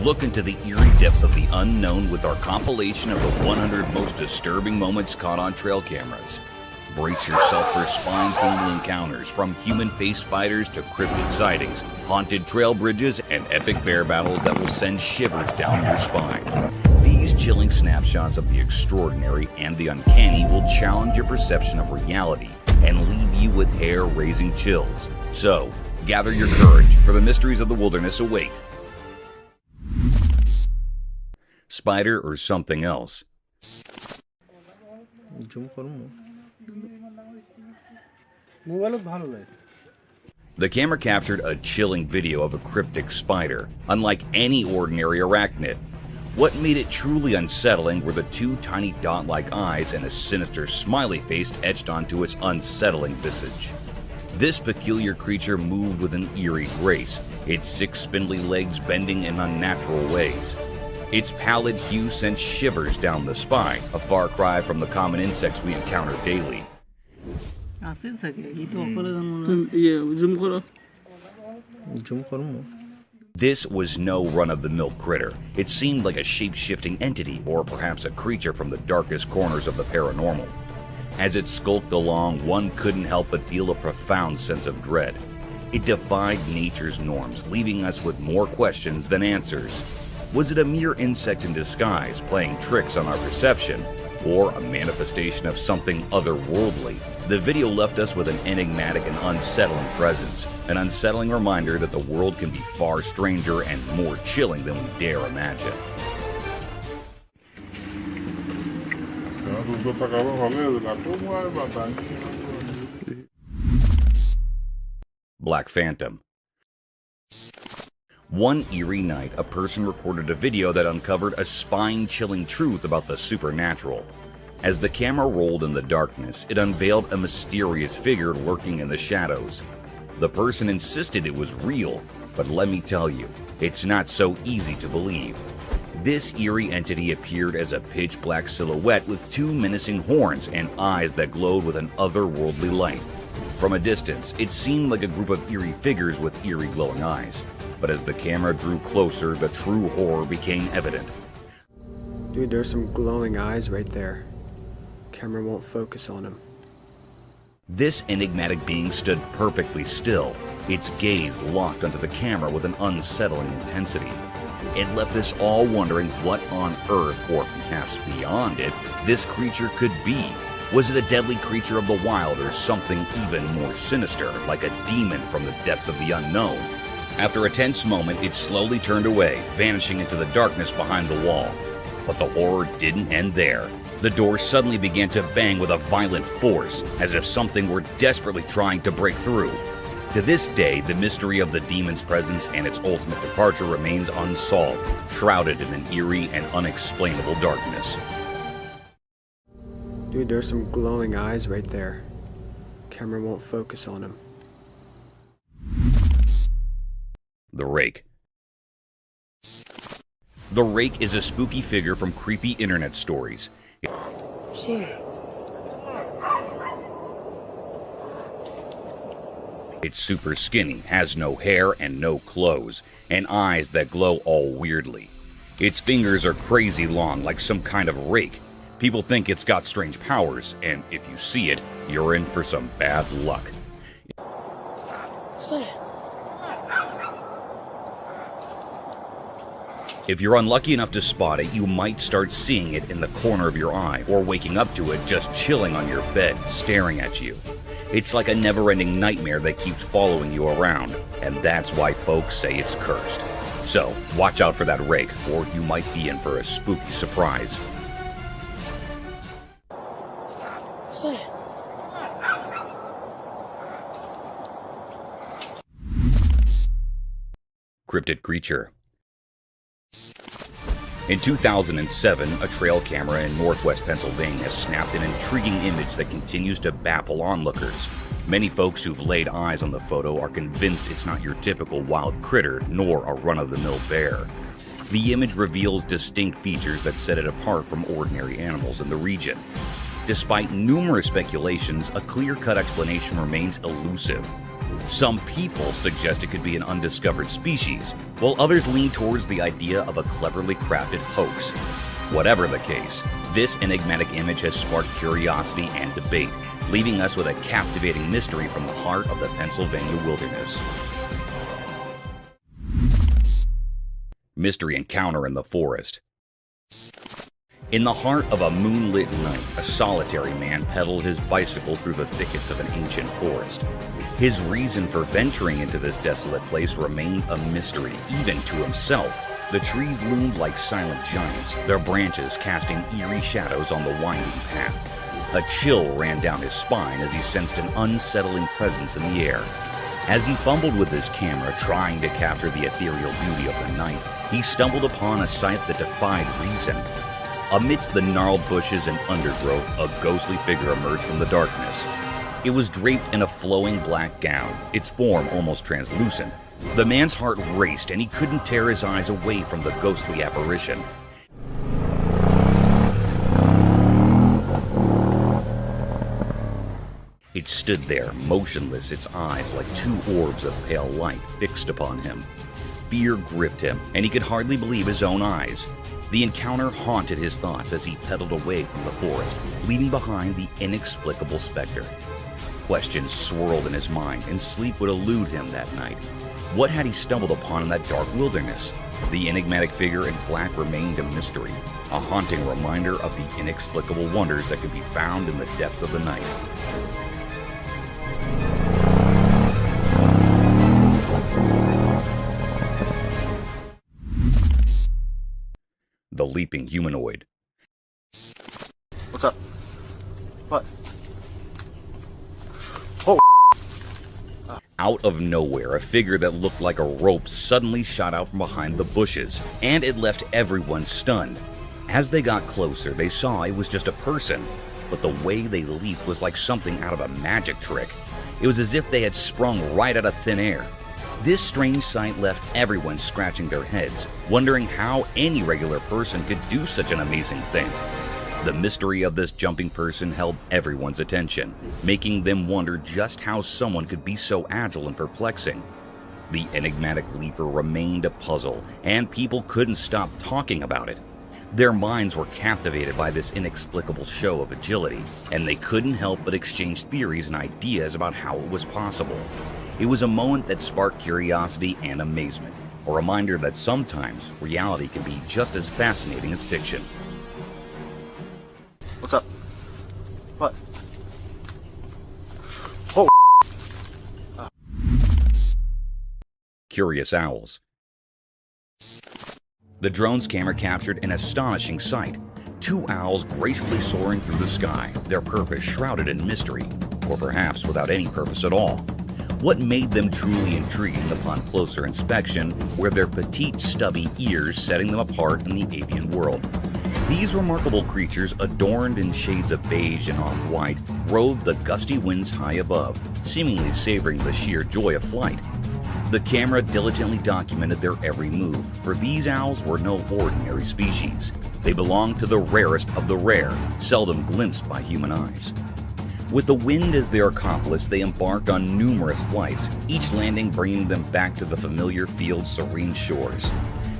Look into the eerie depths of the unknown with our compilation of the 100 most disturbing moments caught on trail cameras. Brace yourself for spine-tingling encounters, from human-faced spiders to cryptid sightings, haunted trail bridges, and epic bear battles that will send shivers down your spine. These chilling snapshots of the extraordinary and the uncanny will challenge your perception of reality and leave you with hair-raising chills. So, gather your courage, for the mysteries of the wilderness await. Spider or something else? The camera captured a chilling video of a cryptic spider, unlike any ordinary arachnid. What made it truly unsettling were the two tiny dot-like eyes and a sinister smiley face etched onto its unsettling visage. This peculiar creature moved with an eerie grace, its 6 spindly legs bending in unnatural ways. Its pallid hue sent shivers down the spine, a far cry from the common insects we encounter daily. This was no run-of-the-mill critter. It seemed like a shape-shifting entity, or perhaps a creature from the darkest corners of the paranormal. As it skulked along, one couldn't help but feel a profound sense of dread. It defied nature's norms, leaving us with more questions than answers. Was it a mere insect in disguise, playing tricks on our perception, or a manifestation of something otherworldly? The video left us with an enigmatic and unsettling presence, an unsettling reminder that the world can be far stranger and more chilling than we dare imagine. Black Phantom. One eerie night, a person recorded a video that uncovered a spine-chilling truth about the supernatural. As the camera rolled in the darkness, it unveiled a mysterious figure lurking in the shadows. The person insisted it was real, but let me tell you, it's not so easy to believe. This eerie entity appeared as a pitch-black silhouette with 2 menacing horns and eyes that glowed with an otherworldly light. From a distance, it seemed like a group of eerie figures with eerie glowing eyes. But as the camera drew closer, the true horror became evident. Dude, there's some glowing eyes right there. Camera won't focus on them. This enigmatic being stood perfectly still, its gaze locked onto the camera with an unsettling intensity. It left us all wondering what on earth, or perhaps beyond it, this creature could be. Was it a deadly creature of the wild or something even more sinister, like a demon from the depths of the unknown? After a tense moment, it slowly turned away, vanishing into the darkness behind the wall. But the horror didn't end there. The door suddenly began to bang with a violent force, as if something were desperately trying to break through. To this day, the mystery of the demon's presence and its ultimate departure remains unsolved, shrouded in an eerie and unexplainable darkness. Dude, there's some glowing eyes right there. Camera won't focus on them. The Rake. The Rake is a spooky figure from creepy internet stories. It's super skinny, has no hair and no clothes, and eyes that glow all weirdly. Its fingers are crazy long, like some kind of rake. People think it's got strange powers, and if you see it, you're in for some bad luck. If you're unlucky enough to spot it, you might start seeing it in the corner of your eye, or waking up to it just chilling on your bed, staring at you. It's like a never-ending nightmare that keeps following you around, and that's why folks say it's cursed. So, watch out for that rake, or you might be in for a spooky surprise. Cryptid creature. In 2007, a trail camera in northwest Pennsylvania snapped an intriguing image that continues to baffle onlookers. Many folks who've laid eyes on the photo are convinced it's not your typical wild critter, nor a run-of-the-mill bear. The image reveals distinct features that set it apart from ordinary animals in the region. Despite numerous speculations, a clear-cut explanation remains elusive. Some people suggest it could be an undiscovered species, while others lean towards the idea of a cleverly crafted hoax. Whatever the case, this enigmatic image has sparked curiosity and debate, leaving us with a captivating mystery from the heart of the Pennsylvania wilderness. Mystery encounter in the forest. In the heart of a moonlit night, a solitary man pedaled his bicycle through the thickets of an ancient forest. His reason for venturing into this desolate place remained a mystery, even to himself. The trees loomed like silent giants, their branches casting eerie shadows on the winding path. A chill ran down his spine as he sensed an unsettling presence in the air. As he fumbled with his camera, trying to capture the ethereal beauty of the night, he stumbled upon a sight that defied reason. Amidst the gnarled bushes and undergrowth, a ghostly figure emerged from the darkness. It was draped in a flowing black gown, its form almost translucent. The man's heart raced, and he couldn't tear his eyes away from the ghostly apparition. It stood there, motionless, its eyes like two orbs of pale light fixed upon him. Fear gripped him, and he could hardly believe his own eyes. The encounter haunted his thoughts as he pedaled away from the forest, leaving behind the inexplicable specter. Questions swirled in his mind, and sleep would elude him that night. What had he stumbled upon in that dark wilderness? The enigmatic figure in black remained a mystery, a haunting reminder of the inexplicable wonders that could be found in the depths of the night. The leaping humanoid. What's up? What? Oh! Out of nowhere, a figure that looked like a rope suddenly shot out from behind the bushes, and it left everyone stunned. As they got closer, they saw it was just a person, but the way they leaped was like something out of a magic trick. It was as if they had sprung right out of thin air. This strange sight left everyone scratching their heads, wondering how any regular person could do such an amazing thing. The mystery of this jumping person held everyone's attention, making them wonder just how someone could be so agile and perplexing. The enigmatic leaper remained a puzzle, and people couldn't stop talking about it. Their minds were captivated by this inexplicable show of agility, and they couldn't help but exchange theories and ideas about how it was possible. It was a moment that sparked curiosity and amazement, a reminder that sometimes reality can be just as fascinating as fiction. What's up? What? curious owls. The drone's camera captured an astonishing sight. 2 owls gracefully soaring through the sky, their purpose shrouded in mystery, or perhaps without any purpose at all. What made them truly intriguing upon closer inspection were their petite, stubby ears setting them apart in the avian world. These remarkable creatures, adorned in shades of beige and off-white, rode the gusty winds high above, seemingly savoring the sheer joy of flight. The camera diligently documented their every move, for these owls were no ordinary species. They belonged to the rarest of the rare, seldom glimpsed by human eyes. With the wind as their accomplice, they embarked on numerous flights, each landing bringing them back to the familiar field's serene shores.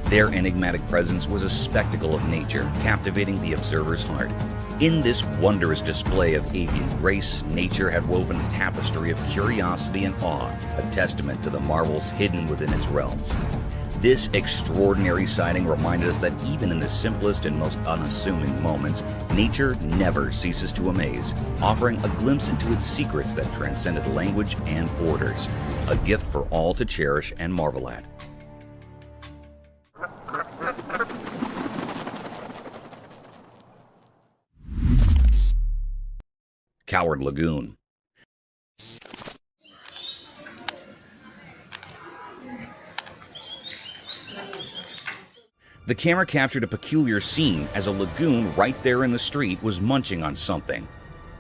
Their enigmatic presence was a spectacle of nature, captivating the observer's heart. In this wondrous display of avian grace, nature had woven a tapestry of curiosity and awe, a testament to the marvels hidden within its realms. This extraordinary sighting reminded us that even in the simplest and most unassuming moments, nature never ceases to amaze, offering a glimpse into its secrets that transcended language and borders, a gift for all to cherish and marvel at. Coward Lagoon. The camera captured a peculiar scene as a lagoon right there in the street was munching on something.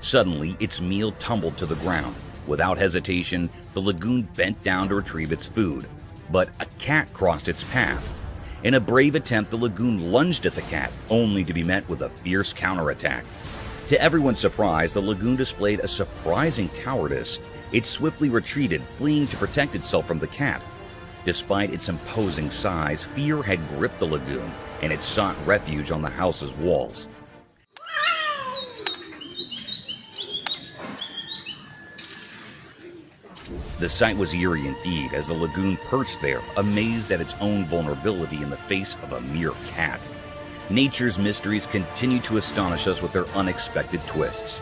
Suddenly, its meal tumbled to the ground. Without hesitation, the lagoon bent down to retrieve its food. But a cat crossed its path. In a brave attempt, the lagoon lunged at the cat, only to be met with a fierce counterattack. To everyone's surprise, the lagoon displayed a surprising cowardice. It swiftly retreated, fleeing to protect itself from the cat. Despite its imposing size, fear had gripped the lagoon, and it sought refuge on the house's walls. The sight was eerie indeed, as the lagoon perched there, amazed at its own vulnerability in the face of a mere cat. Nature's mysteries continue to astonish us with their unexpected twists.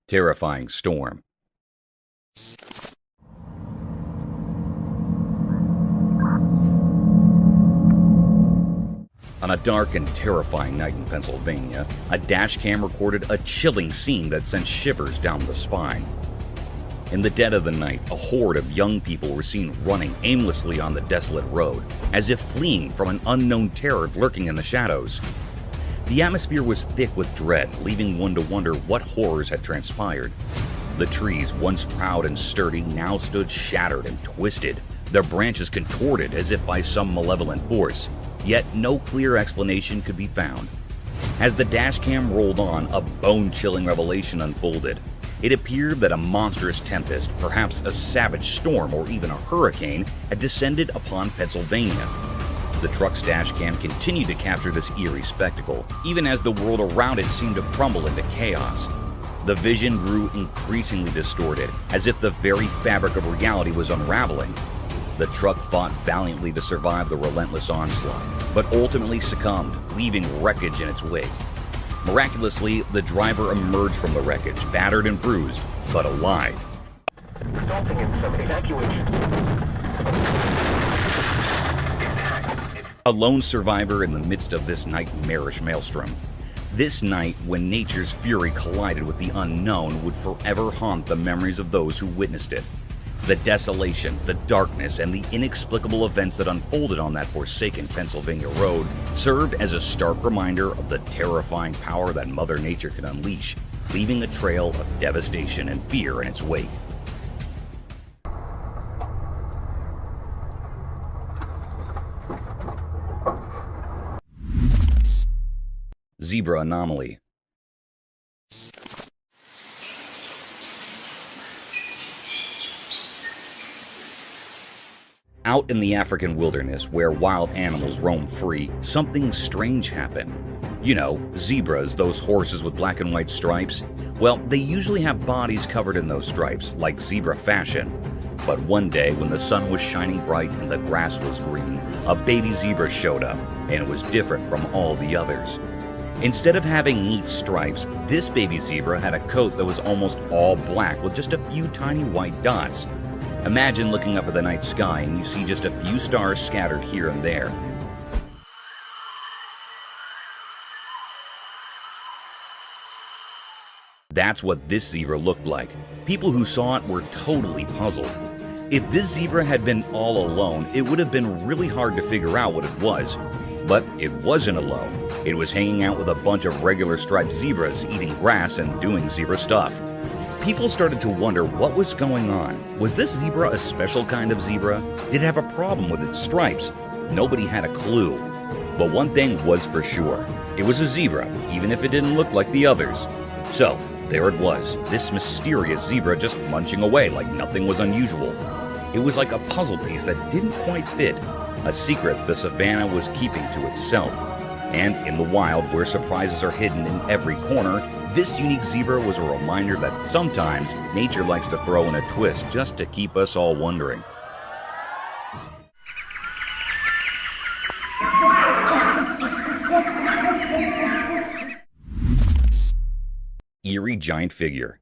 Terrifying storm. On a dark and terrifying night in Pennsylvania, a dash cam recorded a chilling scene that sent shivers down the spine. In the dead of the night, a horde of young people were seen running aimlessly on the desolate road, as if fleeing from an unknown terror lurking in the shadows. The atmosphere was thick with dread, leaving one to wonder what horrors had transpired. The trees, once proud and sturdy, now stood shattered and twisted, their branches contorted as if by some malevolent force, yet no clear explanation could be found. As the dashcam rolled on, a bone-chilling revelation unfolded. It appeared that a monstrous tempest, perhaps a savage storm or even a hurricane, had descended upon Pennsylvania. The truck's dashcam continued to capture this eerie spectacle, even as the world around it seemed to crumble into chaos. The vision grew increasingly distorted, as if the very fabric of reality was unraveling. The truck fought valiantly to survive the relentless onslaught, but ultimately succumbed, leaving wreckage in its wake. Miraculously, the driver emerged from the wreckage, battered and bruised, but alive. Resulting in some evacuation. A lone survivor in the midst of this nightmarish maelstrom. This night, when nature's fury collided with the unknown, would forever haunt the memories of those who witnessed it. The desolation, the darkness, and the inexplicable events that unfolded on that forsaken Pennsylvania road served as a stark reminder of the terrifying power that Mother Nature can unleash, leaving a trail of devastation and fear in its wake. Zebra anomaly. Out in the African wilderness, where wild animals roam free, something strange happened. You know, zebras, those horses with black and white stripes. Well, they usually have bodies covered in those stripes, like zebra fashion. But one day, when the sun was shining bright and the grass was green, a baby zebra showed up, and it was different from all the others. Instead of having neat stripes, this baby zebra had a coat that was almost all black with just a few tiny white dots. Imagine looking up at the night sky and you see just a few stars scattered here and there. That's what this zebra looked like. People who saw it were totally puzzled. If this zebra had been all alone, it would have been really hard to figure out what it was. But it wasn't alone. It was hanging out with a bunch of regular striped zebras, eating grass and doing zebra stuff. People started to wonder what was going on. Was this zebra a special kind of zebra? Did it have a problem with its stripes? Nobody had a clue. But one thing was for sure. It was a zebra, even if it didn't look like the others. So, there it was, this mysterious zebra just munching away like nothing was unusual. It was like a puzzle piece that didn't quite fit, a secret the savannah was keeping to itself. And in the wild, where surprises are hidden in every corner, this unique zebra was a reminder that sometimes nature likes to throw in a twist just to keep us all wondering. Eerie giant figure.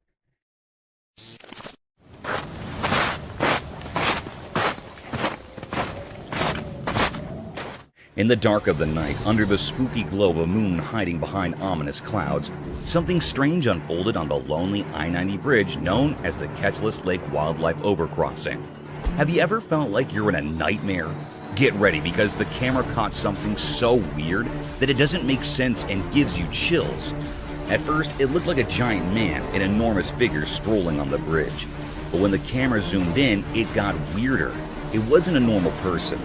In the dark of the night, under the spooky glow of a moon hiding behind ominous clouds, something strange unfolded on the lonely I-90 bridge known as the Ketchless Lake Wildlife Overcrossing. Have you ever felt like you're in a nightmare? Get ready, because the camera caught something so weird that it doesn't make sense and gives you chills. At first, it looked like a giant man, an enormous figure strolling on the bridge. But when the camera zoomed in, it got weirder. It wasn't a normal person.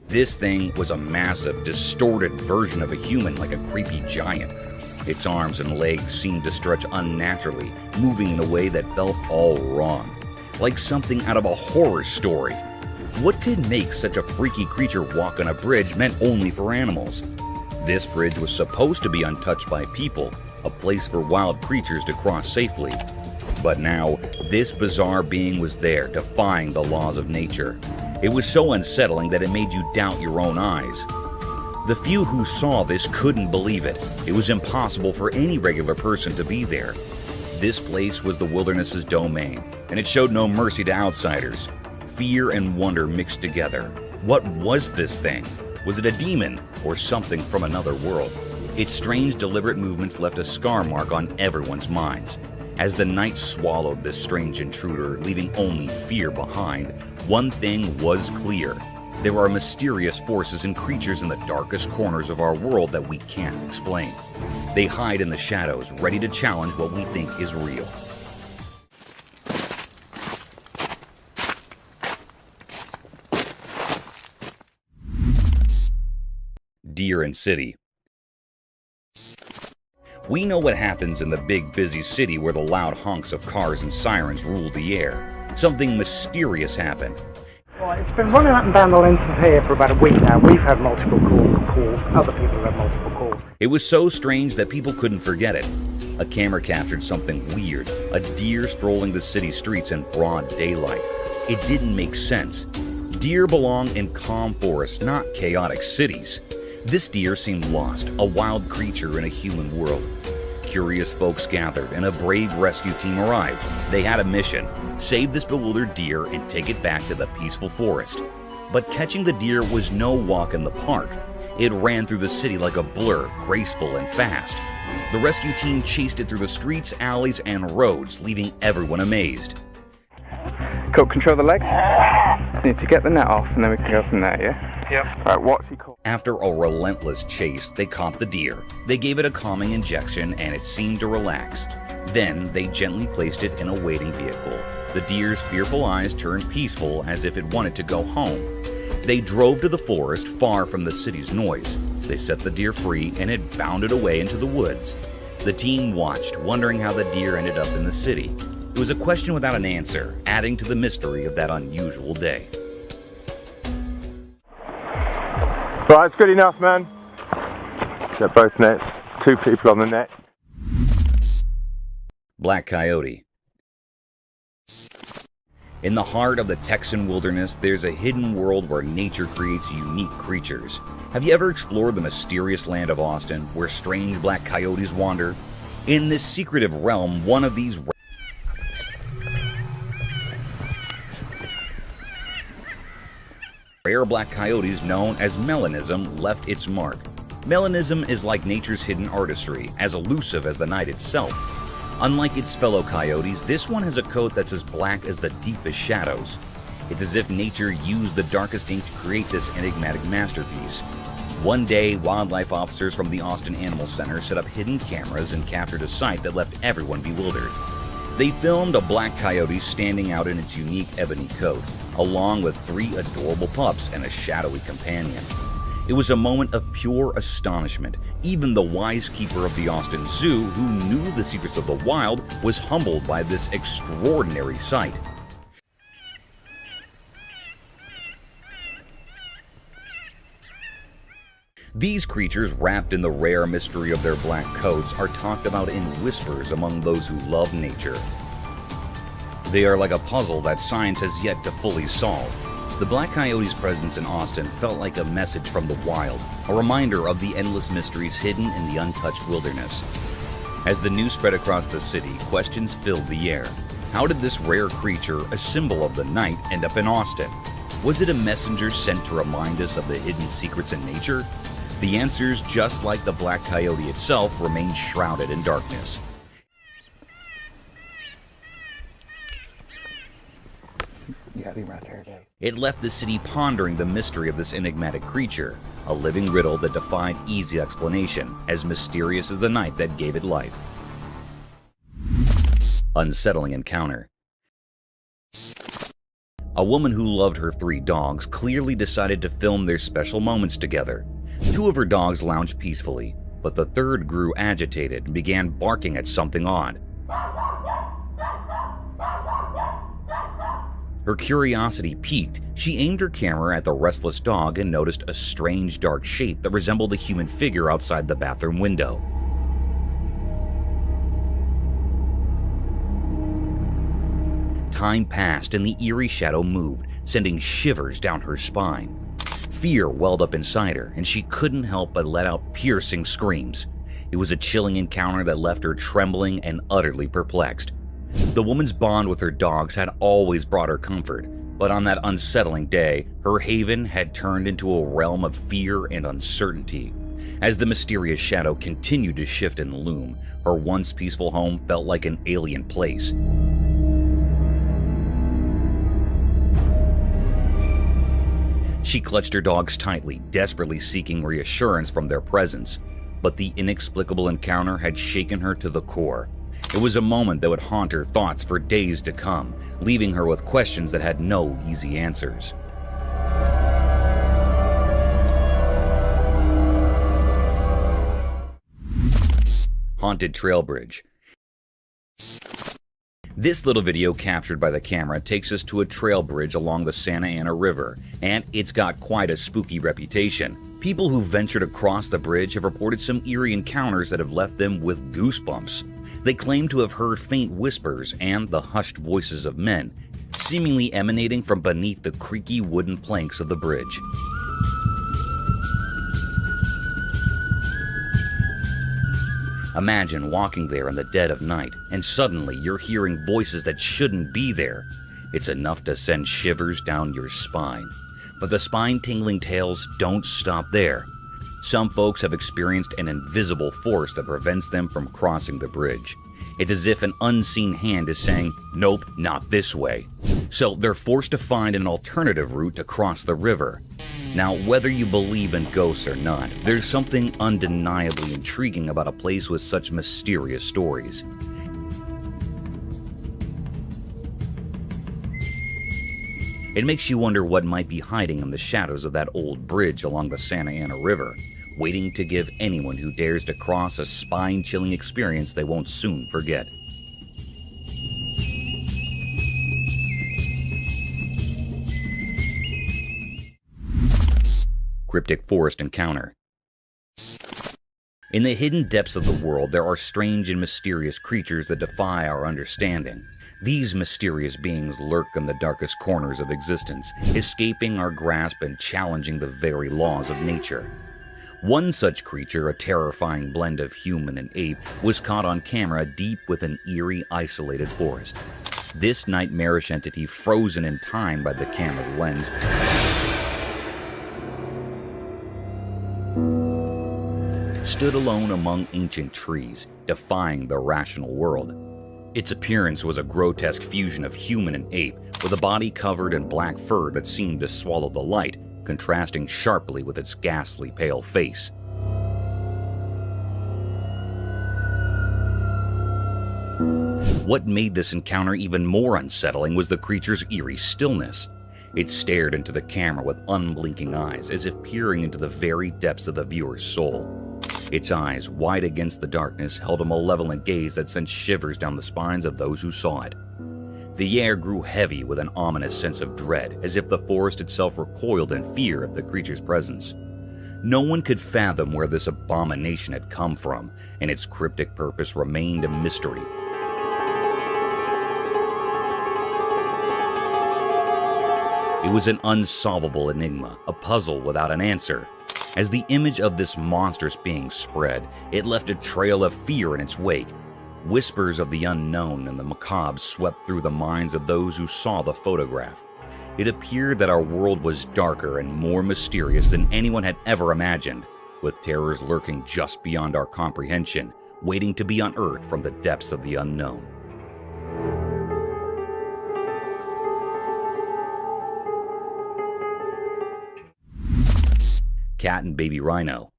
This thing was a massive, distorted version of a human, like a creepy giant. Its arms and legs seemed to stretch unnaturally, moving in a way that felt all wrong, like something out of a horror story. What could make such a freaky creature walk on a bridge meant only for animals? This bridge was supposed to be untouched by people, a place for wild creatures to cross safely. But now, this bizarre being was there, defying the laws of nature. It was so unsettling that it made you doubt your own eyes. The few who saw this couldn't believe it. It was impossible for any regular person to be there. This place was the wilderness's domain, and it showed no mercy to outsiders. Fear and wonder mixed together. What was this thing? Was it a demon or something from another world? Its strange, deliberate movements left a scar mark on everyone's minds. As the night swallowed this strange intruder, leaving only fear behind, one thing was clear. There are mysterious forces and creatures in the darkest corners of our world that we can't explain. They hide in the shadows, ready to challenge what we think is real. Deer and city. We know what happens in the big, busy city where the loud honks of cars and sirens rule the air. Something mysterious happened. Well, it's been running up and down the length of here for about a week now. We've had multiple calls. Other people have had multiple calls. It was so strange that people couldn't forget it. A camera captured something weird, a deer strolling the city streets in broad daylight. It didn't make sense. Deer belong in calm forests, not chaotic cities. This deer seemed lost, a wild creature in a human world. Curious folks gathered and a brave rescue team arrived. They had a mission: save this bewildered deer and take it back to the peaceful forest. But catching the deer was no walk in the park. It ran through the city like a blur, graceful and fast. The rescue team chased it through the streets, alleys, and roads, leaving everyone amazed. Cool, control the legs. Need to get the net off and then we can go from there, yeah? Yep. Right, what's he called? After a relentless chase, they caught the deer. They gave it a calming injection and it seemed to relax. Then they gently placed it in a waiting vehicle. The deer's fearful eyes turned peaceful, as if it wanted to go home. They drove to the forest, far from the city's noise. They set the deer free and it bounded away into the woods. The team watched, wondering how the deer ended up in the city. It was a question without an answer, adding to the mystery of that unusual day. Right, it's good enough, man. Get both nets. 2 people on the net. Black coyote. In the heart of the Texan wilderness, there's a hidden world where nature creates unique creatures. Have you ever explored the mysterious land of Austin, where strange black coyotes wander? In this secretive realm, one of these rare black coyotes known as melanism left its mark. Melanism is like nature's hidden artistry, as elusive as the night itself. Unlike its fellow coyotes, this one has a coat that's as black as the deepest shadows. It's as if nature used the darkest ink to create this enigmatic masterpiece. One day, wildlife officers from the Austin Animal Center set up hidden cameras and captured a sight that left everyone bewildered. They filmed a black coyote standing out in its unique ebony coat, along with 3 adorable pups and a shadowy companion. It was a moment of pure astonishment. Even the wise keeper of the Austin Zoo, who knew the secrets of the wild, was humbled by this extraordinary sight. These creatures, wrapped in the rare mystery of their black coats, are talked about in whispers among those who love nature. They are like a puzzle that science has yet to fully solve. The black coyote's presence in Austin felt like a message from the wild, a reminder of the endless mysteries hidden in the untouched wilderness. As the news spread across the city, questions filled the air. How did this rare creature, a symbol of the night, end up in Austin? Was it a messenger sent to remind us of the hidden secrets in nature? The answers, just like the black coyote itself, remain shrouded in darkness. You gotta be right there, Dave. It left the city pondering the mystery of this enigmatic creature, a living riddle that defied easy explanation, as mysterious as the night that gave it life. Unsettling encounter. A woman who loved her 3 dogs clearly decided to film their special moments together. 2 of her dogs lounged peacefully, but the 3rd grew agitated and began barking at something odd. Her curiosity piqued. She aimed her camera at the restless dog and noticed a strange dark shape that resembled a human figure outside the bathroom window. Time passed and the eerie shadow moved, sending shivers down her spine. Fear welled up inside her, and she couldn't help but let out piercing screams. It was a chilling encounter that left her trembling and utterly perplexed. The woman's bond with her dogs had always brought her comfort, but on that unsettling day, her haven had turned into a realm of fear and uncertainty. As the mysterious shadow continued to shift and loom, her once peaceful home felt like an alien place. She clutched her dogs tightly, desperately seeking reassurance from their presence, but the inexplicable encounter had shaken her to the core. It was a moment that would haunt her thoughts for days to come, leaving her with questions that had no easy answers. Haunted Trail Bridge. This little video captured by the camera takes us to a trail bridge along the Santa Ana River, and it's got quite a spooky reputation. People who ventured across the bridge have reported some eerie encounters that have left them with goosebumps. They claim to have heard faint whispers and the hushed voices of men, seemingly emanating from beneath the creaky wooden planks of the bridge. Imagine walking there in the dead of night, and suddenly you're hearing voices that shouldn't be there. It's enough to send shivers down your spine. But the spine-tingling tales don't stop there. Some folks have experienced an invisible force that prevents them from crossing the bridge. It's as if an unseen hand is saying, "Nope, not this way." So they're forced to find an alternative route to cross the river. Now, whether you believe in ghosts or not, there's something undeniably intriguing about a place with such mysterious stories. It makes you wonder what might be hiding in the shadows of that old bridge along the Santa Ana River, waiting to give anyone who dares to cross a spine-chilling experience they won't soon forget. Cryptic Forest Encounter. In the hidden depths of the world, there are strange and mysterious creatures that defy our understanding. These mysterious beings lurk in the darkest corners of existence, escaping our grasp and challenging the very laws of nature. One such creature, a terrifying blend of human and ape, was caught on camera deep within eerie, isolated forest. This nightmarish entity, frozen in time by the camera's lens, stood alone among ancient trees, defying the rational world. Its appearance was a grotesque fusion of human and ape, with a body covered in black fur that seemed to swallow the light, contrasting sharply with its ghastly pale face. What made this encounter even more unsettling was the creature's eerie stillness. It stared into the camera with unblinking eyes, as if peering into the very depths of the viewer's soul. Its eyes, wide against the darkness, held a malevolent gaze that sent shivers down the spines of those who saw it. The air grew heavy with an ominous sense of dread, as if the forest itself recoiled in fear of the creature's presence. No one could fathom where this abomination had come from, and its cryptic purpose remained a mystery. It was an unsolvable enigma, a puzzle without an answer. As the image of this monstrous being spread, it left a trail of fear in its wake. Whispers of the unknown and the macabre swept through the minds of those who saw the photograph. It appeared that our world was darker and more mysterious than anyone had ever imagined, with terrors lurking just beyond our comprehension, waiting to be unearthed from the depths of the unknown. Cat and baby rhino.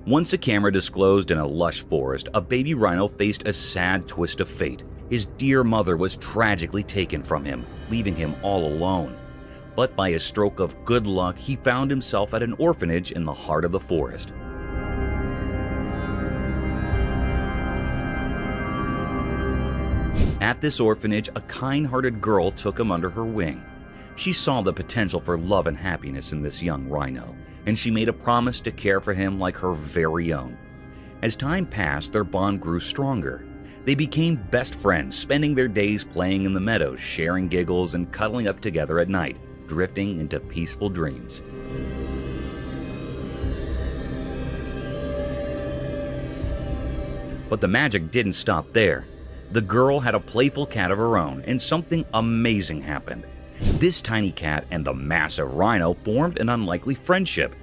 Once a camera disclosed in a lush forest, a baby rhino faced a sad twist of fate. His dear mother was tragically taken from him, leaving him all alone. But by a stroke of good luck, he found himself at an orphanage in the heart of the forest. At this orphanage, a kind-hearted girl took him under her wing. She saw the potential for love and happiness in this young rhino, and she made a promise to care for him like her very own. As time passed, their bond grew stronger. They became best friends, spending their days playing in the meadows, sharing giggles, and cuddling up together at night, drifting into peaceful dreams. But the magic didn't stop there. The girl had a playful cat of her own, and something amazing happened. This tiny cat and the massive rhino formed an unlikely friendship.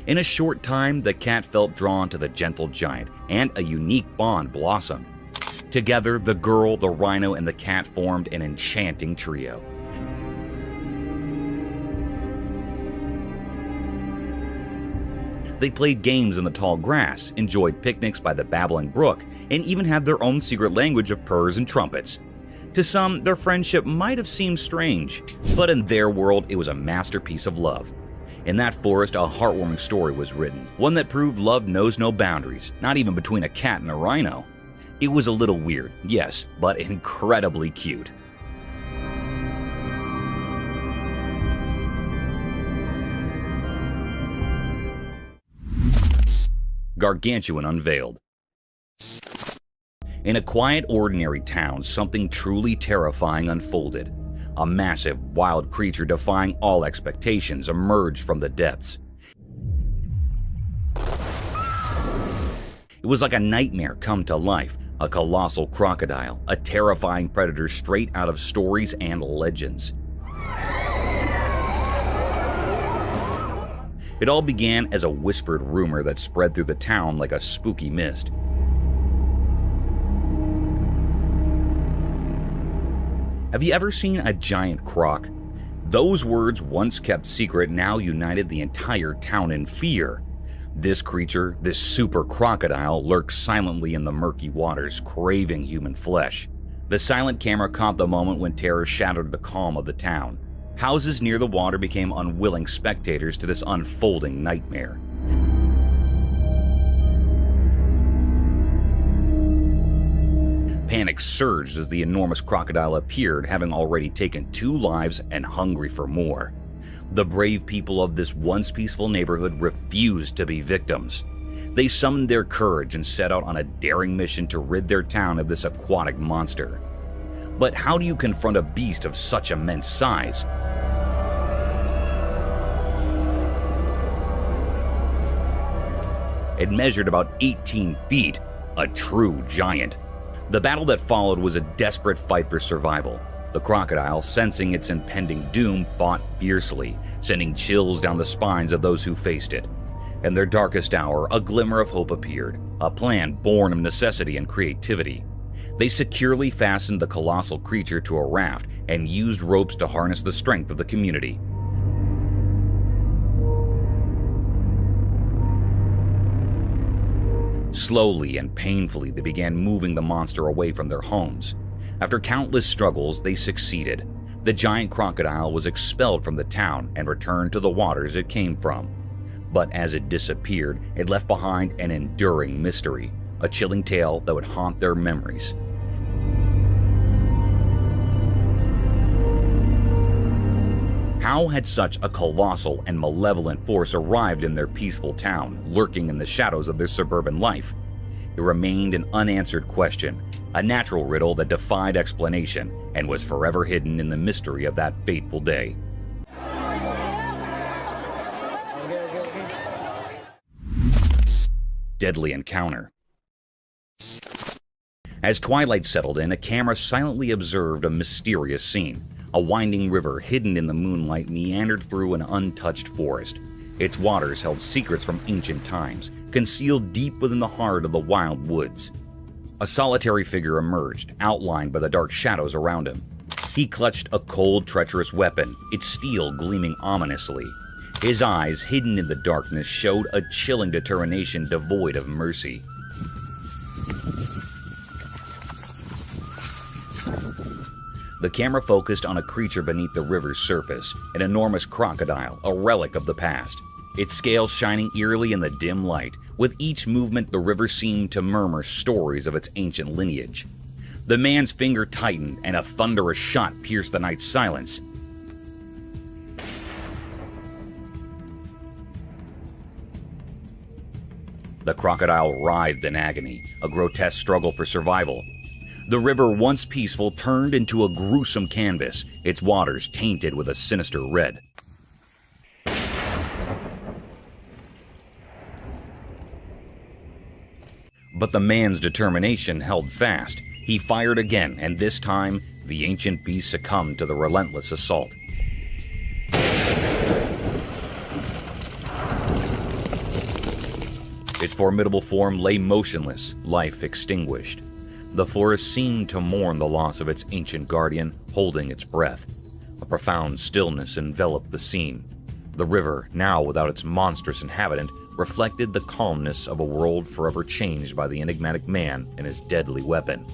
In a short time, the cat felt drawn to the gentle giant, and a unique bond blossomed. Together, the girl, the rhino, and the cat formed an enchanting trio. They played games in the tall grass, enjoyed picnics by the babbling brook, and even had their own secret language of purrs and trumpets. To some, their friendship might have seemed strange, but in their world, it was a masterpiece of love. In that forest, a heartwarming story was written, one that proved love knows no boundaries, not even between a cat and a rhino. It was a little weird, yes, but incredibly cute. Gargantuan unveiled. In a quiet, ordinary town, something truly terrifying unfolded. A massive, wild creature defying all expectations emerged from the depths. It was like a nightmare come to life, a colossal crocodile, a terrifying predator straight out of stories and legends. It all began as a whispered rumor that spread through the town like a spooky mist. Have you ever seen a giant croc? Those words, once kept secret, now united the entire town in fear. This creature, this super crocodile, lurks silently in the murky waters, craving human flesh. The silent camera caught the moment when terror shattered the calm of the town. Houses near the water became unwilling spectators to this unfolding nightmare. Panic surged as the enormous crocodile appeared, having already taken 2 lives and hungry for more. The brave people of this once peaceful neighborhood refused to be victims. They summoned their courage and set out on a daring mission to rid their town of this aquatic monster. But how do you confront a beast of such immense size? It measured about 18 feet, a true giant. The battle that followed was a desperate fight for survival. The crocodile, sensing its impending doom, fought fiercely, sending chills down the spines of those who faced it. In their darkest hour, a glimmer of hope appeared, a plan born of necessity and creativity. They securely fastened the colossal creature to a raft and used ropes to harness the strength of the community. Slowly and painfully, they began moving the monster away from their homes. After countless struggles, they succeeded. The giant crocodile was expelled from the town and returned to the waters it came from. But as it disappeared, it left behind an enduring mystery, a chilling tale that would haunt their memories. How had such a colossal and malevolent force arrived in their peaceful town, lurking in the shadows of their suburban life? It remained an unanswered question, a natural riddle that defied explanation and was forever hidden in the mystery of that fateful day. Deadly encounter. As twilight settled in, a camera silently observed a mysterious scene. A winding river hidden in the moonlight meandered through an untouched forest. Its waters held secrets from ancient times, concealed deep within the heart of the wild woods. A solitary figure emerged, outlined by the dark shadows around him. He clutched a cold, treacherous weapon, its steel gleaming ominously. His eyes, hidden in the darkness, showed a chilling determination devoid of mercy. The camera focused on a creature beneath the river's surface, an enormous crocodile, a relic of the past. Its scales shining eerily in the dim light. With each movement, the river seemed to murmur stories of its ancient lineage. The man's finger tightened, and a thunderous shot pierced the night's silence. The crocodile writhed in agony, a grotesque struggle for survival. The river, once peaceful, turned into a gruesome canvas, its waters tainted with a sinister red. But the man's determination held fast. He fired again, and this time, the ancient beast succumbed to the relentless assault. Its formidable form lay motionless, life extinguished. The forest seemed to mourn the loss of its ancient guardian, holding its breath. A profound stillness enveloped the scene. The river, now without its monstrous inhabitant, reflected the calmness of a world forever changed by the enigmatic man and his deadly weapon.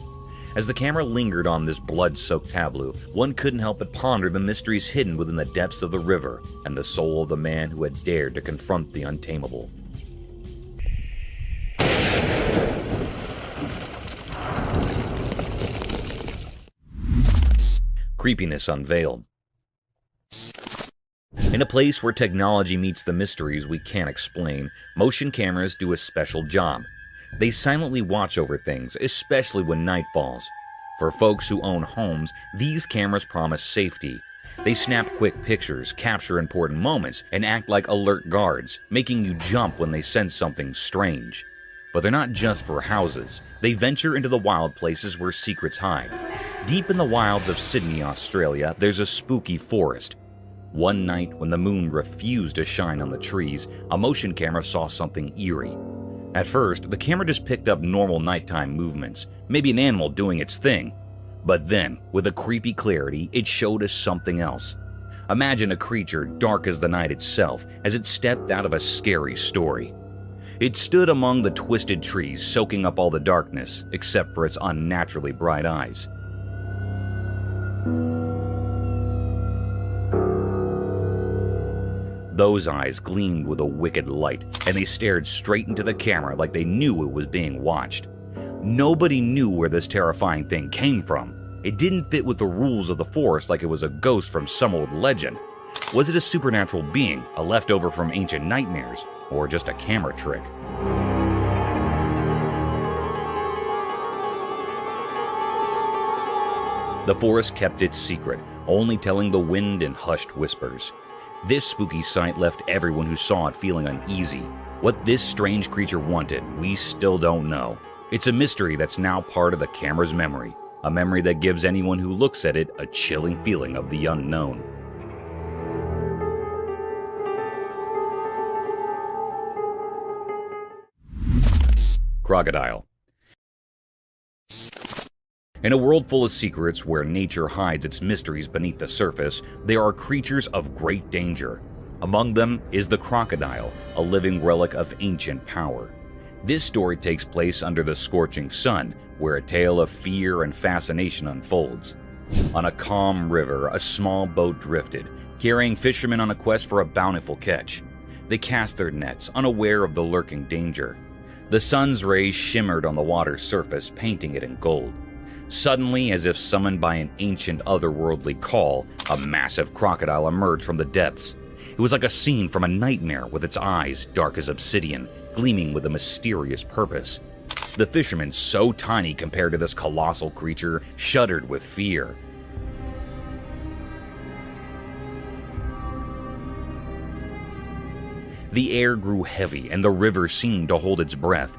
As the camera lingered on this blood-soaked tableau, one couldn't help but ponder the mysteries hidden within the depths of the river and the soul of the man who had dared to confront the untamable. Creepiness unveiled. In a place where technology meets the mysteries we can't explain, motion cameras do a special job. They silently watch over things, especially when night falls. For folks who own homes, these cameras promise safety. They snap quick pictures, capture important moments, and act like alert guards, making you jump when they sense something strange. But they're not just for houses. They venture into the wild places where secrets hide. Deep in the wilds of Sydney, Australia, there's a spooky forest. One night, when the moon refused to shine on the trees, a motion camera saw something eerie. At first, the camera just picked up normal nighttime movements, maybe an animal doing its thing. But then, with a creepy clarity, it showed us something else. Imagine a creature dark as the night itself as it stepped out of a scary story. It stood among the twisted trees, soaking up all the darkness, except for its unnaturally bright eyes. Those eyes gleamed with a wicked light, and they stared straight into the camera like they knew it was being watched. Nobody knew where this terrifying thing came from. It didn't fit with the rules of the forest like it was a ghost from some old legend. Was it a supernatural being, a leftover from ancient nightmares, or just a camera trick? The forest kept its secret, only telling the wind in hushed whispers. This spooky sight left everyone who saw it feeling uneasy. What this strange creature wanted, we still don't know. It's a mystery that's now part of the camera's memory, a memory that gives anyone who looks at it a chilling feeling of the unknown. Crocodile. In a world full of secrets where nature hides its mysteries beneath the surface, there are creatures of great danger. Among them is the crocodile, a living relic of ancient power. This story takes place under the scorching sun, where a tale of fear and fascination unfolds. On a calm river, a small boat drifted, carrying fishermen on a quest for a bountiful catch. They cast their nets, unaware of the lurking danger. The sun's rays shimmered on the water's surface, painting it in gold. Suddenly, as if summoned by an ancient otherworldly call, a massive crocodile emerged from the depths. It was like a scene from a nightmare, with its eyes dark as obsidian, gleaming with a mysterious purpose. The fishermen, so tiny compared to this colossal creature, shuddered with fear. The air grew heavy, and the river seemed to hold its breath.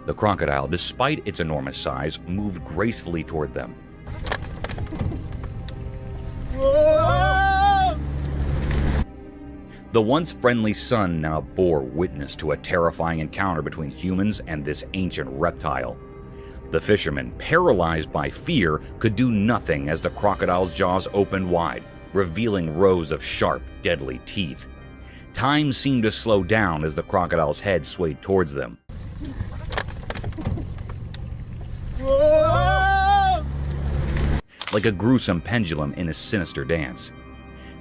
The crocodile, despite its enormous size, moved gracefully toward them. The once friendly sun now bore witness to a terrifying encounter between humans and this ancient reptile. The fishermen, paralyzed by fear, could do nothing as the crocodile's jaws opened wide, revealing rows of sharp, deadly teeth. Time seemed to slow down as the crocodile's head swayed towards them. Like a gruesome pendulum in a sinister dance.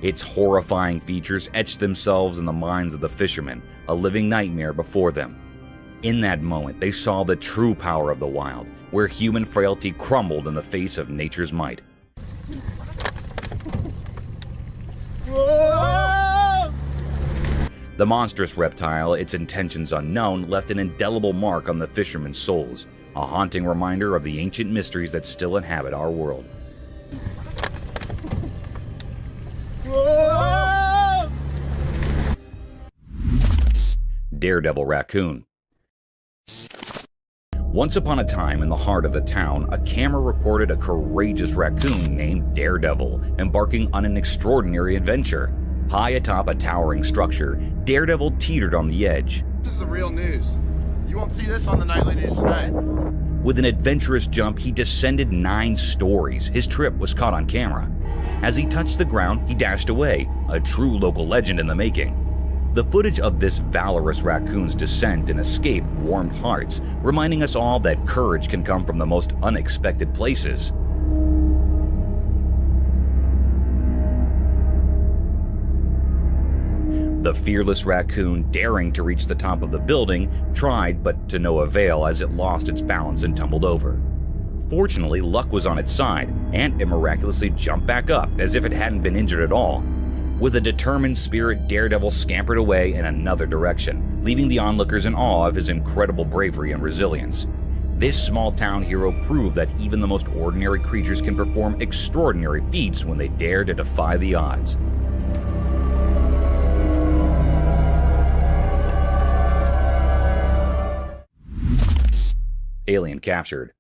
Its horrifying features etched themselves in the minds of the fishermen, a living nightmare before them. In that moment, they saw the true power of the wild, where human frailty crumbled in the face of nature's might. The monstrous reptile, its intentions unknown, left an indelible mark on the fishermen's souls, a haunting reminder of the ancient mysteries that still inhabit our world. Daredevil raccoon. Once upon a time, in the heart of the town, a camera recorded a courageous raccoon named Daredevil embarking on an extraordinary adventure. High atop a towering structure, Daredevil teetered on the edge. This is the real news. You won't see this on the nightly news tonight. With an adventurous jump, he descended 9 stories. His trip was caught on camera. As he touched the ground, he dashed away, a true local legend in the making. The footage of this valorous raccoon's descent and escape warmed hearts, reminding us all that courage can come from the most unexpected places. The fearless raccoon, daring to reach the top of the building, tried but to no avail as it lost its balance and tumbled over. Fortunately, luck was on its side, and it miraculously jumped back up as if it hadn't been injured at all. With a determined spirit, Daredevil scampered away in another direction, leaving the onlookers in awe of his incredible bravery and resilience. This small-town hero proved that even the most ordinary creatures can perform extraordinary feats when they dare to defy the odds. Alien captured.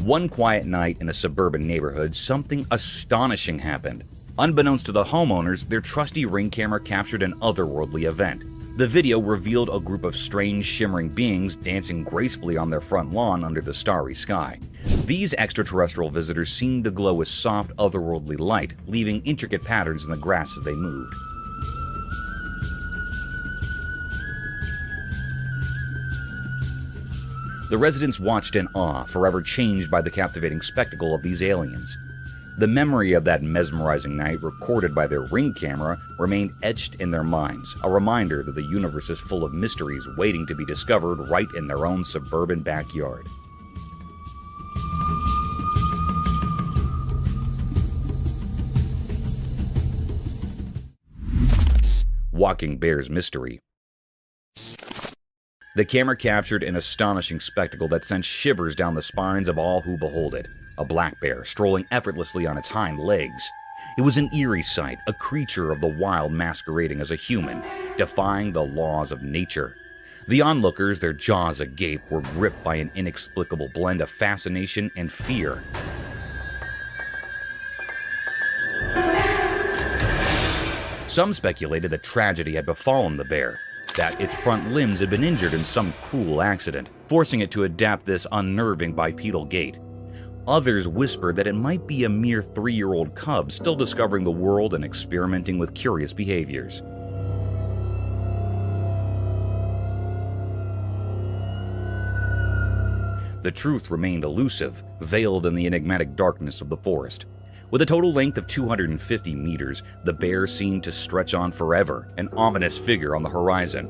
One quiet night in a suburban neighborhood, something astonishing happened. Unbeknownst to the homeowners, their trusty Ring camera captured an otherworldly event. The video revealed a group of strange, shimmering beings dancing gracefully on their front lawn under the starry sky. These extraterrestrial visitors seemed to glow with soft, otherworldly light, leaving intricate patterns in the grass as they moved. The residents watched in awe, forever changed by the captivating spectacle of these aliens. The memory of that mesmerizing night, recorded by their Ring camera, remained etched in their minds, a reminder that the universe is full of mysteries waiting to be discovered right in their own suburban backyard. Walking Bear's mystery. The camera captured an astonishing spectacle that sent shivers down the spines of all who behold it. a black bear strolling effortlessly on its hind legs. It was an eerie sight, a creature of the wild masquerading as a human, defying the laws of nature. The onlookers, their jaws agape, were gripped by an inexplicable blend of fascination and fear. Some speculated that tragedy had befallen the bear, that its front limbs had been injured in some cruel accident, forcing it to adapt this unnerving bipedal gait. Others whispered that it might be a mere 3-year-old cub still discovering the world and experimenting with curious behaviors. The truth remained elusive, veiled in the enigmatic darkness of the forest. With a total length of 250 meters, the bear seemed to stretch on forever, an ominous figure on the horizon.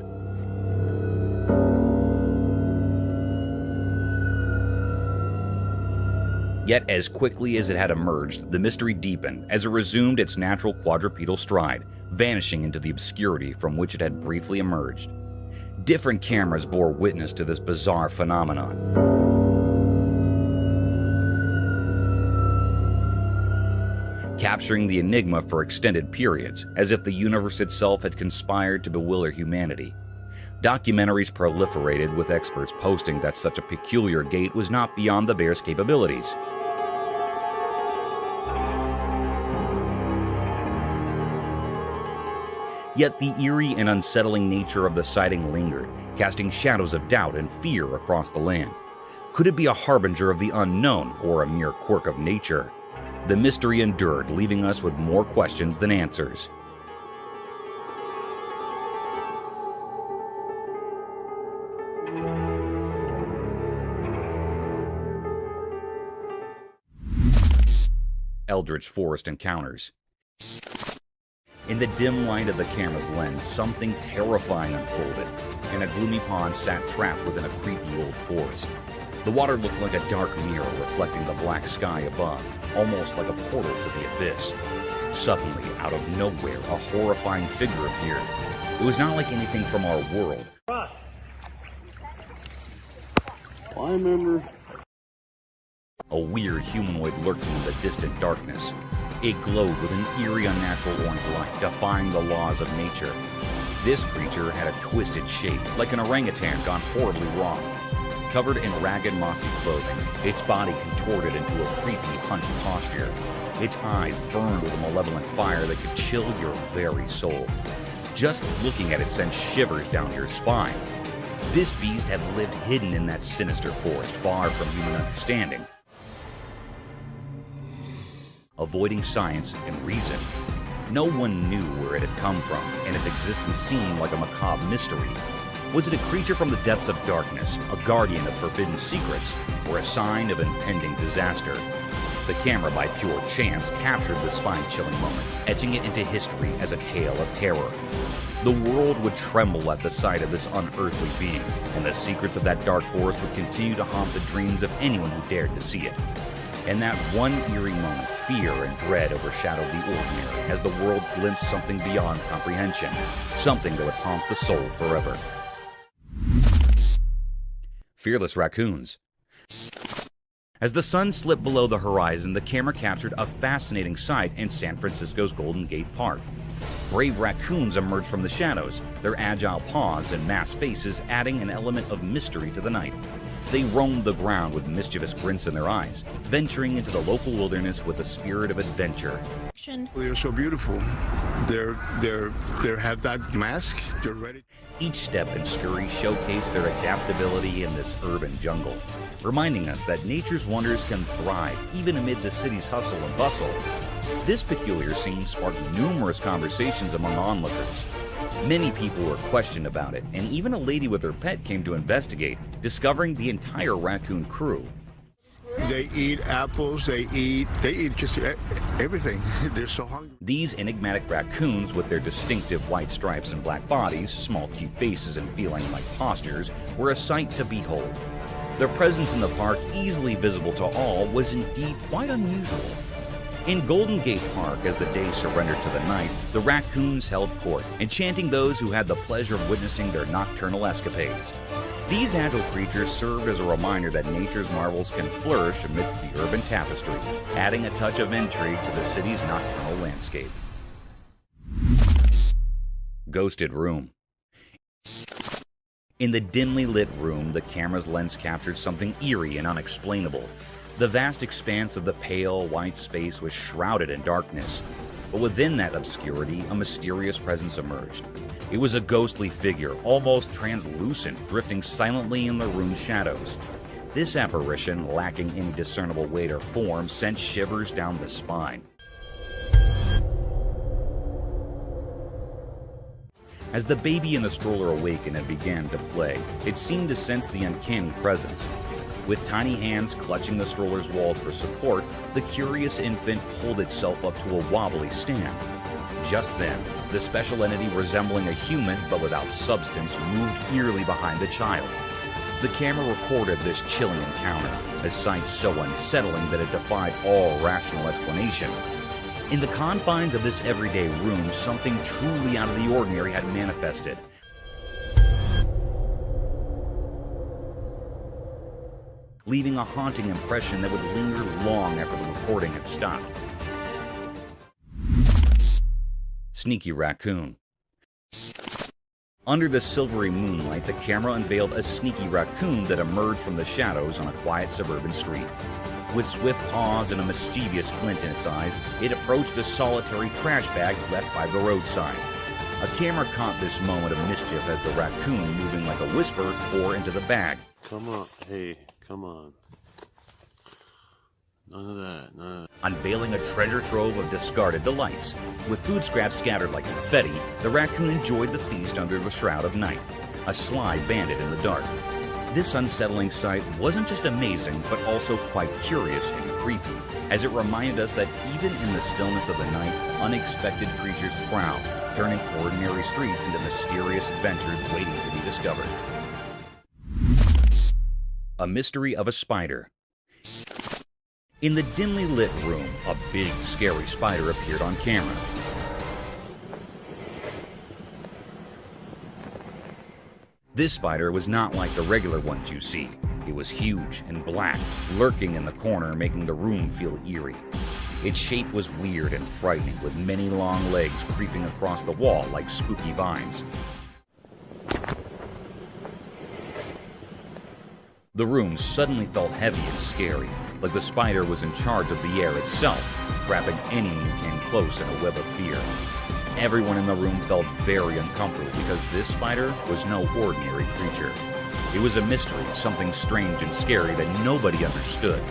Yet as quickly as it had emerged, the mystery deepened as it resumed its natural quadrupedal stride, vanishing into the obscurity from which it had briefly emerged. Different cameras bore witness to this bizarre phenomenon. Capturing the enigma for extended periods, as if the universe itself had conspired to bewilder humanity. Documentaries proliferated, with experts posting that such a peculiar gait was not beyond the bear's capabilities. Yet the eerie and unsettling nature of the sighting lingered, casting shadows of doubt and fear across the land. Could it be a harbinger of the unknown or a mere quirk of nature? The mystery endured, leaving us with more questions than answers. Eldritch Forest Encounters. In the dim light of the camera's lens, something terrifying unfolded. In a gloomy pond sat trapped within a creepy old forest. The water looked like a dark mirror reflecting the black sky above, almost like a portal to the abyss. Suddenly, out of nowhere, a horrifying figure appeared. It was not like anything from our world. I remember. A weird humanoid lurking in the distant darkness. It glowed with an eerie, unnatural orange light, defying the laws of nature. This creature had a twisted shape, like an orangutan gone horribly wrong. Covered in ragged, mossy clothing, its body contorted into a creepy, hunched posture. Its eyes burned with a malevolent fire that could chill your very soul. Just looking at it sent shivers down your spine. This beast had lived hidden in that sinister forest, far from human understanding. Avoiding science and reason, no one knew where it had come from, and its existence seemed like a macabre mystery. Was it a creature from the depths of darkness, a guardian of forbidden secrets, or a sign of impending disaster? The camera, by pure chance, captured the spine-chilling moment, etching it into history as a tale of terror. The world would tremble at the sight of this unearthly being, and the secrets of that dark forest would continue to haunt the dreams of anyone who dared to see it. In that one eerie moment, fear and dread overshadowed the ordinary as the world glimpsed something beyond comprehension, something that would haunt the soul forever. Fearless raccoons. As the sun slipped below the horizon, the camera captured a fascinating sight in San Francisco's Golden Gate Park. Brave raccoons emerged from the shadows, their agile paws and masked faces adding an element of mystery to the night. They roamed the ground with mischievous grins in their eyes, venturing into the local wilderness with a spirit of adventure. They're so beautiful. They have that mask. They're ready. Each step and scurry showcased their adaptability in this urban jungle, reminding us that nature's wonders can thrive even amid the city's hustle and bustle. This peculiar scene sparked numerous conversations among onlookers. Many people were questioned about it, and even a lady with her pet came to investigate, discovering the entire raccoon crew. They eat apples, they eat just everything. They're so hungry. These enigmatic raccoons, with their distinctive white stripes and black bodies, small cute faces, and feline-like postures, were a sight to behold. Their presence in the park, easily visible to all, was indeed quite unusual. In Golden Gate Park, as the day surrendered to the night, the raccoons held court, enchanting those who had the pleasure of witnessing their nocturnal escapades. These agile creatures served as a reminder that nature's marvels can flourish amidst the urban tapestry, adding a touch of intrigue to the city's nocturnal landscape. Ghosted Room. In the dimly lit room, the camera's lens captured something eerie and unexplainable. The vast expanse of the pale, white space was shrouded in darkness. But within that obscurity, a mysterious presence emerged. It was a ghostly figure, almost translucent, drifting silently in the room's shadows. This apparition, lacking any discernible weight or form, sent shivers down the spine. As the baby in the stroller awakened and began to play, it seemed to sense the uncanny presence. With tiny hands clutching the stroller's walls for support, the curious infant pulled itself up to a wobbly stand. Just then, the special entity resembling a human but without substance moved eerily behind the child. The camera recorded this chilling encounter, a sight so unsettling that it defied all rational explanation. In the confines of this everyday room, something truly out of the ordinary had manifested. Leaving a haunting impression that would linger long after the recording had stopped. Sneaky Raccoon. Under the silvery moonlight, the camera unveiled a sneaky raccoon that emerged from the shadows on a quiet suburban street. With swift paws and a mischievous glint in its eyes, it approached a solitary trash bag left by the roadside. A camera caught this moment of mischief as the raccoon, moving like a whisper, tore into the bag. Come on, hey, come on. None of that, none of that. Unveiling a treasure trove of discarded delights. With food scraps scattered like confetti, the raccoon enjoyed the feast under the shroud of night, a sly bandit in the dark. This unsettling sight wasn't just amazing, but also quite curious and creepy, as it reminded us that even in the stillness of the night, unexpected creatures prowl, turning ordinary streets into mysterious adventures waiting to be discovered. A Mystery of a Spider. In the dimly lit room, a big, scary spider appeared on camera. This spider was not like the regular ones you see. It was huge and black, lurking in the corner, making the room feel eerie. Its shape was weird and frightening, with many long legs creeping across the wall like spooky vines. The room suddenly felt heavy and scary, like the spider was in charge of the air itself, trapping anyone who came close in a web of fear. Everyone in the room felt very uncomfortable because this spider was no ordinary creature. It was a mystery, something strange and scary that nobody understood.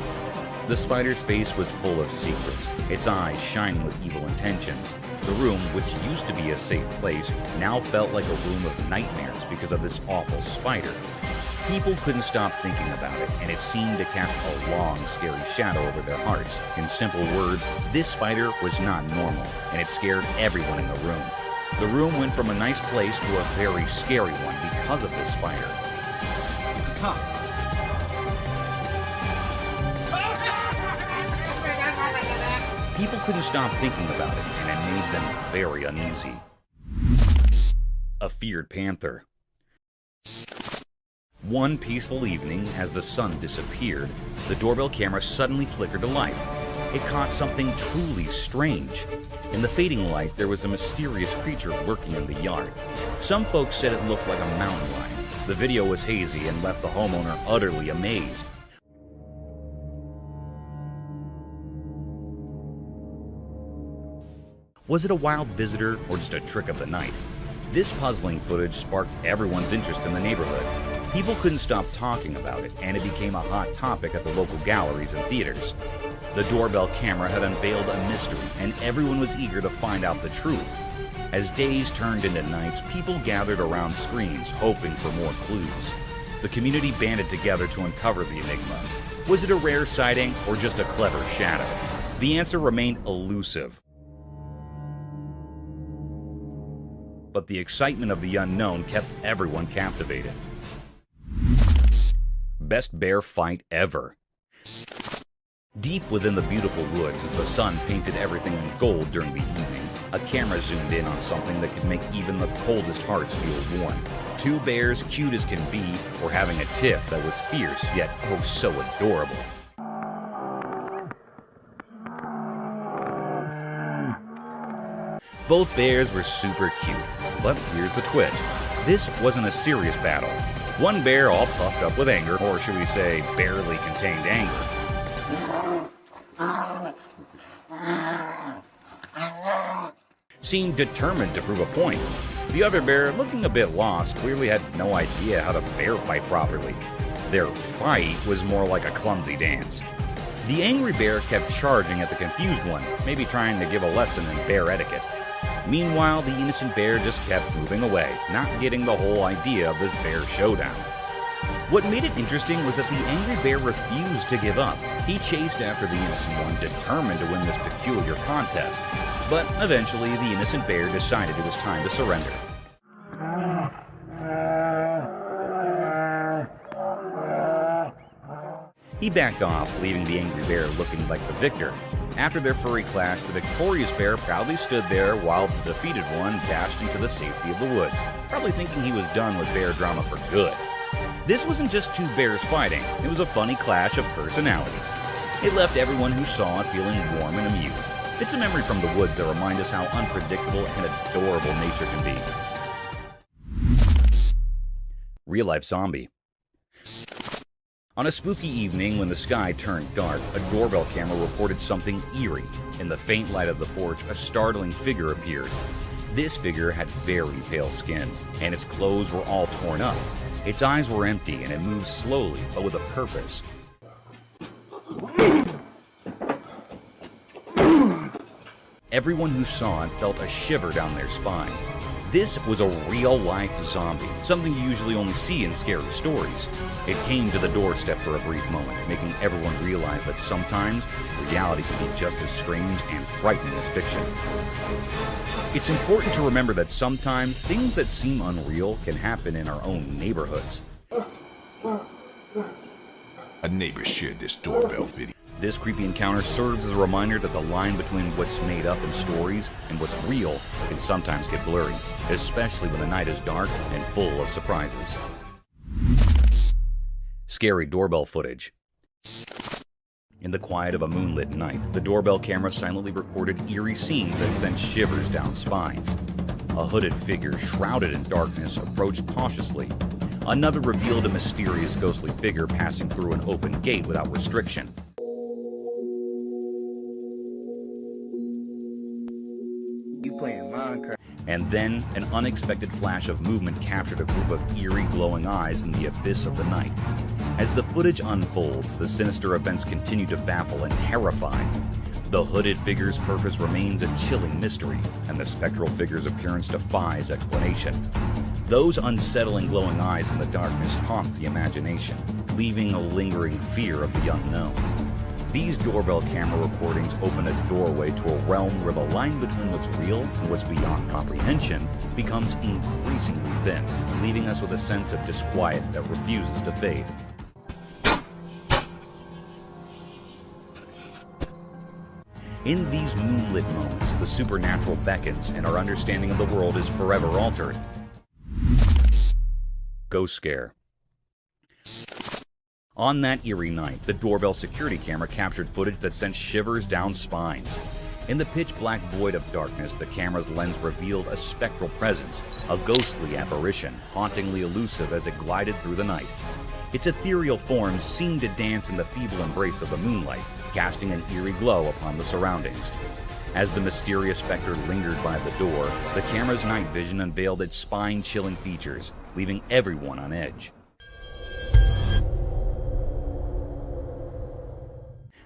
The spider's face was full of secrets, its eyes shining with evil intentions. The room, which used to be a safe place, now felt like a room of nightmares because of this awful spider. People couldn't stop thinking about it, and it seemed to cast a long, scary shadow over their hearts. In simple words, this spider was not normal, and it scared everyone in the room. The room went from a nice place to a very scary one because of this spider. People couldn't stop thinking about it, and it made them very uneasy. A Feared Panther. One peaceful evening, as the sun disappeared, the doorbell camera suddenly flickered to life. It caught something truly strange. In the fading light, there was a mysterious creature lurking in the yard. Some folks said it looked like a mountain lion. The video was hazy and left the homeowner utterly amazed. Was it a wild visitor or just a trick of the night? This puzzling footage sparked everyone's interest in the neighborhood. People couldn't stop talking about it, and it became a hot topic at the local galleries and theaters. The doorbell camera had unveiled a mystery, and everyone was eager to find out the truth. As days turned into nights, people gathered around screens, hoping for more clues. The community banded together to uncover the enigma. Was it a rare sighting or just a clever shadow? The answer remained elusive. But the excitement of the unknown kept everyone captivated. Best bear fight ever. Deep within the beautiful woods, as the sun painted everything in gold during the evening, a camera zoomed in on something that could make even the coldest hearts feel warm. Two bears, cute as can be, were having a tiff that was fierce, yet oh so adorable. Both bears were super cute, but here's the twist. This wasn't a serious battle. One bear, all puffed up with anger, or should we say, barely contained anger, seemed determined to prove a point. The other bear, looking a bit lost, clearly had no idea how to bear fight properly. Their fight was more like a clumsy dance. The angry bear kept charging at the confused one, maybe trying to give a lesson in bear etiquette. Meanwhile, the innocent bear just kept moving away, not getting the whole idea of this bear showdown. What made it interesting was that the angry bear refused to give up. He chased after the innocent one, determined to win this peculiar contest. But eventually, the innocent bear decided it was time to surrender. He backed off, leaving the angry bear looking like the victor. After their furry clash, the victorious bear proudly stood there while the defeated one dashed into the safety of the woods, probably thinking he was done with bear drama for good. This wasn't just two bears fighting, it was a funny clash of personalities. It left everyone who saw it feeling warm and amused. It's a memory from the woods that reminds us how unpredictable and adorable nature can be. Real-life zombie. On a spooky evening when the sky turned dark, a doorbell camera reported something eerie. In the faint light of the porch, a startling figure appeared. This figure had very pale skin, and its clothes were all torn up. Its eyes were empty, and it moved slowly, but with a purpose. Everyone who saw it felt a shiver down their spine. This was a real-life zombie, something you usually only see in scary stories. It came to the doorstep for a brief moment, making everyone realize that sometimes reality can be just as strange and frightening as fiction. It's important to remember that sometimes things that seem unreal can happen in our own neighborhoods. A neighbor shared this doorbell video. This creepy encounter serves as a reminder that the line between what's made up in stories and what's real can sometimes get blurry, especially when the night is dark and full of surprises. Scary doorbell footage. In the quiet of a moonlit night, the doorbell camera silently recorded eerie scenes that sent shivers down spines. A hooded figure, shrouded in darkness, approached cautiously. Another revealed a mysterious ghostly figure passing through an open gate without restriction. And then, an unexpected flash of movement captured a group of eerie glowing eyes in the abyss of the night. As the footage unfolds, the sinister events continue to baffle and terrify. The hooded figure's purpose remains a chilling mystery, and the spectral figure's appearance defies explanation. Those unsettling glowing eyes in the darkness haunt the imagination, leaving a lingering fear of the unknown. These doorbell camera recordings open a doorway to a realm where the line between what's real and what's beyond comprehension becomes increasingly thin, leaving us with a sense of disquiet that refuses to fade. In these moonlit moments, the supernatural beckons and our understanding of the world is forever altered. Ghost scare. On that eerie night, the doorbell security camera captured footage that sent shivers down spines. In the pitch-black void of darkness, the camera's lens revealed a spectral presence, a ghostly apparition, hauntingly elusive as it glided through the night. Its ethereal form seemed to dance in the feeble embrace of the moonlight, casting an eerie glow upon the surroundings. As the mysterious specter lingered by the door, the camera's night vision unveiled its spine-chilling features, leaving everyone on edge.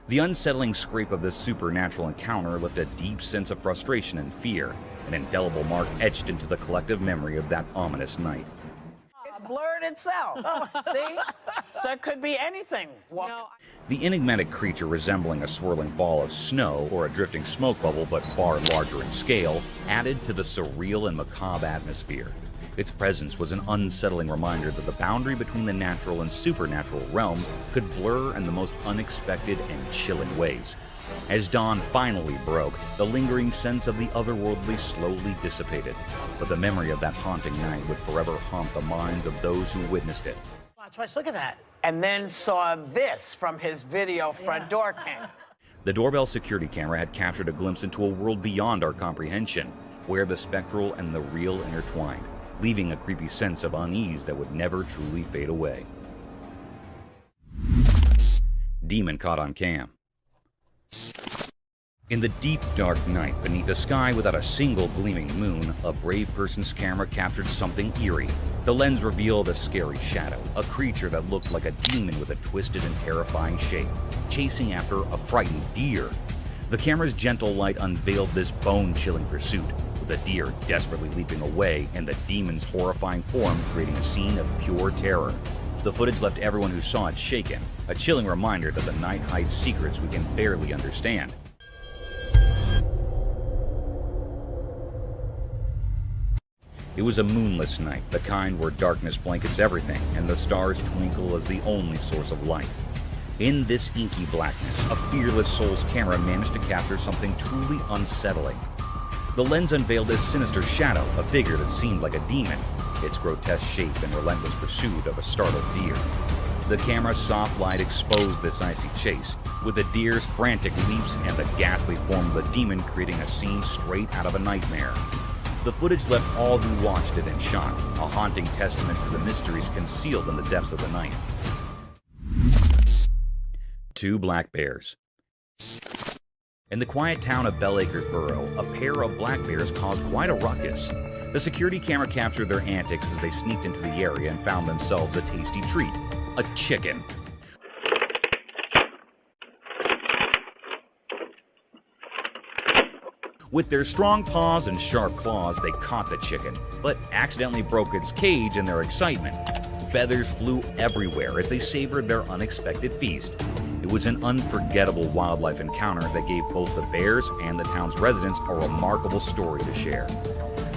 The unsettling scrape of this supernatural encounter left a deep sense of frustration and fear, an indelible mark etched into the collective memory of that ominous night. blurred itself. See? So it could be anything. The enigmatic creature resembling a swirling ball of snow or a drifting smoke bubble but far larger in scale added to the surreal and macabre atmosphere. Its presence was an unsettling reminder that the boundary between the natural and supernatural realms could blur in the most unexpected and chilling ways. As dawn finally broke, the lingering sense of the otherworldly slowly dissipated, but the memory of that haunting night would forever haunt the minds of those who witnessed it. Watch, look at that. And then saw this from his video front door cam. The doorbell security camera had captured a glimpse into a world beyond our comprehension, where the spectral and the real intertwined, leaving a creepy sense of unease that would never truly fade away. Demon caught on cam. In the deep, dark night, beneath a sky without a single gleaming moon, a brave person's camera captured something eerie. The lens revealed a scary shadow, a creature that looked like a demon with a twisted and terrifying shape, chasing after a frightened deer. The camera's gentle light unveiled this bone-chilling pursuit, with the deer desperately leaping away and the demon's horrifying form creating a scene of pure terror. The footage left everyone who saw it shaken, a chilling reminder that the night hides secrets we can barely understand. It was a moonless night, the kind where darkness blankets everything and the stars twinkle as the only source of light. In this inky blackness, a fearless soul's camera managed to capture something truly unsettling. The lens unveiled this sinister shadow, a figure that seemed like a demon, its grotesque shape in relentless pursuit of a startled deer. The camera's soft light exposed this icy chase, with the deer's frantic leaps and the ghastly form of the demon creating a scene straight out of a nightmare. The footage left all who watched it in shock, a haunting testament to the mysteries concealed in the depths of the night. 2 black bears. In the quiet town of Bell Acres Borough, a pair of black bears caused quite a ruckus. The security camera captured their antics as they sneaked into the area and found themselves a tasty treat: a chicken. With their strong paws and sharp claws, they caught the chicken, but accidentally broke its cage in their excitement. Feathers flew everywhere as they savored their unexpected feast. It was an unforgettable wildlife encounter that gave both the bears and the town's residents a remarkable story to share.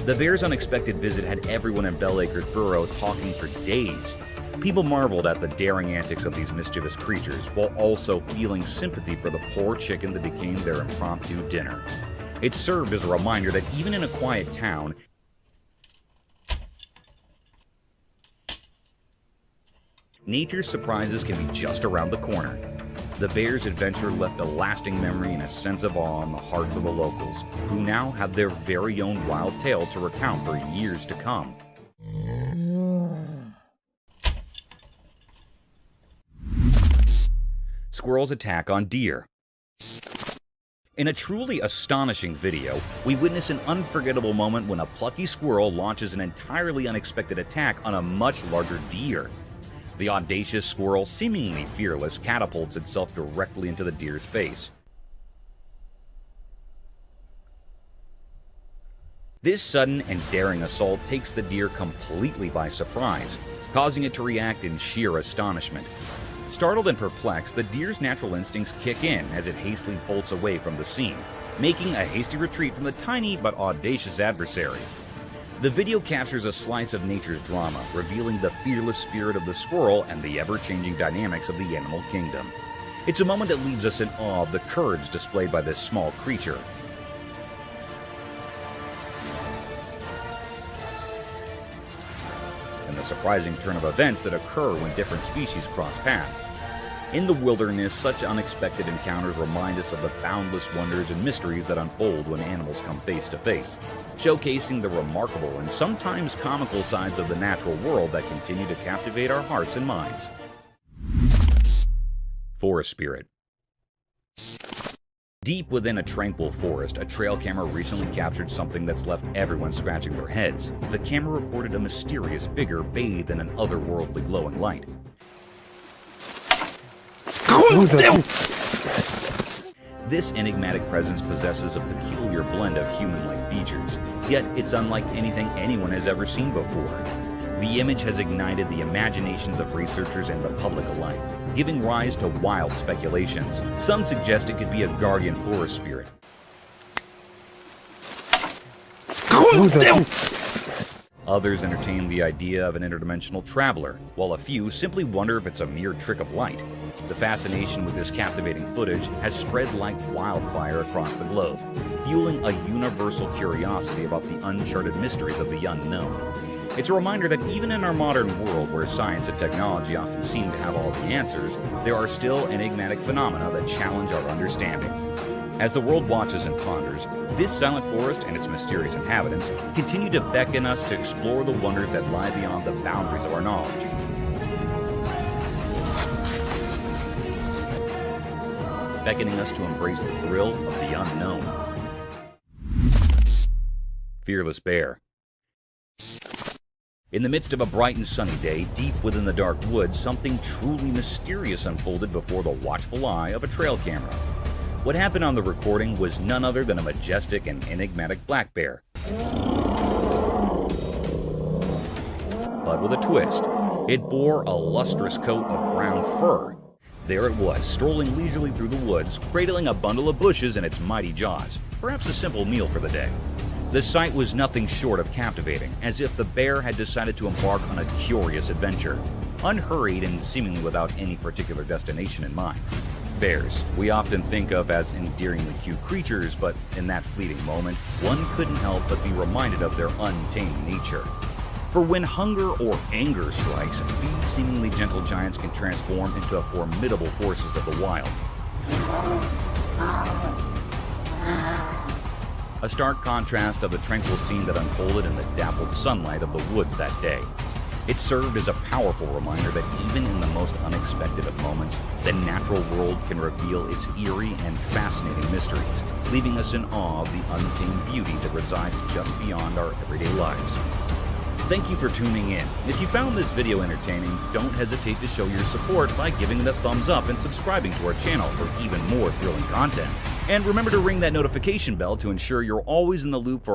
The bears' unexpected visit had everyone in Bell Acres Borough talking for days. People marveled at the daring antics of these mischievous creatures, while also feeling sympathy for the poor chicken that became their impromptu dinner. It served as a reminder that even in a quiet town, nature's surprises can be just around the corner. The bears' adventure left a lasting memory and a sense of awe in the hearts of the locals, who now have their very own wild tale to recount for years to come. Squirrels attack on deer. In a truly astonishing video, we witness an unforgettable moment when a plucky squirrel launches an entirely unexpected attack on a much larger deer. The audacious squirrel, seemingly fearless, catapults itself directly into the deer's face. This sudden and daring assault takes the deer completely by surprise, causing it to react in sheer astonishment. Startled and perplexed, the deer's natural instincts kick in as it hastily bolts away from the scene, making a hasty retreat from the tiny but audacious adversary. The video captures a slice of nature's drama, revealing the fearless spirit of the squirrel and the ever-changing dynamics of the animal kingdom. It's a moment that leaves us in awe of the courage displayed by this small creature. And the surprising turn of events that occur when different species cross paths. In the wilderness, such unexpected encounters remind us of the boundless wonders and mysteries that unfold when animals come face to face, showcasing the remarkable and sometimes comical sides of the natural world that continue to captivate our hearts and minds. Forest spirit. Deep within a tranquil forest, a trail camera recently captured something that's left everyone scratching their heads. The camera recorded a mysterious figure bathed in an otherworldly glowing light. This enigmatic presence possesses a peculiar blend of human-like features, yet it's unlike anything anyone has ever seen before. The image has ignited the imaginations of researchers and the public alike, giving rise to wild speculations. Some suggest it could be a guardian forest spirit. Others entertain the idea of an interdimensional traveler, while a few simply wonder if it's a mere trick of light. The fascination with this captivating footage has spread like wildfire across the globe, fueling a universal curiosity about the uncharted mysteries of the unknown. It's a reminder that even in our modern world, where science and technology often seem to have all the answers, there are still enigmatic phenomena that challenge our understanding. As the world watches and ponders, this silent forest and its mysterious inhabitants continue to beckon us to explore the wonders that lie beyond the boundaries of our knowledge. Beckoning us to embrace the thrill of the unknown. Fearless Bear. In the midst of a bright and sunny day, deep within the dark woods, something truly mysterious unfolded before the watchful eye of a trail camera. What happened on the recording was none other than a majestic and enigmatic black bear. But with a twist, it bore a lustrous coat of brown fur. There it was, strolling leisurely through the woods, cradling a bundle of bushes in its mighty jaws, perhaps a simple meal for the day. The sight was nothing short of captivating, as if the bear had decided to embark on a curious adventure, unhurried and seemingly without any particular destination in mind. Bears, we often think of as endearingly cute creatures, but in that fleeting moment, one couldn't help but be reminded of their untamed nature. For when hunger or anger strikes, these seemingly gentle giants can transform into formidable forces of the wild. A stark contrast of the tranquil scene that unfolded in the dappled sunlight of the woods that day. It served as a powerful reminder that even in the most unexpected of moments, the natural world can reveal its eerie and fascinating mysteries, leaving us in awe of the untamed beauty that resides just beyond our everyday lives. Thank you for tuning in. If you found this video entertaining, don't hesitate to show your support by giving it a thumbs up and subscribing to our channel for even more thrilling content. And remember to ring that notification bell to ensure you're always in the loop for